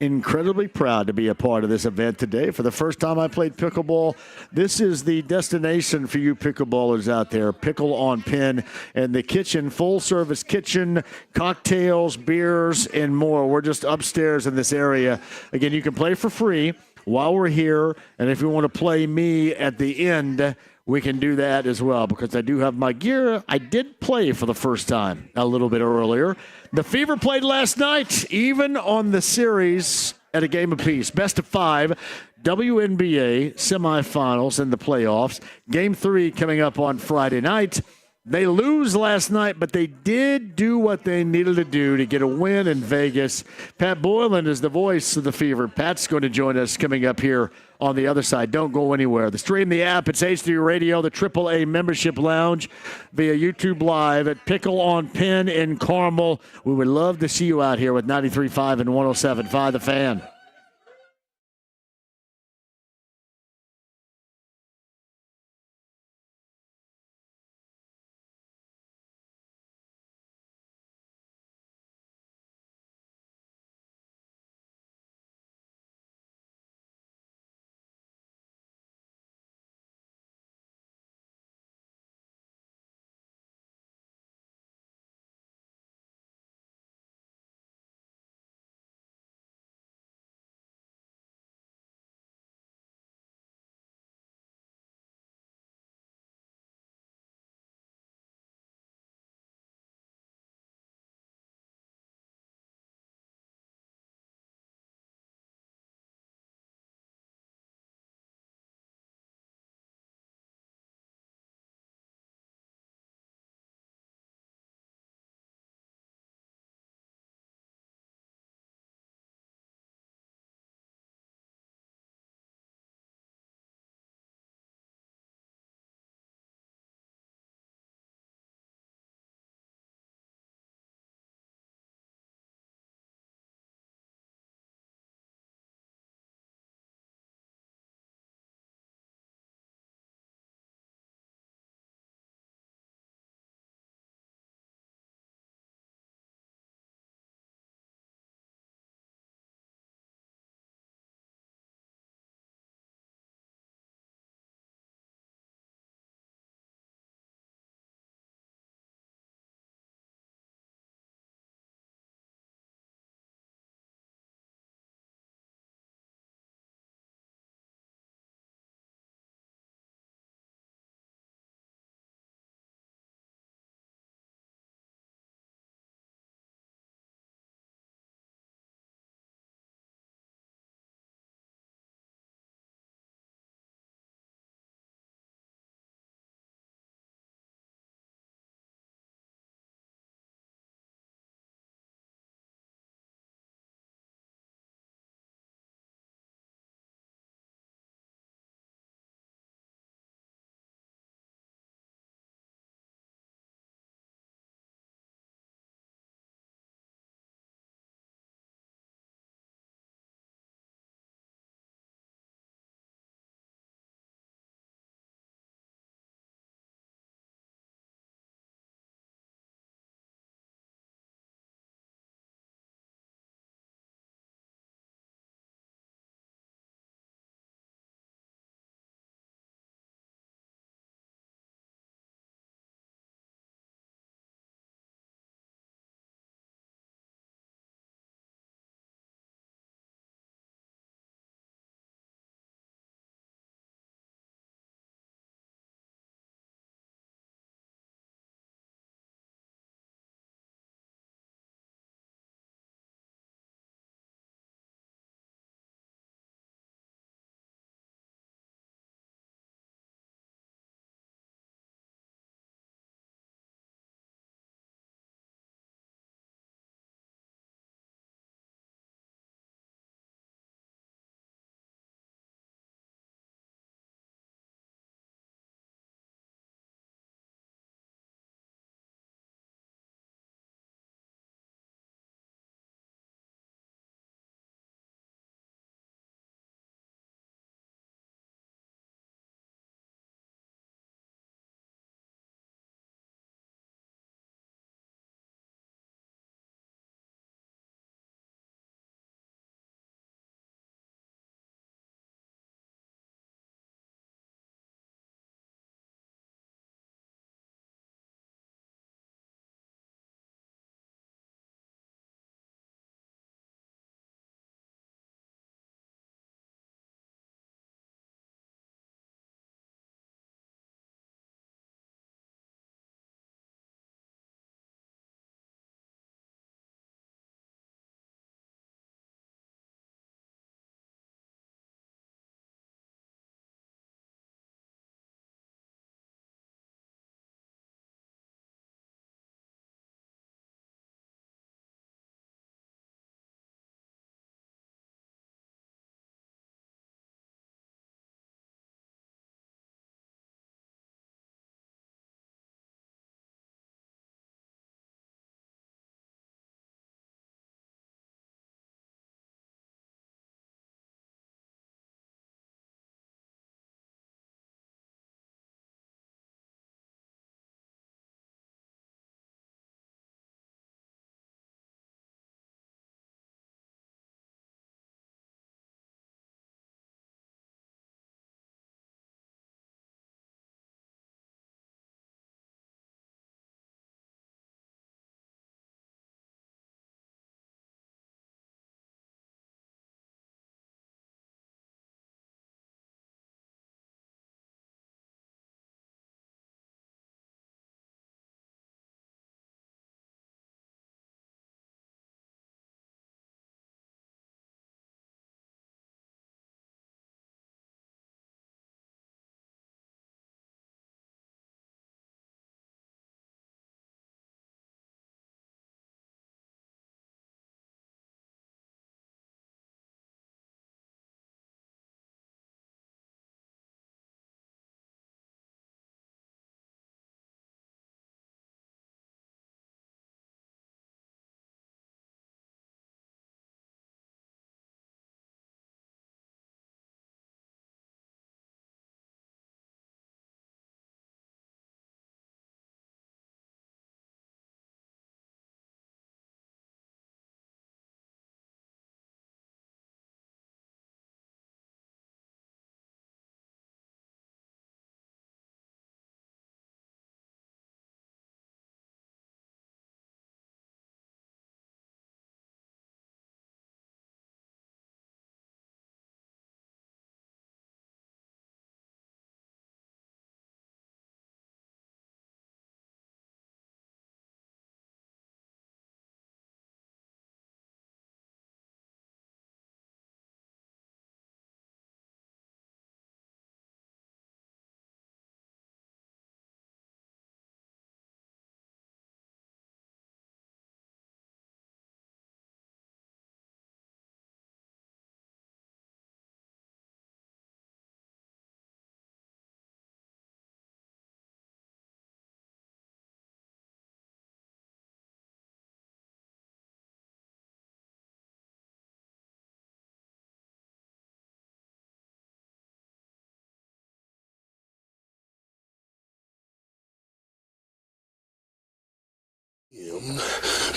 incredibly proud to be a part of this event today. For the first time I played pickleball, this is the destination for you pickleballers out there. Pickle on Pin and the kitchen, full-service kitchen, cocktails, beers, and more. We're just upstairs in this area. Again, you can play for free while we're here, and if you want to play me at the end, we can do that as well because I do have my gear. I did play for the first time a little bit earlier. The Fever played last night, even on the series at a game apiece. Best of 5, WNBA semifinals in the playoffs. Game 3 coming up on Friday night. They lose last night, but they did do what they needed to do to get a win in Vegas. Pat Boylan is the voice of the Fever. Pat's going to join us coming up here on the other side. Don't go anywhere. The stream, the app, it's H3 Radio, the AAA Membership Lounge via YouTube Live at Pickle on Pin in Carmel. We would love to see you out here with 93.5 and 107.5 The Fan.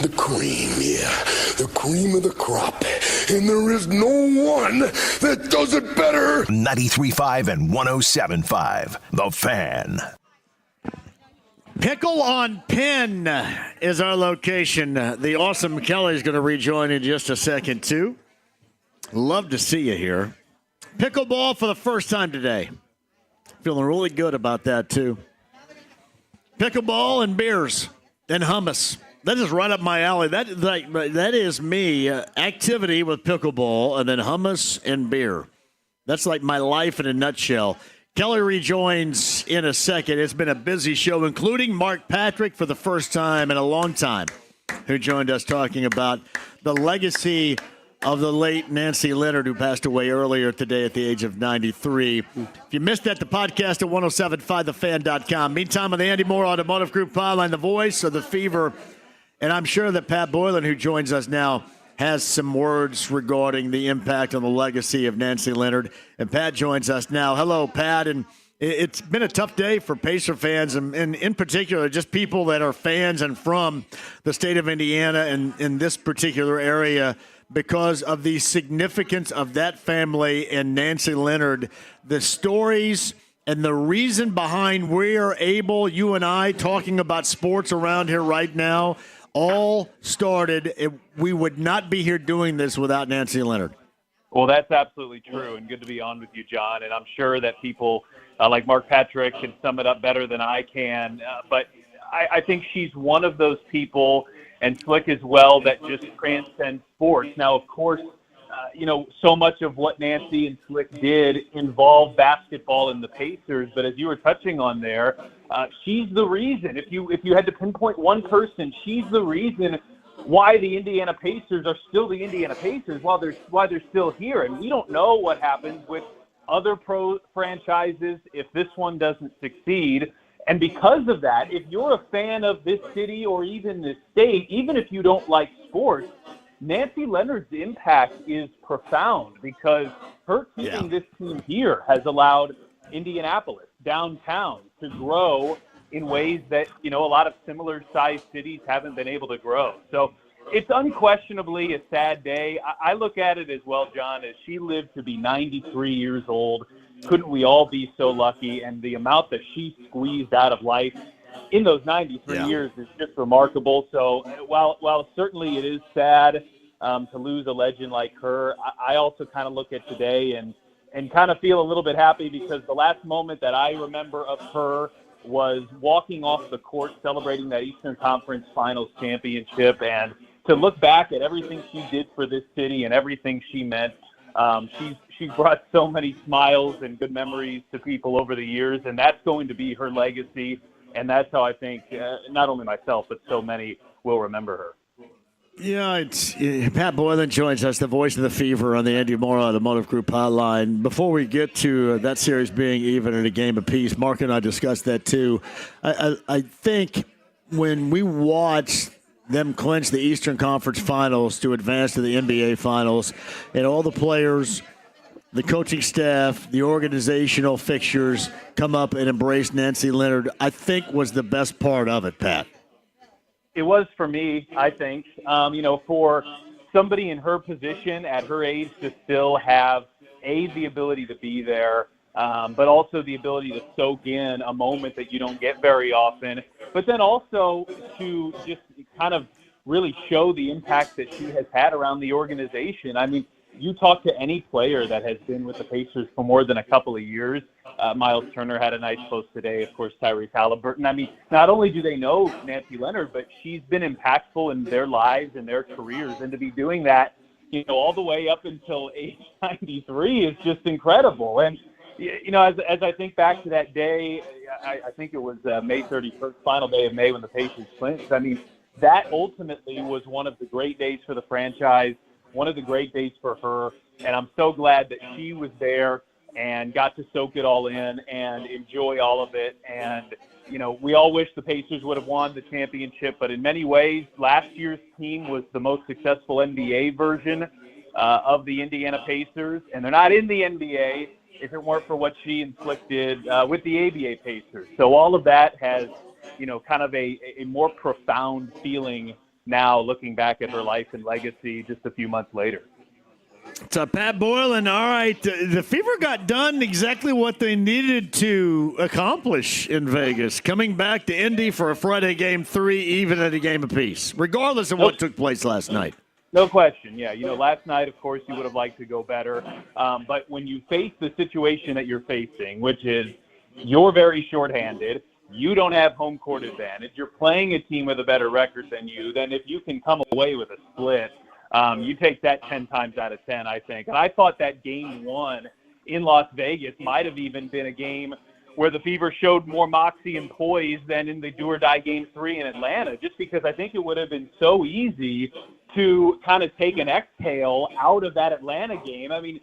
The cream, yeah. The cream of the crop. And there is no one that does it better. 93.5 and 107.5. The Fan. Pickle on Penn is our location. The awesome Kelly's going to rejoin in just a second, too. Love to see you here. Pickleball for the first time today. Feeling really good about that, too. Pickleball and beers and hummus. That is right up my alley. That is me. Activity with pickleball and then hummus and beer. That's like my life in a nutshell. Kelly rejoins in a second. It's been a busy show, including Mark Patrick for the first time in a long time, who joined us talking about the legacy of the late Nancy Leonard, who passed away earlier today at the age of 93. If you missed that, the podcast at 1075thefan.com. Meantime, on the Andy Moore Automotive Group hotline, the voice of the Fever, and I'm sure that Pat Boylan, who joins us now, has some words regarding the impact on the legacy of Nancy Leonard. And Pat joins us now. Hello, Pat. And it's been a tough day for Pacer fans, and in particular, just people that are fans and from the state of Indiana and in this particular area, because of the significance of that family and Nancy Leonard, the stories and the reason behind we are able, you and I, talking about sports around here right now, all started. We would not be here doing this without Nancy Leonard. Well, that's absolutely true, and good to be on with you, John. And I'm sure that people like Mark Patrick can sum it up better than I can. But I think she's one of those people, and Slick as well, that just transcends sports. Now, of course, so much of what Nancy and Slick did involved basketball and the Pacers. But as you were touching on there, she's the reason. If you had to pinpoint one person, she's the reason why the Indiana Pacers are still the Indiana Pacers, why they're still here. And we don't know what happens with other pro franchises if this one doesn't succeed. And because of that, if you're a fan of this city or even this state, even if you don't like sports, Nancy Leonard's impact is profound because her keeping this team here has allowed Indianapolis, downtown, to grow in ways that, a lot of similar-sized cities haven't been able to grow. So it's unquestionably a sad day. I look at it as well, John, as she lived to be 93 years old. Couldn't we all be so lucky? And the amount that she squeezed out of life in those 93 years is just remarkable. So while certainly it is sad to lose a legend like her, I also kind of look at today and kind of feel a little bit happy because the last moment that I remember of her was walking off the court celebrating that Eastern Conference Finals championship, and to look back at everything she did for this city and everything she meant. She's brought so many smiles and good memories to people over the years, and that's going to be her legacy, and that's how I think not only myself but so many will remember her. Yeah, Pat Boylan joins us, the voice of the Fever on the Andy Moore Automotive Group hotline. Before we get to that series being even in a game apiece, Mark and I discussed that too. I think when we watch them clinch the Eastern Conference Finals to advance to the NBA Finals, and all the players, the coaching staff, the organizational fixtures come up and embrace Nancy Leonard, I think was the best part of it, Pat. It was for me, I think. For somebody in her position at her age to still have, the ability to be there, but also the ability to soak in a moment that you don't get very often, but then also to just kind of really show the impact that she has had around the organization. I mean, you talk to any player that has been with the Pacers for more than a couple of years. Miles Turner had a nice post today. Of course, Tyrese Halliburton. I mean, not only do they know Nancy Leonard, but she's been impactful in their lives and their careers. And to be doing that, all the way up until age 93 is just incredible. And, as I think back to that day, I think it was May 31st, final day of May when the Pacers clinched. I mean, that ultimately was one of the great days for the franchise, one of the great days for her, and I'm so glad that she was there and got to soak it all in and enjoy all of it. And, we all wish the Pacers would have won the championship, but in many ways, last year's team was the most successful NBA version of the Indiana Pacers, and they're not in the NBA if it weren't for what she and Slick did with the ABA Pacers. So all of that has kind of a more profound feeling now looking back at her life and legacy just a few months later. So Pat Boylan, all right, the Fever got done exactly what they needed to accomplish in Vegas, coming back to Indy for a Friday Game 3, even at a game apiece, regardless of what took place last night. No question, yeah. Last night, of course, you would have liked to go better. But when you face the situation that you're facing, which is you're very shorthanded, you don't have home court advantage, you're playing a team with a better record than you, then if you can come away with a split, you take that 10 times out of 10, I think. And I thought that Game 1 in Las Vegas might have even been a game where the Fever showed more moxie and poise than in the do-or-die Game 3 in Atlanta, just because I think it would have been so easy to kind of take an exhale out of that Atlanta game. I mean,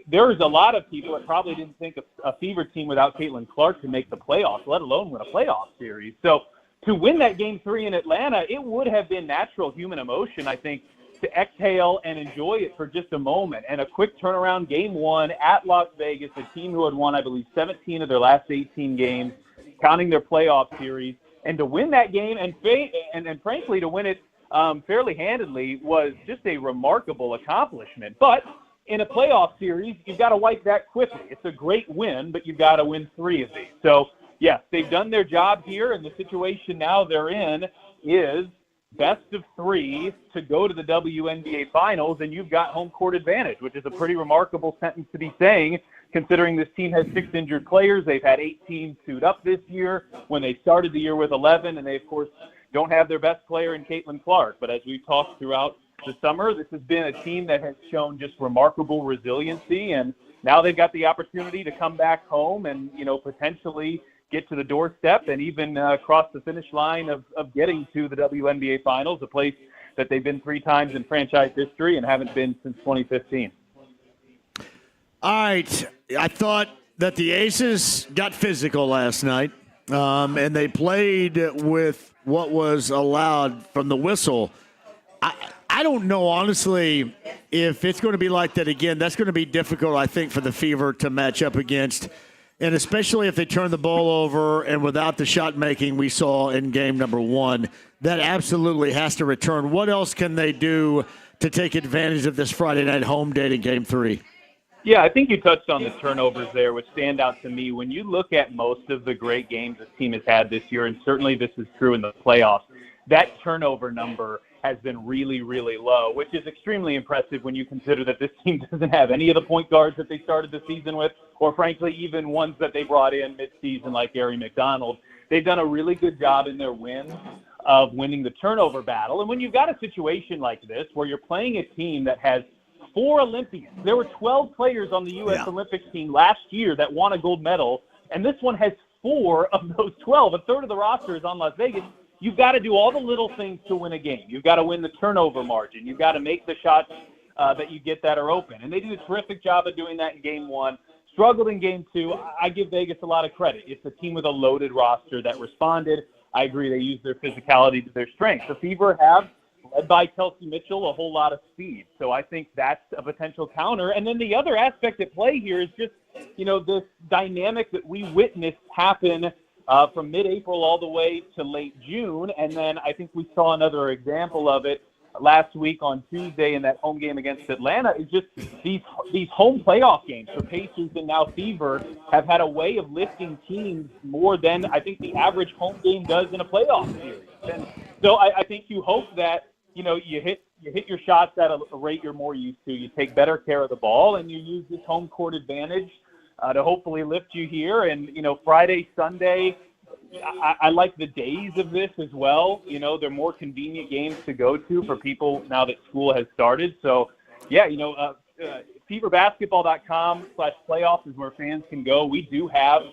there was a lot of people that probably didn't think a Fever team without Caitlin Clark could make the playoffs, let alone win a playoff series. So to win that Game 3 in Atlanta, it would have been natural human emotion, I think, to exhale and enjoy it for just a moment. And a quick turnaround, Game 1 at Las Vegas, a team who had won, I believe, 17 of their last 18 games, counting their playoff series. And to win that game and frankly, to win it fairly handedly was just a remarkable accomplishment. But in a playoff series, you've got to wipe that quickly. It's a great win, but you've got to win 3 of these. So, yes, they've done their job here, and the situation now they're in is best of 3 to go to the WNBA Finals, and you've got home court advantage, which is a pretty remarkable sentence to be saying, considering this team has 6 injured players. They've had 18 suit up this year when they started the year with 11, and they, of course, don't have their best player in Caitlin Clark. But as we've talked throughout the summer, this has been a team that has shown just remarkable resiliency, and now they've got the opportunity to come back home and, potentially get to the doorstep and even cross the finish line of getting to the WNBA Finals, a place that they've been 3 times in franchise history and haven't been since 2015. All right. I thought that the Aces got physical last night, and they played with what was allowed from the whistle. I don't know, honestly, if it's going to be like that again. That's going to be difficult, I think, for the Fever to match up against, and especially if they turn the ball over and without the shot making we saw in game number 1. That absolutely has to return. What else can they do to take advantage of this Friday night home date in game 3? Yeah, I think you touched on the turnovers there, which stand out to me. When you look at most of the great games this team has had this year, and certainly this is true in the playoffs, that turnover number has been really, really low, which is extremely impressive when you consider that this team doesn't have any of the point guards that they started the season with, or frankly, even ones that they brought in midseason like Ari McDonald. They've done a really good job in their wins of winning the turnover battle. And when you've got a situation like this where you're playing a team that has 4 Olympians, there were 12 players on the U.S. Olympics team last year that won a gold medal, and this one has 4 of those 12. A third of the roster is on Las Vegas. You've got to do all the little things to win a game. You've got to win the turnover margin. You've got to make the shots that you get that are open. And they did a terrific job of doing that in game 1. Struggled in game 2. I give Vegas a lot of credit. It's a team with a loaded roster that responded. I agree they used their physicality to their strength. The Fever have, led by Kelsey Mitchell, a whole lot of speed. So I think that's a potential counter. And then the other aspect at play here is just, this dynamic that we witnessed happen from mid-April all the way to late June. And then I think we saw another example of it last week on Tuesday in that home game against Atlanta. Is just these home playoff games for Pacers and now Fever have had a way of lifting teams more than I think the average home game does in a playoff series. And so I think you hope that, you hit your shots at a rate you're more used to. You take better care of the ball, and you use this home court advantage to hopefully lift you here. And, Friday, Sunday, I like the days of this as well. They're more convenient games to go to for people now that school has started. So, yeah, feverbasketball.com/playoffs is where fans can go. We do have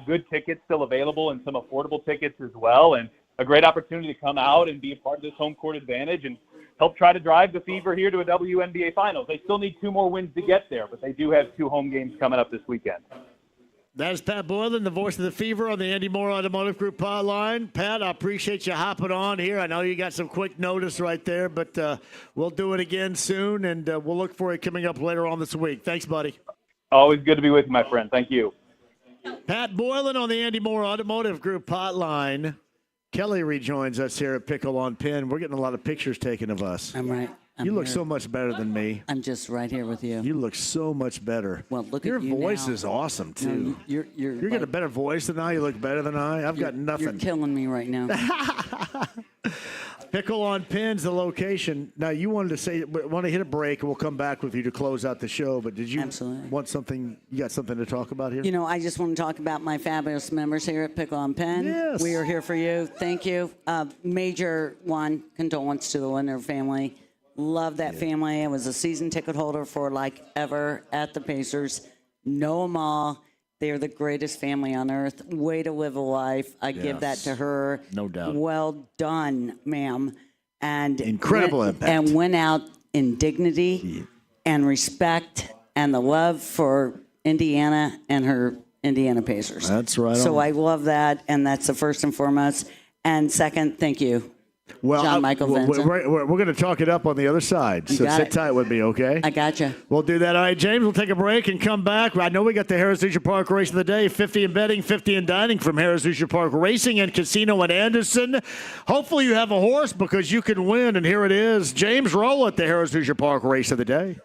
good tickets still available and some affordable tickets as well, and a great opportunity to come out and be a part of this home court advantage and help try to drive the Fever here to a WNBA Finals. They still need 2 more wins to get there, but they do have 2 home games coming up this weekend. That is Pat Boylan, the voice of the Fever on the Andy Moore Automotive Group hotline. Pat, I appreciate you hopping on here. I know you got some quick notice right there, but we'll do it again soon, and we'll look for it coming up later on this week. Thanks, buddy. Always good to be with you, my friend. Thank you. Pat Boylan on the Andy Moore Automotive Group hotline. Kelly rejoins us here at Pickle on Pin. We're getting a lot of pictures taken of us. I'm right. You look so much better than me. I'm just right here with you. You look so much better. Well, look Your at you voice now. is awesome too. No, you're got a better voice than I. You look better than I. I've got nothing. You're killing me right now. Pickle on Pins, the location. Now you wanted to say, want to hit a break, and we'll come back with you to close out the show. But did you want something? You got something to talk about here? You know, I just want to talk about my fabulous members here at Pickle on Pen. Yes. We are here for you. Thank you. Major one, condolence to the Leonard family. Love that family. I was a season ticket holder for like ever at the Pacers. Know them all. They're the greatest family on earth. Way to live a life. I give that to her. No doubt. Well done, ma'am. And incredible impact. And went out in dignity and respect and the love for Indiana and her Indiana Pacers. That's right. So I love that, and that's the first and foremost. And second, thank you. Well, John Michael Vincent. we're going to talk it up on the other side, so sit tight with me, okay? I got you. We'll do that. All right, James, we'll take a break and come back. I know we got the Harris Leisure Park Race of the Day, 50 in betting, 50 in dining from Harris Leisure Park Racing and Casino in Anderson. Hopefully you have a horse because you can win, and here it is. James Roll at the Harris Leisure Park Race of the Day.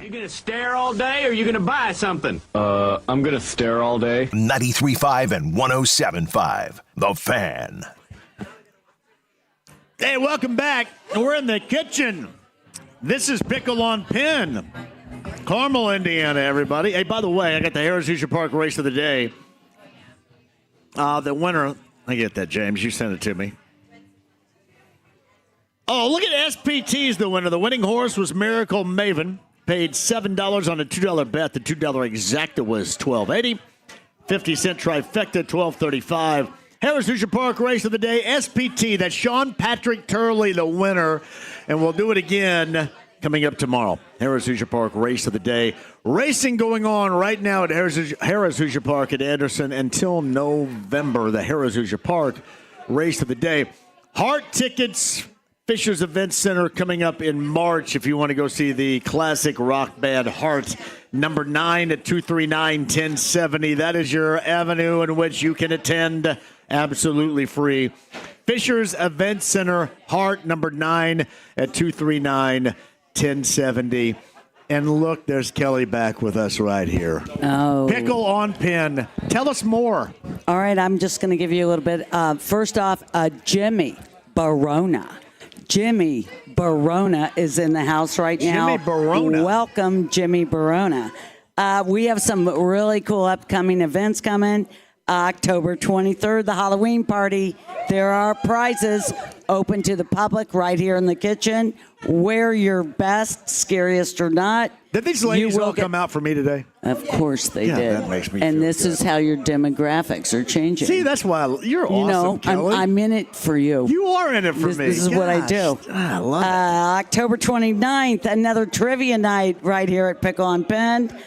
You gonna stare all day, or you gonna buy something? I'm gonna stare all day. 93.5 and 107.5. The Fan. Hey, welcome back. We're in the kitchen. This is Pickle on Pin. Carmel, Indiana, everybody. Hey, by the way, I got the Harris Hoosier Park race of the day. The winner, I get that, James. You sent it to me. Oh, look at SPT's the winner. The winning horse was Miracle Maven. Paid $7 on a $2 bet. The $2 exacta was $12.80. 50-cent trifecta, $12.35. Harris Hoosier Park race of the day, SPT. That's Sean Patrick Turley, the winner. And we'll do it again coming up tomorrow. Harris Hoosier Park race of the day. Racing going on right now at Harris Hoosier Park at Anderson until November. The Harris Hoosier Park race of the day. Heart tickets, Fisher's Event Center coming up in March if you want to go see the classic rock band Heart. Number 9 at 239-1070. That is your avenue in which you can attend absolutely free. Fisher's Event Center, Heart, number 9 at 239-1070. And look, there's Kelly back with us right here. Oh. Pickle on Pin. Tell us more. All right, I'm just going to give you a little bit. First off, Jimmy Barona. Jimmy Barona is in the house right now. Jimmy Barona. Welcome, Jimmy Barona. We have some really cool upcoming events coming. October 23rd, the Halloween party. There are prizes open to the public right here in the kitchen. Wear your best, scariest or not. Did these ladies all come out for me today? Of course they did. That makes me and feel this good. is how your demographics are changing. See, that's why you're awesome, Kelly. I'm in it for you. You are in it for me. This is what I do. I love it. October 29th, another trivia night right here at Pickle on Pen.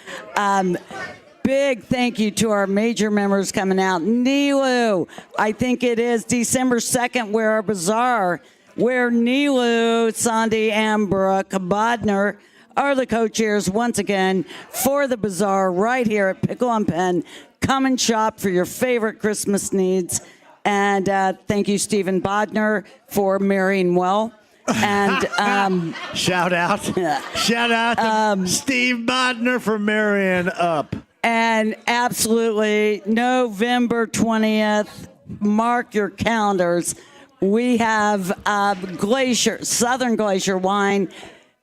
Big thank you to our major members coming out. Nilu, I think it is December 2nd, where our bazaar, where Nilu, Sandy, and Brooke Bodner are the co-chairs once again for the bazaar right here at Pickle on Pen. Come and shop for your favorite Christmas needs. And thank you, Stephen Bodner, for marrying well. And shout out to Steve Bodner for marrying up. And absolutely, November 20th, mark your calendars. We have Southern Glacier Wine,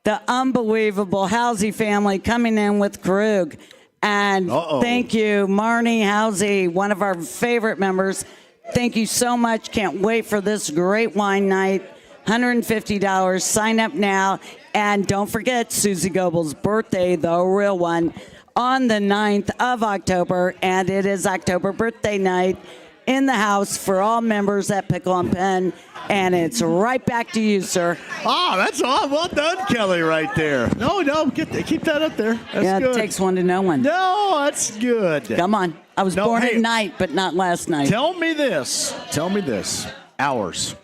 the unbelievable Housey family coming in with Krug. And thank you, Marnie Housey, one of our favorite members. Thank you so much. Can't wait for this great wine night. $150. Sign up now. And don't forget Susie Goebel's birthday, the real one, on the 9th of October, and it is October birthday night in the house for all members at Pickle on Pen, and it's right back to you, sir. Oh, that's all. Well done, Kelly, right there. No, keep that up there. That's good. It takes one to know one. No, that's good. Come on. I was born at night, but not last night. Tell me this. Hours.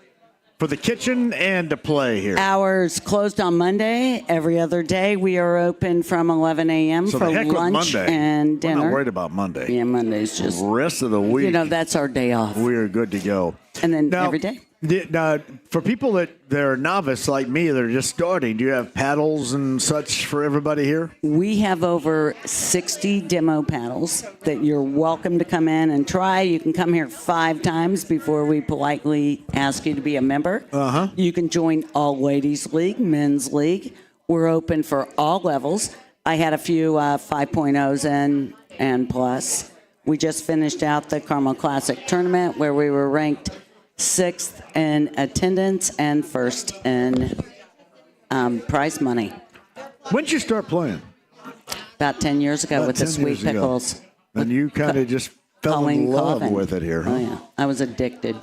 For the kitchen and to play here. Hours closed on Monday. Every other day, we are open from 11 a.m. So for the heck lunch with Monday. and dinner. We're not worried about Monday. Yeah, Monday's just... rest of the week. That's our day off. We're good to go. And then every day. Now, for people that are novice like me, that are just starting, do you have paddles and such for everybody here? We have over 60 demo paddles that you're welcome to come in and try. You can come here 5 times before we politely ask you to be a member. Uh-huh. You can join all ladies league, men's league. We're open for all levels. I had a few 5.0s and plus. We just finished out the Carmel Classic tournament where we were ranked 6th in attendance and 1st in prize money. When did you start playing? About 10 years ago with the Sweet Pickles. And you kind of just fell in love with it here, huh? Oh, yeah. I was addicted.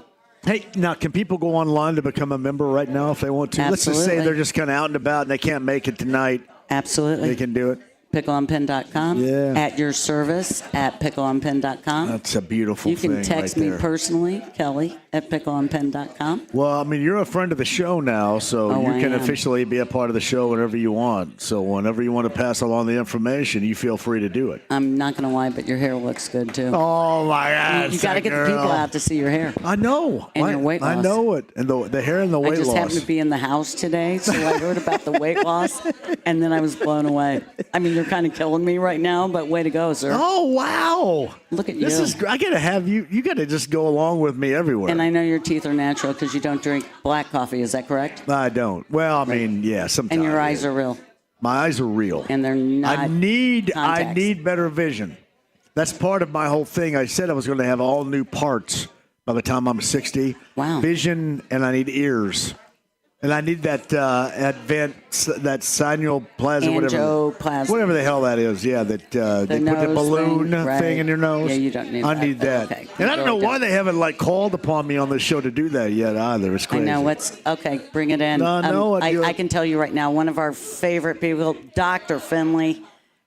Hey, now, can people go online to become a member right now if they want to? Absolutely. Let's just say they're just kind of out and about and they can't make it tonight. Absolutely. They can do it. pickleonpen.com. Yeah. At your service at pickleonpen.com. That's a beautiful thing. You can text me personally, Kelly, at pickleonpen.com. Well, I mean, you're a friend of the show now, so you can officially be a part of the show whenever you want. So whenever you want to pass along the information, you feel free to do it. I'm not going to lie, but your hair looks good, too. Oh, my God. You got to get the people out to see your hair. I know. And your weight loss. I know it. And the hair and the weight loss. I just happened to be in the house today, so I heard about the weight loss, and then I was blown away. I mean, you're kind of killing me right now, but way to go, sir. Oh, wow. Look at This is. I got to have you. You got to just go along with me everywhere. And I know your teeth are natural because you don't drink black coffee. Is that correct? I don't. Well, I mean, yeah, sometimes. And your eyes are real. My eyes are real. And they're not. I need better vision. That's part of my whole thing. I said I was going to have all new parts by the time I'm 60. Wow. Vision, and I need ears. And I need that that sinuloplasm, whatever the hell that is. Yeah, that they put the balloon thing in your nose. Yeah, you don't need I that. need that. Okay. And I don't know why they haven't called upon me on this show to do that yet either. It's crazy. I know. Okay, bring it in. I can tell you right now, one of our favorite people, Dr. Finley,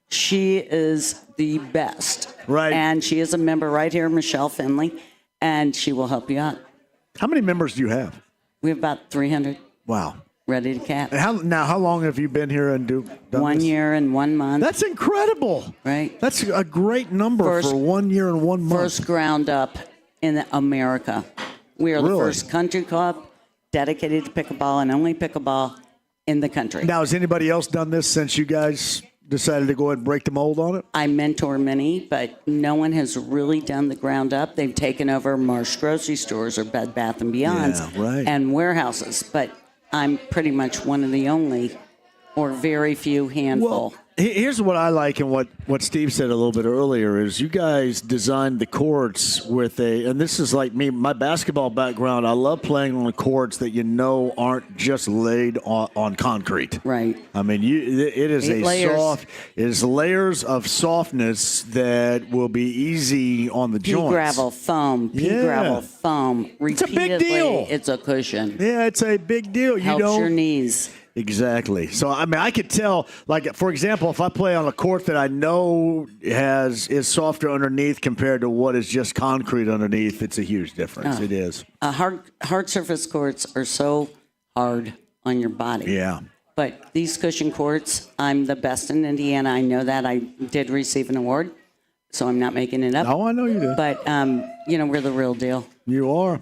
she is the best. Right. And she is a member right here, Michelle Finley, and she will help you out. How many members do you have? We have about 300. Wow. Ready to cap. How long have you been here and done 1 year and 1 month. That's incredible. Right. That's a great number for 1 year and 1 month. First ground up in America. We are the first country club dedicated to pickleball and only pickleball in the country. Now, has anybody else done this since you guys decided to go ahead and break the mold on it? I mentor many, but no one has really done the ground up. They've taken over Marsh grocery stores or Bed Bath & Beyond's and warehouses, but I'm pretty much one of the only or very few handful. Well, here's what I like, and what Steve said a little bit earlier is you guys designed the courts with and this is like me, my basketball background. I love playing on the courts that aren't just laid on concrete. Right. I mean, it is it is layers of softness that will be easy on the joints. Gravel foam, gravel foam. Repeatedly, it's a big deal. It's a cushion. Yeah, it's a big deal. Helps your knees. Exactly. So, I mean, I could tell, like, for example, if I play on a court that I know is softer underneath compared to what is just concrete underneath, it's a huge difference. It is. Hard surface courts are so hard on your body. Yeah. But these cushion courts, I'm the best in Indiana. I know that. I did receive an award, so I'm not making it up. Oh, I know you did. But, we're the real deal. You are.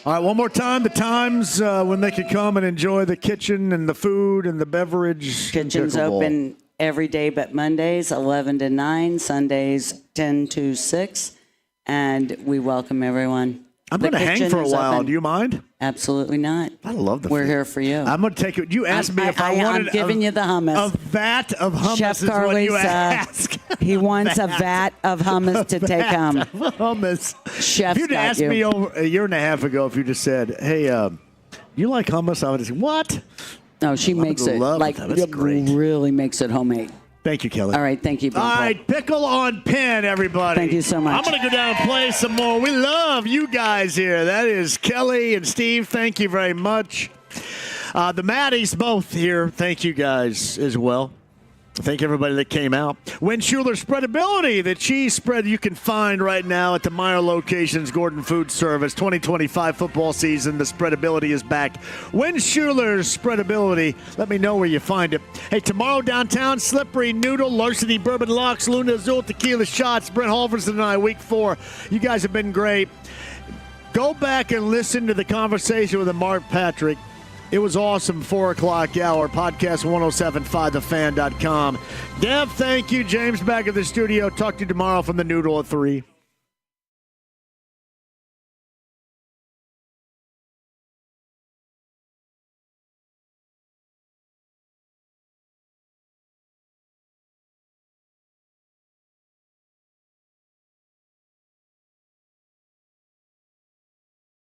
All right, one more time. The times when they can come and enjoy the kitchen and the food and the beverage. Kitchen's open every day but Mondays, 11 to 9, Sundays, 10 to 6, and we welcome everyone. I'm going to hang for a while. Open. Do you mind? Absolutely not. I love the We're food. here for you. I'm going to take it. You asked me if I wanted I'm giving you the hummus. A vat of hummus Chef is what you Carlisa, ask. He wants a vat of hummus to take home. Hummus. Chef's if you'd asked me over a year and a half ago, if you just said, hey, you like hummus? I would say, what? No, she makes it. Like, really makes it homemade. Thank you, Kelly. All right, thank you. All right, pickle on pen, everybody. Thank you so much. I'm going to go down and play some more. We love you guys here. That is Kelly and Steve. Thank you very much. The Maddies both here. Thank you guys as well. Thank everybody that came out. Wenschuler Spreadability, the cheese spread you can find right now at the Meyer locations, Gordon Food Service. 2025 football season, the Spreadability is back. Wenschuler's Spreadability, let me know where you find it. Hey, tomorrow downtown, Slippery Noodle, Larceny Bourbon Locks, Luna Azul Tequila Shots, Brent Halverson and I, week 4. You guys have been great. Go back and listen to the conversation with Mark Patrick. It was awesome, 4 o'clock hour, podcast 1075thefan.com. Dev, thank you. James back at the studio. Talk to you tomorrow from the Noodle at 3.